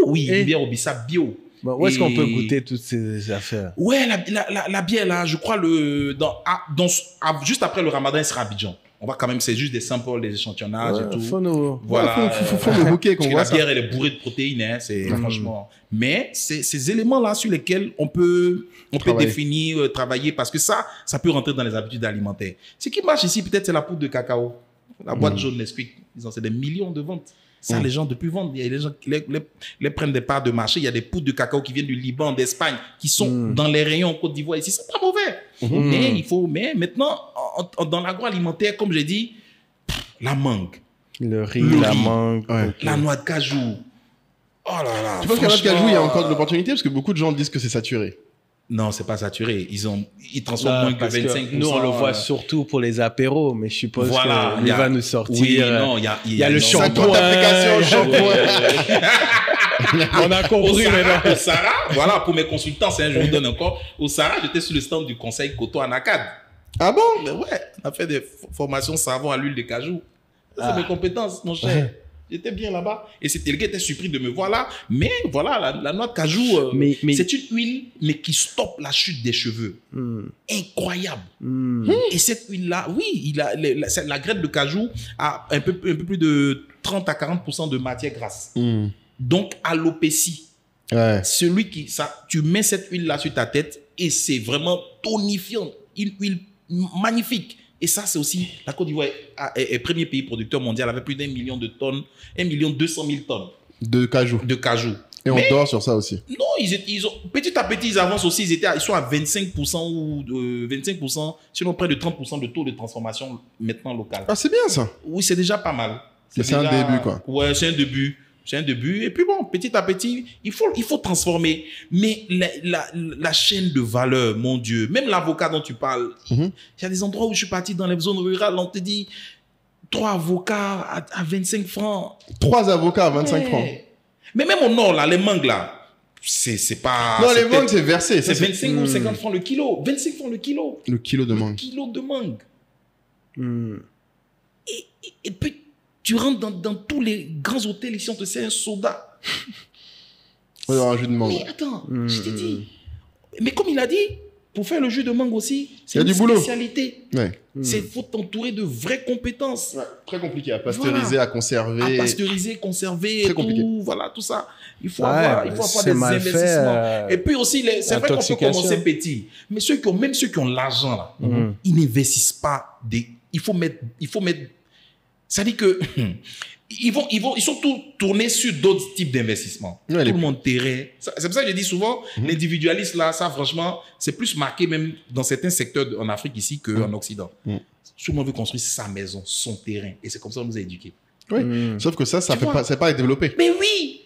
Oui, une bière au bissap bio. Bon, où est-ce qu'on peut goûter toutes ces affaires? Ouais, la bière là, je crois juste après le Ramadan, il sera à Abidjan. On va quand même, c'est juste des samples, des échantillonnages et tout. Faut nous booker qu'on voit ça. La bière, elle est bourrée de protéines, hein, c'est franchement. Mais c'est ces éléments-là sur lesquels on peut définir, travailler, parce que ça peut rentrer dans les habitudes alimentaires. Ce qui marche ici, peut-être, c'est la poudre de cacao. La boîte jaune l'explique. C'est des millions de ventes. Ça, les gens, depuis vendent. Les gens les prennent des parts de marché. Il y a des poudres de cacao qui viennent du Liban, d'Espagne, qui sont dans les rayons en Côte d'Ivoire. Ici, c'est pas mauvais. Mais maintenant, dans l'agroalimentaire, comme j'ai dit, la mangue. Le riz, la mangue. La noix de cajou. Oh là là. Tu penses qu'à la noix de cajou, il y a encore de l'opportunité? Parce que beaucoup de gens disent que c'est saturé. Non, c'est pas saturé. Ils transforment moins que 25%. Nous, on le voit surtout pour les apéros, mais je suppose qu'il va nous sortir. Oui, non, il y a le shampoing. On a compris maintenant. Au Sahara, voilà, pour mes consultants, je vous donne encore. Au Sahara, j'étais sur le stand du conseil Koto à Nakad. Ah bon? Mais ouais, on a fait des formations savon à l'huile de cajou. C'est mes compétences, mon cher. J'étais bien là-bas. Et c'était le gars était surpris de me voir là. Mais voilà, la noix de cajou, c'est une huile, mais qui stoppe la chute des cheveux. Incroyable. Et cette huile-là, oui, la graine de cajou a un peu plus de 30 à 40% de matière grasse. Donc, alopécie. Ouais. Tu mets cette huile-là sur ta tête et c'est vraiment tonifiant. Une huile magnifique. Et ça, c'est aussi, la Côte d'Ivoire est premier pays producteur mondial avec plus d'1 million de tonnes, 1 200 000 tonnes. De cajou. Et on dort sur ça aussi. Non, ils ont, petit à petit, ils avancent aussi. Ils sont à 25% ou 25%, sinon près de 30% de taux de transformation maintenant local. Ah, c'est bien ça. Oui, c'est déjà pas mal. C'est un début, quoi. Ouais, c'est un début. Et puis bon, petit à petit, il faut transformer. Mais la chaîne de valeur, mon Dieu, même l'avocat dont tu parles, il y a des endroits où je suis parti dans les zones rurales, on te dit 3 avocats à 25 francs. 3 avocats à 25 francs. Mais même au nord, là, les mangues, là, c'est pas... Non, les mangues, c'est versé. C'est 25 ou 50 francs le kilo. 25 francs le kilo. Le kilo de mangue. Le kilo de mangue. Et puis, tu rentres dans tous les grands hôtels ici, on te sert un soda. On aura un jus de mangue. Mais attends, je t'ai dit. Mais comme il a dit, pour faire le jus de mangue aussi, c'est une spécialité. Il faut t'entourer de vraies compétences. Ouais, très compliqué à pasteuriser, à conserver. À pasteuriser, conserver, très compliqué. Voilà, tout ça. Il faut avoir des investissements. Et puis aussi, c'est vrai qu'on peut commencer petit. Mais même ceux qui ont l'argent, là, ils n'investissent pas. Il faut mettre... Ça dit que ils sont tous tournés sur d'autres types d'investissements. Tout le monde terrait. C'est pour ça que je dis souvent, l'individualisme là, ça franchement, c'est plus marqué même dans certains secteurs en Afrique ici qu'en Occident. Tout le monde veut construire sa maison, son terrain. Et c'est comme ça qu'on nous a éduqués. Oui, sauf que ça c'est pas développé. Mais oui,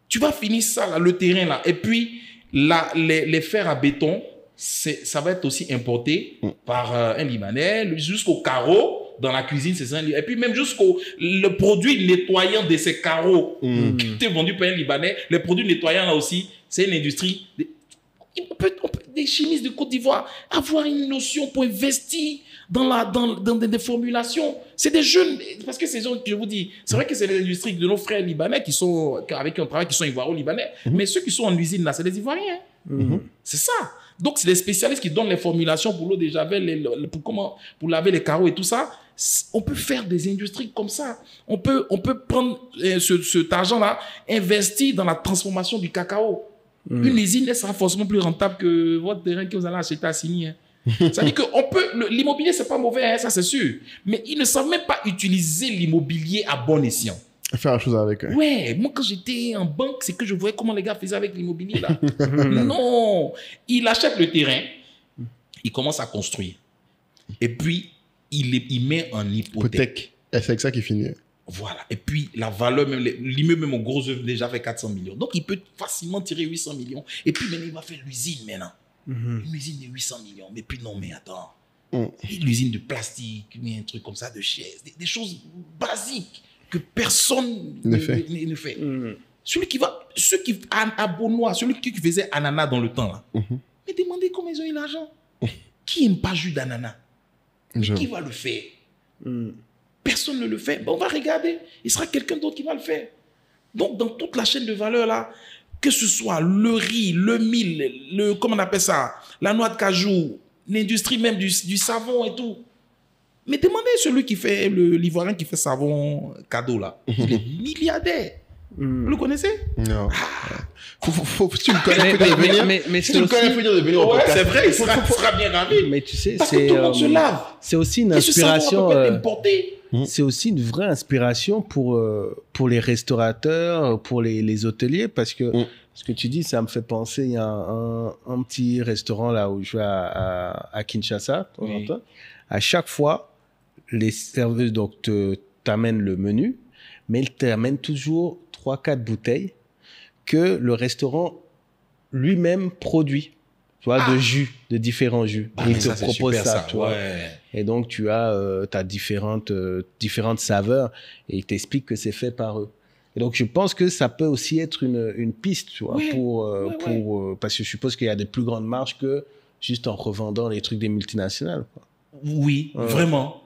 tu vas finir ça, là, le terrain là. Et puis, les fers à béton, ça va être aussi importé par un Libanais jusqu'au carreau. Dans la cuisine, c'est ça. Et puis même le produit nettoyant de ces carreaux qui étaient vendus par un Libanais, les produits nettoyants là aussi, c'est une industrie. des chimistes de Côte d'Ivoire, avoir une notion pour investir dans des formulations. C'est des jeunes, parce que ces gens, je vous dis, c'est vrai que c'est les industries de nos frères libanais qui sont, avec un travail, qui sont ivoiro-libanais, mais ceux qui sont en usine là, c'est des Ivoiriens. C'est ça. Donc, c'est les spécialistes qui donnent les formulations pour l'eau de Javel, pour laver les carreaux et tout ça. On peut faire des industries comme ça. On peut prendre cet argent-là, investir dans la transformation du cacao. Une usine, elle sera forcément plus rentable que votre terrain que vous allez acheter à Signy. Ça veut dire que l'immobilier, c'est pas mauvais, hein, ça c'est sûr. Mais ils ne savent même pas utiliser l'immobilier à bon escient. Faire la chose avec. Ouais, moi quand j'étais en banque, c'est que je voyais comment les gars faisaient avec l'immobilier là. Non, il achète le terrain, il commence à construire. Et puis, il met en hypothèque. Et c'est avec ça qu'il finit. Voilà. Et puis, la valeur, même l'immeuble, même au gros œuvre, déjà fait 400 millions. Donc, il peut facilement tirer 800 millions. Et puis, maintenant, il va faire l'usine maintenant. Une usine de 800 millions. Mais puis, non, mais attends. L'usine de plastique, un truc comme ça, de chaises, des choses basiques que personne ne fait. Celui qui va, à Beaunois, celui qui faisait ananas dans le temps, là. Mais demandez comment ils ont eu l'argent. Qui n'aime pas jus d'ananas? Qui va le faire? Personne ne le fait. Ben, on va regarder. Il sera quelqu'un d'autre qui va le faire. Donc, dans toute la chaîne de valeur, là, que ce soit le riz, le mil, comment on appelle ça, la noix de cajou, l'industrie même du savon et tout. Mais demandez celui qui fait, l'Ivoirien qui fait savon cadeau, là. Il est milliardaire. Vous le connaissez? Non. Si tu le connais, il faut venir. Mais si tu le connais, il faut venir de venir au podcast. C'est vrai, il sera bien ravi. Mais tu sais, parce que tout le monde se lave. C'est aussi une inspiration. C'est aussi une vraie inspiration pour les restaurateurs, pour les hôteliers, parce que ce que tu dis, ça me fait penser, il y a un petit restaurant là où je vais à Kinshasa, à chaque fois, les serveuses t'amènent le menu, mais ils t'amènent toujours 3-4 bouteilles que le restaurant lui-même produit, tu vois, de jus, de différents jus. Et il te propose ça, tu vois. Et donc, tu as différentes saveurs et il t'explique que c'est fait par eux. Et donc, je pense que ça peut aussi être une piste, tu vois, parce que je suppose qu'il y a des plus grandes marges que juste en revendant les trucs des multinationales, quoi. Oui, vraiment.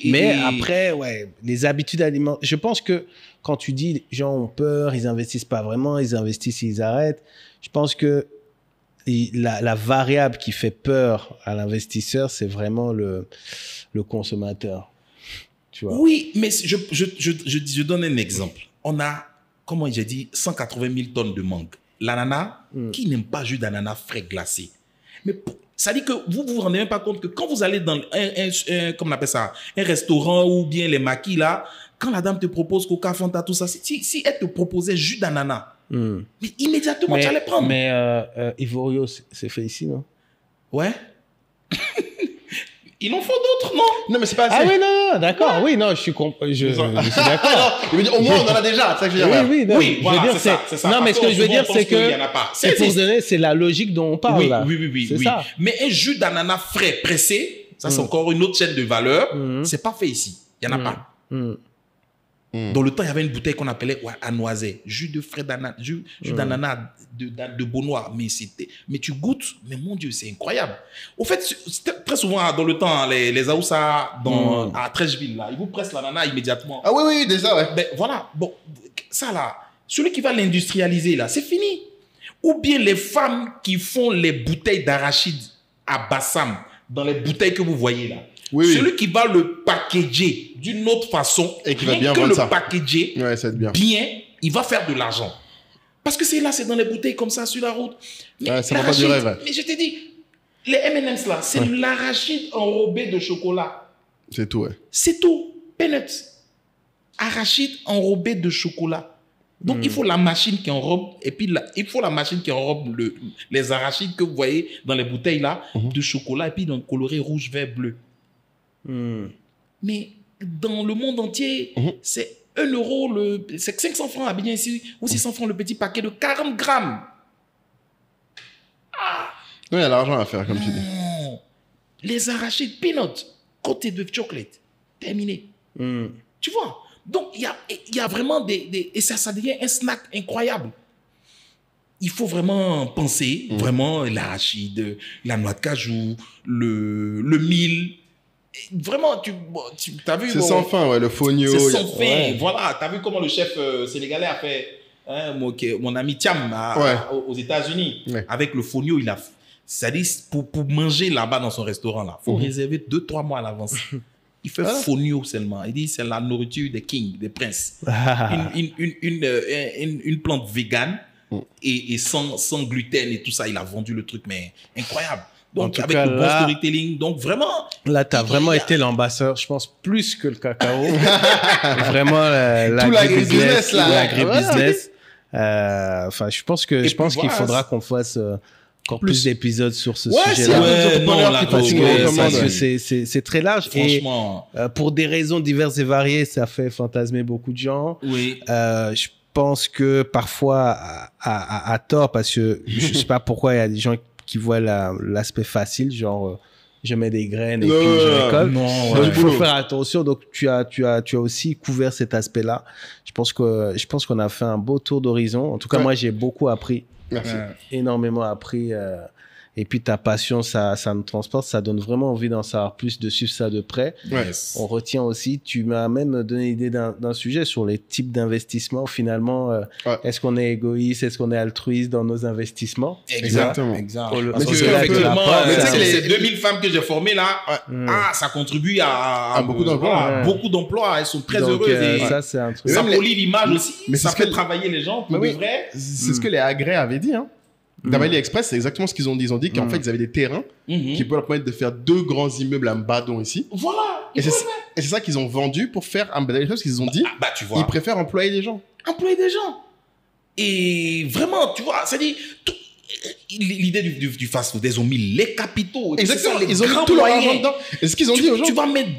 Mais après, les habitudes alimentaires. Je pense que quand tu dis les gens ont peur, ils investissent pas vraiment, ils investissent, ils arrêtent. Je pense que la variable qui fait peur à l'investisseur, c'est vraiment le consommateur. Tu vois. Oui, mais je donne un exemple. On a, comment j'ai dit, 180 000 tonnes de mangue. L'ananas, qui n'aime pas jus d'ananas frais glacé? Mais ça dit que vous vous rendez même pas compte que quand vous allez dans comment on appelle ça, un restaurant ou bien les maquis là, quand la dame te propose Coca, Fanta, tout ça, si elle te proposait jus d'ananas, mais immédiatement tu allais prendre. Mais Ivorio, c'est fait ici, non? Ouais. Ils en font d'autres, non? Non, mais c'est pas assez. Ah oui, non, d'accord. Oui, non, je suis d'accord. Au moins, on en a déjà. C'est ça que je veux dire. Oui, voilà, c'est ça. Non, mais ce que je veux dire, c'est que c'est pour donner, c'est la logique dont on parle là. Oui. Ça. Mais un jus d'ananas frais pressé, ça c'est encore une autre chaîne de valeur. C'est pas fait ici. Il y en a pas. Dans le temps, il y avait une bouteille qu'on appelait à noisette, jus de frais d'ananas, jus d'ananas de Beaunois. Mais tu goûtes, mais mon Dieu, c'est incroyable. Au fait, très souvent, dans le temps, les Aoussa à Trècheville, là, ils vous pressent l'ananas immédiatement. Ah oui, déjà, ouais. Ben, voilà, bon, ça là, celui qui va l'industrialiser, là, c'est fini. Ou bien les femmes qui font les bouteilles d'arachide à Bassam, dans les bouteilles que vous voyez là. Celui qui va le packager d'une autre façon et qui va bien vendre ça. Packager bien, il va faire de l'argent. Parce que c'est dans les bouteilles comme ça sur la route. Mais ça va pas du rêve. Mais je t'ai dit, les M&M's là, c'est l'arachide enrobé de chocolat. C'est tout, ouais. C'est tout. Peanuts. Arachide enrobé de chocolat. Donc, il faut la machine qui enrobe, et puis il faut la machine qui enrobe les arachides que vous voyez dans les bouteilles là, de chocolat, et puis dans coloré rouge, vert, bleu. Mais dans le monde entier, c'est 1 euro, c'est 500 francs à Abidjan ici, ou 600 francs le petit paquet de 40 grammes. Il y a l'argent à faire, comme tu dis. Les arachides peanuts, côté de chocolate, terminé. Tu vois? Donc, il y a vraiment et ça devient un snack incroyable. il faut vraiment penser, vraiment, l'arachide, la noix de cajou, le mil. Vraiment, tu as vu... C'est sans fin, ouais, le fonio. C'est sans fin, voilà. Tu as vu comment le chef sénégalais a fait, hein, mon ami Thiam aux États-Unis, avec le fonio, il a... C'est-à-dire, pour manger là-bas dans son restaurant, il faut réserver 2-3 mois à l'avance. Il fait fonio seulement. Il dit c'est la nourriture des kings, des princes. Une plante végane et sans gluten et tout ça. Il a vendu le truc, mais incroyable. Donc, avec le bon storytelling. Donc, vraiment... Là, tu as vraiment été l'ambassadeur, je pense, plus que le cacao. Vraiment, l'agribusiness. L'agribusiness. Enfin, je pense qu'il faudra qu'on fasse... encore plus d'épisodes sur ce sujet-là. Parce que c'est très large. Franchement. Et pour des raisons diverses et variées, ça fait fantasmer beaucoup de gens. Oui. Je pense que parfois, à tort, parce que je sais pas pourquoi il y a des gens qui voient l'aspect facile, genre je mets des graines et puis je récolte. Donc il faut faire attention. Donc tu as aussi couvert cet aspect-là. Je pense qu'on a fait un beau tour d'horizon. En tout cas, moi j'ai beaucoup appris. Merci. Énormément appris. Et puis ta passion, ça nous transporte, ça donne vraiment envie d'en savoir plus, de suivre ça de près. Yes. On retient aussi, tu m'as même donné l'idée d'un sujet sur les types d'investissements. Finalement, est-ce qu'on est égoïste, est-ce qu'on est altruiste dans nos investissements? Exactement. Parce que ces 2000 femmes que j'ai formées là, ça contribue à beaucoup d'emplois. Beaucoup d'emplois. Elles sont très heureuses. Et ça, c'est un truc. Ça polie l'image aussi. Mais ça fait travailler les gens pour de vrai. C'est ce que les agrès avaient dit, hein. Dans AliExpress, c'est exactement ce qu'ils ont dit. Ils ont dit qu'en fait, ils avaient des terrains qui peuvent leur permettre de faire 2 grands immeubles à Mbadon ici. Voilà. Et c'est ça qu'ils ont vendu pour faire un AliExpress, parce qu'ils ont dit tu vois. Ils préfèrent employer des gens. Employer des gens. Et vraiment, tu vois, c'est-à-dire, l'idée du fast-food, ils ont mis les capitaux. Exactement. Ils ont mis tout leur argent dedans. Et ce qu'ils ont dit aux gens. Tu vas mettre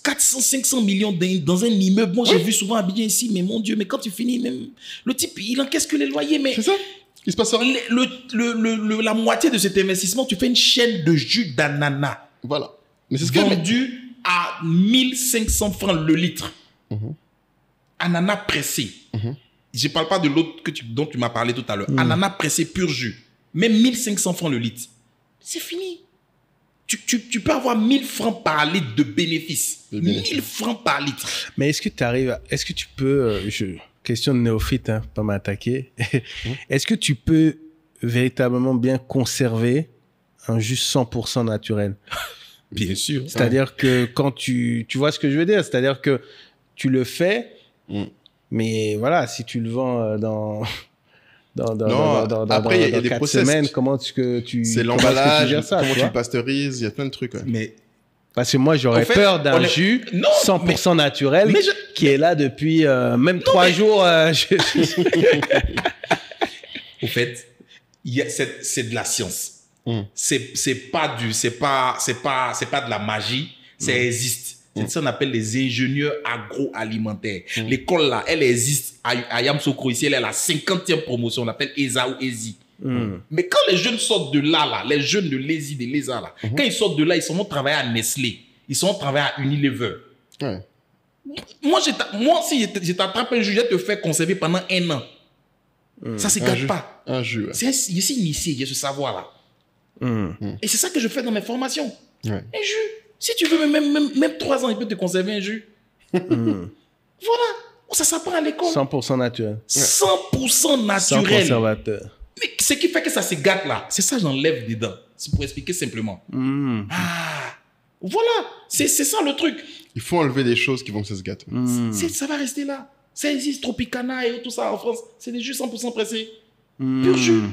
400, 500 millions dans un immeuble. Moi, j'ai vu souvent Abidjan ici, mais mon Dieu, mais quand tu finis, même, le type, il encaisse que les loyers, mais. C'est ça. Il se passe rien. La moitié de cet investissement, tu fais une chaîne de jus d'ananas. Voilà. Mais c'est ce vendu à 1500 francs le litre. Ananas pressé. Je ne parle pas de l'autre dont tu m'as parlé tout à l'heure. Ananas pressé pur jus. Même 1500 francs le litre. C'est fini. Tu peux avoir 1000 francs par litre de bénéfice. 1000 francs par litre. Mais est-ce que tu peux... Question de néophyte, hein, pas m'attaquer. Est-ce que tu peux véritablement bien conserver un jus 100% naturel? Bien sûr. C'est-à-dire que quand tu vois ce que je veux dire, c'est-à-dire que tu le fais, mais voilà, si tu le vends dans après, il y a des 4 process. semaines, comment est-ce que tu... C'est l'emballage, comment tu le pasteurises, il y a plein de trucs. Mais... Parce que moi, j'aurais peur d'un jus 100% naturel qui est là depuis même 3 jours. Au fait, c'est de la science. C'est pas de la magie. Ça existe. C'est ça qu'on appelle les ingénieurs agroalimentaires. L'école là, elle existe à Yamoussoukro ici. Elle est à la 50e promotion. On l'appelle ESA ou ESI. Mais quand les jeunes sortent de là, les jeunes de l'ESI, de l'ESA, là, quand ils sortent de là, ils sont travailler à Nestlé, ils sont travailler à Unilever. Moi, si je t'attrape un jus, je te fais conserver pendant 1 an. Ça ne se gâte pas. Un jus. Je suis initié, j'ai ce savoir-là. Et c'est ça que je fais dans mes formations. Un jus. Si tu veux, même 3 ans, il peut te conserver un jus. Voilà. Ça s'apprend à l'école. 100% naturel. 100% naturel. Sans conservateur. Mais ce qui fait que ça se gâte là, c'est ça que j'enlève dedans. C'est pour expliquer simplement. Voilà, c'est ça le truc. Il faut enlever des choses qui vont que ça se gâte. Ça va rester là. Ça existe, Tropicana et tout ça en France. C'est des jus 100% pressés. Pur jus.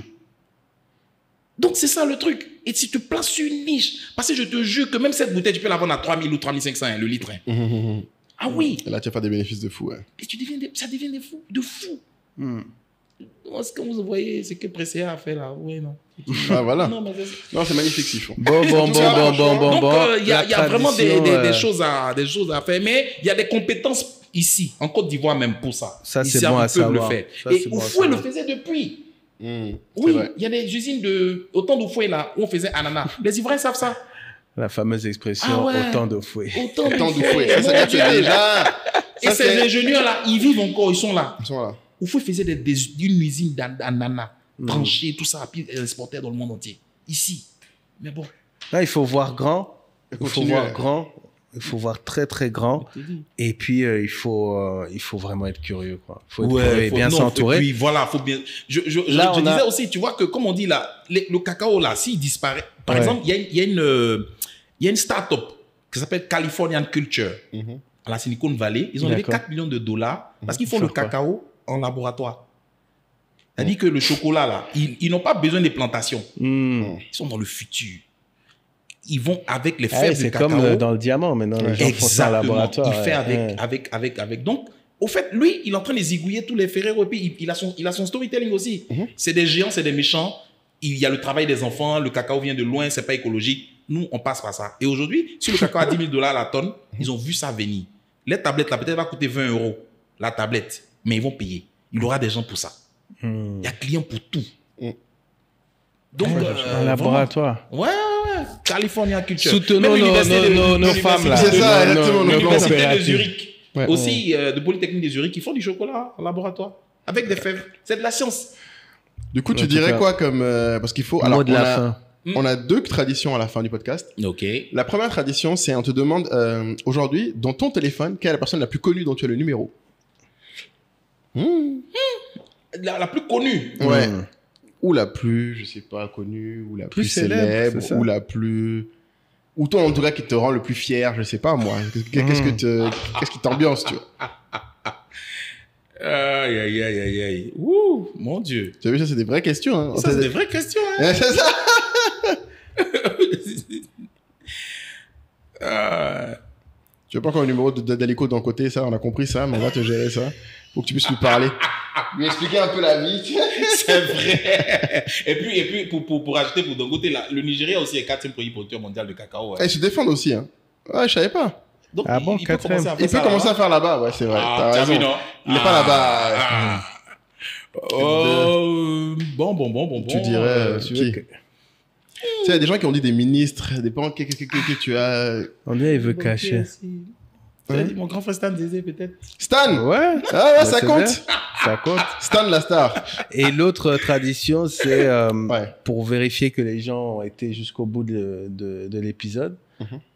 Donc c'est ça le truc. Et si tu places sur une niche, parce que je te jure que même cette bouteille, tu peux la vendre à 3000 ou 3500 le litre. Ah oui. Et là, tu vas faire des bénéfices de fou. Et ça devient de fou. Ce que vous voyez, c'est que Presséa a fait là. Oui, non. Voilà. Non, c'est magnifique ce qu'ils font. Bon. Donc, il y a vraiment des choses à faire. Mais il y a des compétences ici, en Côte d'Ivoire même pour ça. Ça, c'est bon à savoir. Le faire. Et Oufoué le faisait depuis. Oui, il y a des usines autant d'Oufoué là, où on faisait ananas. Les Ivoiriens savent ça. La fameuse expression autant de fouet. Autant d'Oufoué. Ça, tu déjà. Et ces ingénieurs là, ils vivent encore, ils sont là. Ils sont là. Oufoué faisait une usine d'ananas. branché, tout ça, puis exporter dans le monde entier. Ici. Mais bon. Là, il faut voir grand. Il faut Continuer. voir grand. Il faut voir très, très grand. Et puis, il faut vraiment être curieux, quoi. Il faut être curieux et bien s'entourer. Et puis, voilà, faut bien... Je disais aussi, tu vois que, comme on dit là, le cacao, là, s'il disparaît... Par exemple, il y a une start-up qui s'appelle Californian Culture à la Silicon Valley. Ils ont levé 4 millions de dollars parce qu'ils font le cacao en laboratoire. C'est-à-dire que le chocolat, là, ils n'ont pas besoin des plantations. Ils sont dans le futur. Ils vont avec les fèves de cacao. C'est comme dans le diamant, maintenant. Les gens font ça en laboratoire. Il fait avec. Donc, au fait, lui, il est en train de zigouiller tous les Ferrero. Et puis, il a son storytelling aussi. C'est des géants, c'est des méchants. Il y a le travail des enfants. Le cacao vient de loin, c'est pas écologique. Nous, on passe par ça. Et aujourd'hui, si le cacao a 10 000 $ la tonne, ils ont vu ça venir. Les tablettes, là, peut-être va coûter 20 €, la tablette. Mais ils vont payer. Il y aura des gens pour ça. Il y a clients pour tout. Donc, un laboratoire. Ouais. California Culture. Soutenons nos femmes, là. C'est ça, exactement. L'université de Zurich. Aussi, de Polytechnique de Zurich, ils font du chocolat en laboratoire. Avec des fèves. C'est de la science. Du coup, tu dirais quoi comme... parce qu'il faut... Mot de la fin. On a 2 traditions à la fin du podcast. Ok. La première tradition, c'est on te demande aujourd'hui, dans ton téléphone, quelle est la personne la plus connue dont tu as le numéro? La plus connue. Ouais. Ou la plus, je sais pas, connue, ou la plus célèbre, ou la plus... Ou toi, en tout cas, qui te rend le plus fier, je sais pas, moi. Qu'est-ce qui t'ambiance, tu vois? Aïe. Ouh, mon Dieu. Tu as vu, ça, c'est des vraies questions. Hein. Ça, c'est des vraies questions. Hein. C'est ça. Tu veux pas encore un numéro d'Aliko d'un côté, ça, on a compris ça, mais on va te gérer ça. Faut que tu puisses lui parler. Lui expliquer un peu la vie. C'est vrai. Et puis pour ajouter pour d'un côté, là, le Nigeria aussi est 4e pays producteur mondial de cacao. Ouais. Ils se défendent aussi. Hein. Ouais, je savais pas. Donc, il peut commencer à faire ça. Il peut commencer à faire là-bas, ouais, c'est vrai. T'as raison. Il n'est pas là-bas. Bon. Tu dirais qui? Tu sais, il y a des gens qui ont dit des ministres, des dépend que tu as. On dirait il veut cacher. Mon grand frère Stan disait peut-être. Stan. Ouais. Ah ouais, ça compte. Ça compte. Stan la star. Et l'autre tradition, c'est pour vérifier que les gens ont été jusqu'au bout de l'épisode.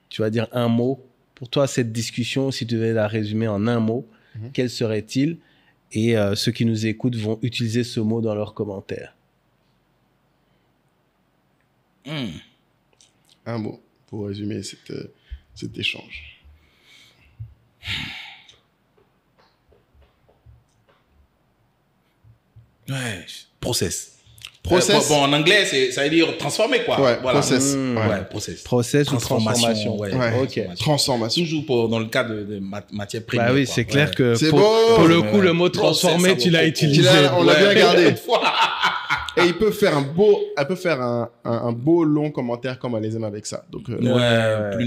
Tu vas dire un mot. Pour toi, cette discussion, si tu devais la résumer en un mot, quel serait-il? Et ceux qui nous écoutent vont utiliser ce mot dans leurs commentaires. Un mot pour résumer cet échange. Ouais, process. Process. En anglais, ça veut dire transformer, quoi. Ouais, voilà. process. Process. Process ou transformation. Ouais. Ok. Transformation. Toujours dans le cas de matière première. Bah oui, c'est clair que pour le coup, le mot transformer, tu l'as utilisé. On l'a bien gardé. Et il peut faire un beau long commentaire comme on les aime avec ça. Donc,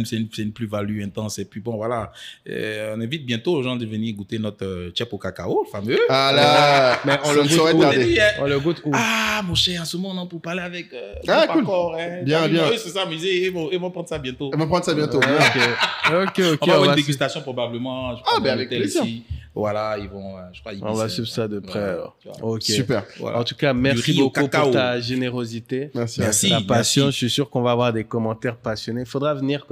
c'est une plus-value intense. Et puis bon, voilà. On invite bientôt aux gens de venir goûter notre chip au cacao, le fameux. Ah là, mais on le saurait tarder. On le goûte où? Ah, mon cher, en ce moment, pour parler avec. Cool. Bien. Eux, c'est s'amuser. Ils vont prendre ça bientôt. Ok. On va avoir une dégustation probablement. Avec plaisir. Ici. Voilà, ils vont. Je crois, on va suivre ça de près. Alors. Ok. Super. Voilà. En tout cas, merci beaucoup pour ta générosité. Merci. Ta passion. Je suis sûr qu'on va avoir des commentaires passionnés. Il faudra venir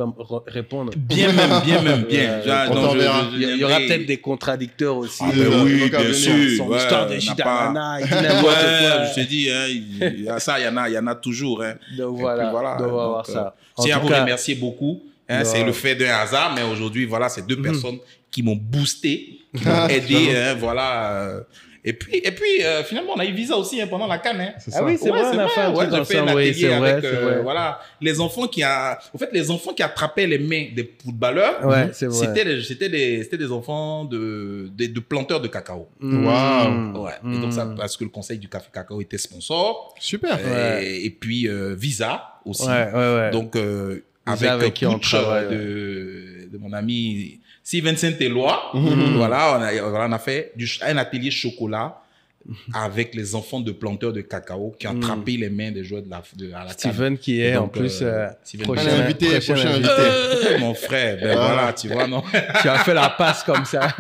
répondre. Bien. Il y aura peut-être des contradicteurs aussi. Oui, bien sûr. Son histoire de Chidamana, il dit n'importe quoi. Je te dis, ça, il y en a toujours. Donc voilà, on va voir ça. Je tiens à vous remercier beaucoup. C'est le fait d'un hasard, mais aujourd'hui, voilà, c'est 2 personnes qui m'ont boosté, qui m'ont aidé, voilà. Et puis finalement, on a eu Visa aussi pendant la CAN. Ah oui, c'est vrai, on a fait un truc ensemble. Oui, c'est vrai. Voilà, les enfants qui attrapaient les mains des footballeurs, c'était des enfants de planteurs de cacao. Waouh. Ouais. Et donc ça, parce que le conseil du café cacao était sponsor. Super. Et puis Visa aussi. Ouais. Donc avec qui on travaille de mon ami Steven Saint-Éloi, voilà, on a fait un atelier chocolat avec les enfants de planteurs de cacao qui ont attrapé les mains des joueurs à la Steven CAN. qui est Donc, en plus Steven prochain invité. mon frère, ben voilà, tu vois, non. Tu as fait la passe comme ça.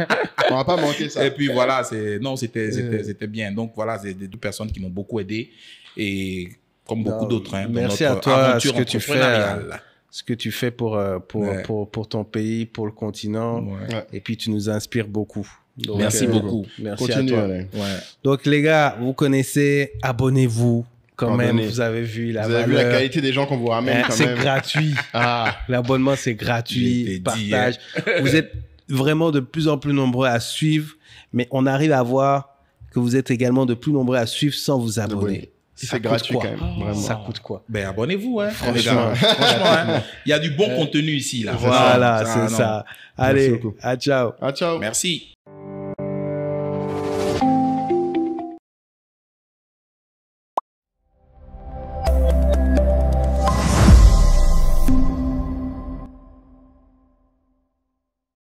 On va pas manquer ça. Et puis voilà, c'était bien. Donc voilà, c'est des deux personnes qui m'ont beaucoup aidé et comme beaucoup d'autres. Hein, merci à toi, ce que tu fais pour ton pays, pour le continent. Ouais. Et puis tu nous inspires beaucoup. Donc, merci beaucoup. Merci Continue, à toi. Alain. Ouais. Donc les gars, vous connaissez, abonnez-vous. Quand même, vous avez vu la valeur. Vous avez vu la qualité des gens qu'on vous ramène quand même. C'est gratuit. L'abonnement, c'est gratuit. Partage. Vous êtes vraiment de plus en plus nombreux à suivre, mais on arrive à voir que vous êtes également de plus nombreux à suivre sans vous abonner. C'est gratuit quand même. Vraiment. Ça coûte quoi? Ben abonnez-vous, hein. Franchement. Franchement, il y a du bon contenu ici, là. Voilà, c'est ça. Allez, beaucoup. ciao. Ciao. Merci.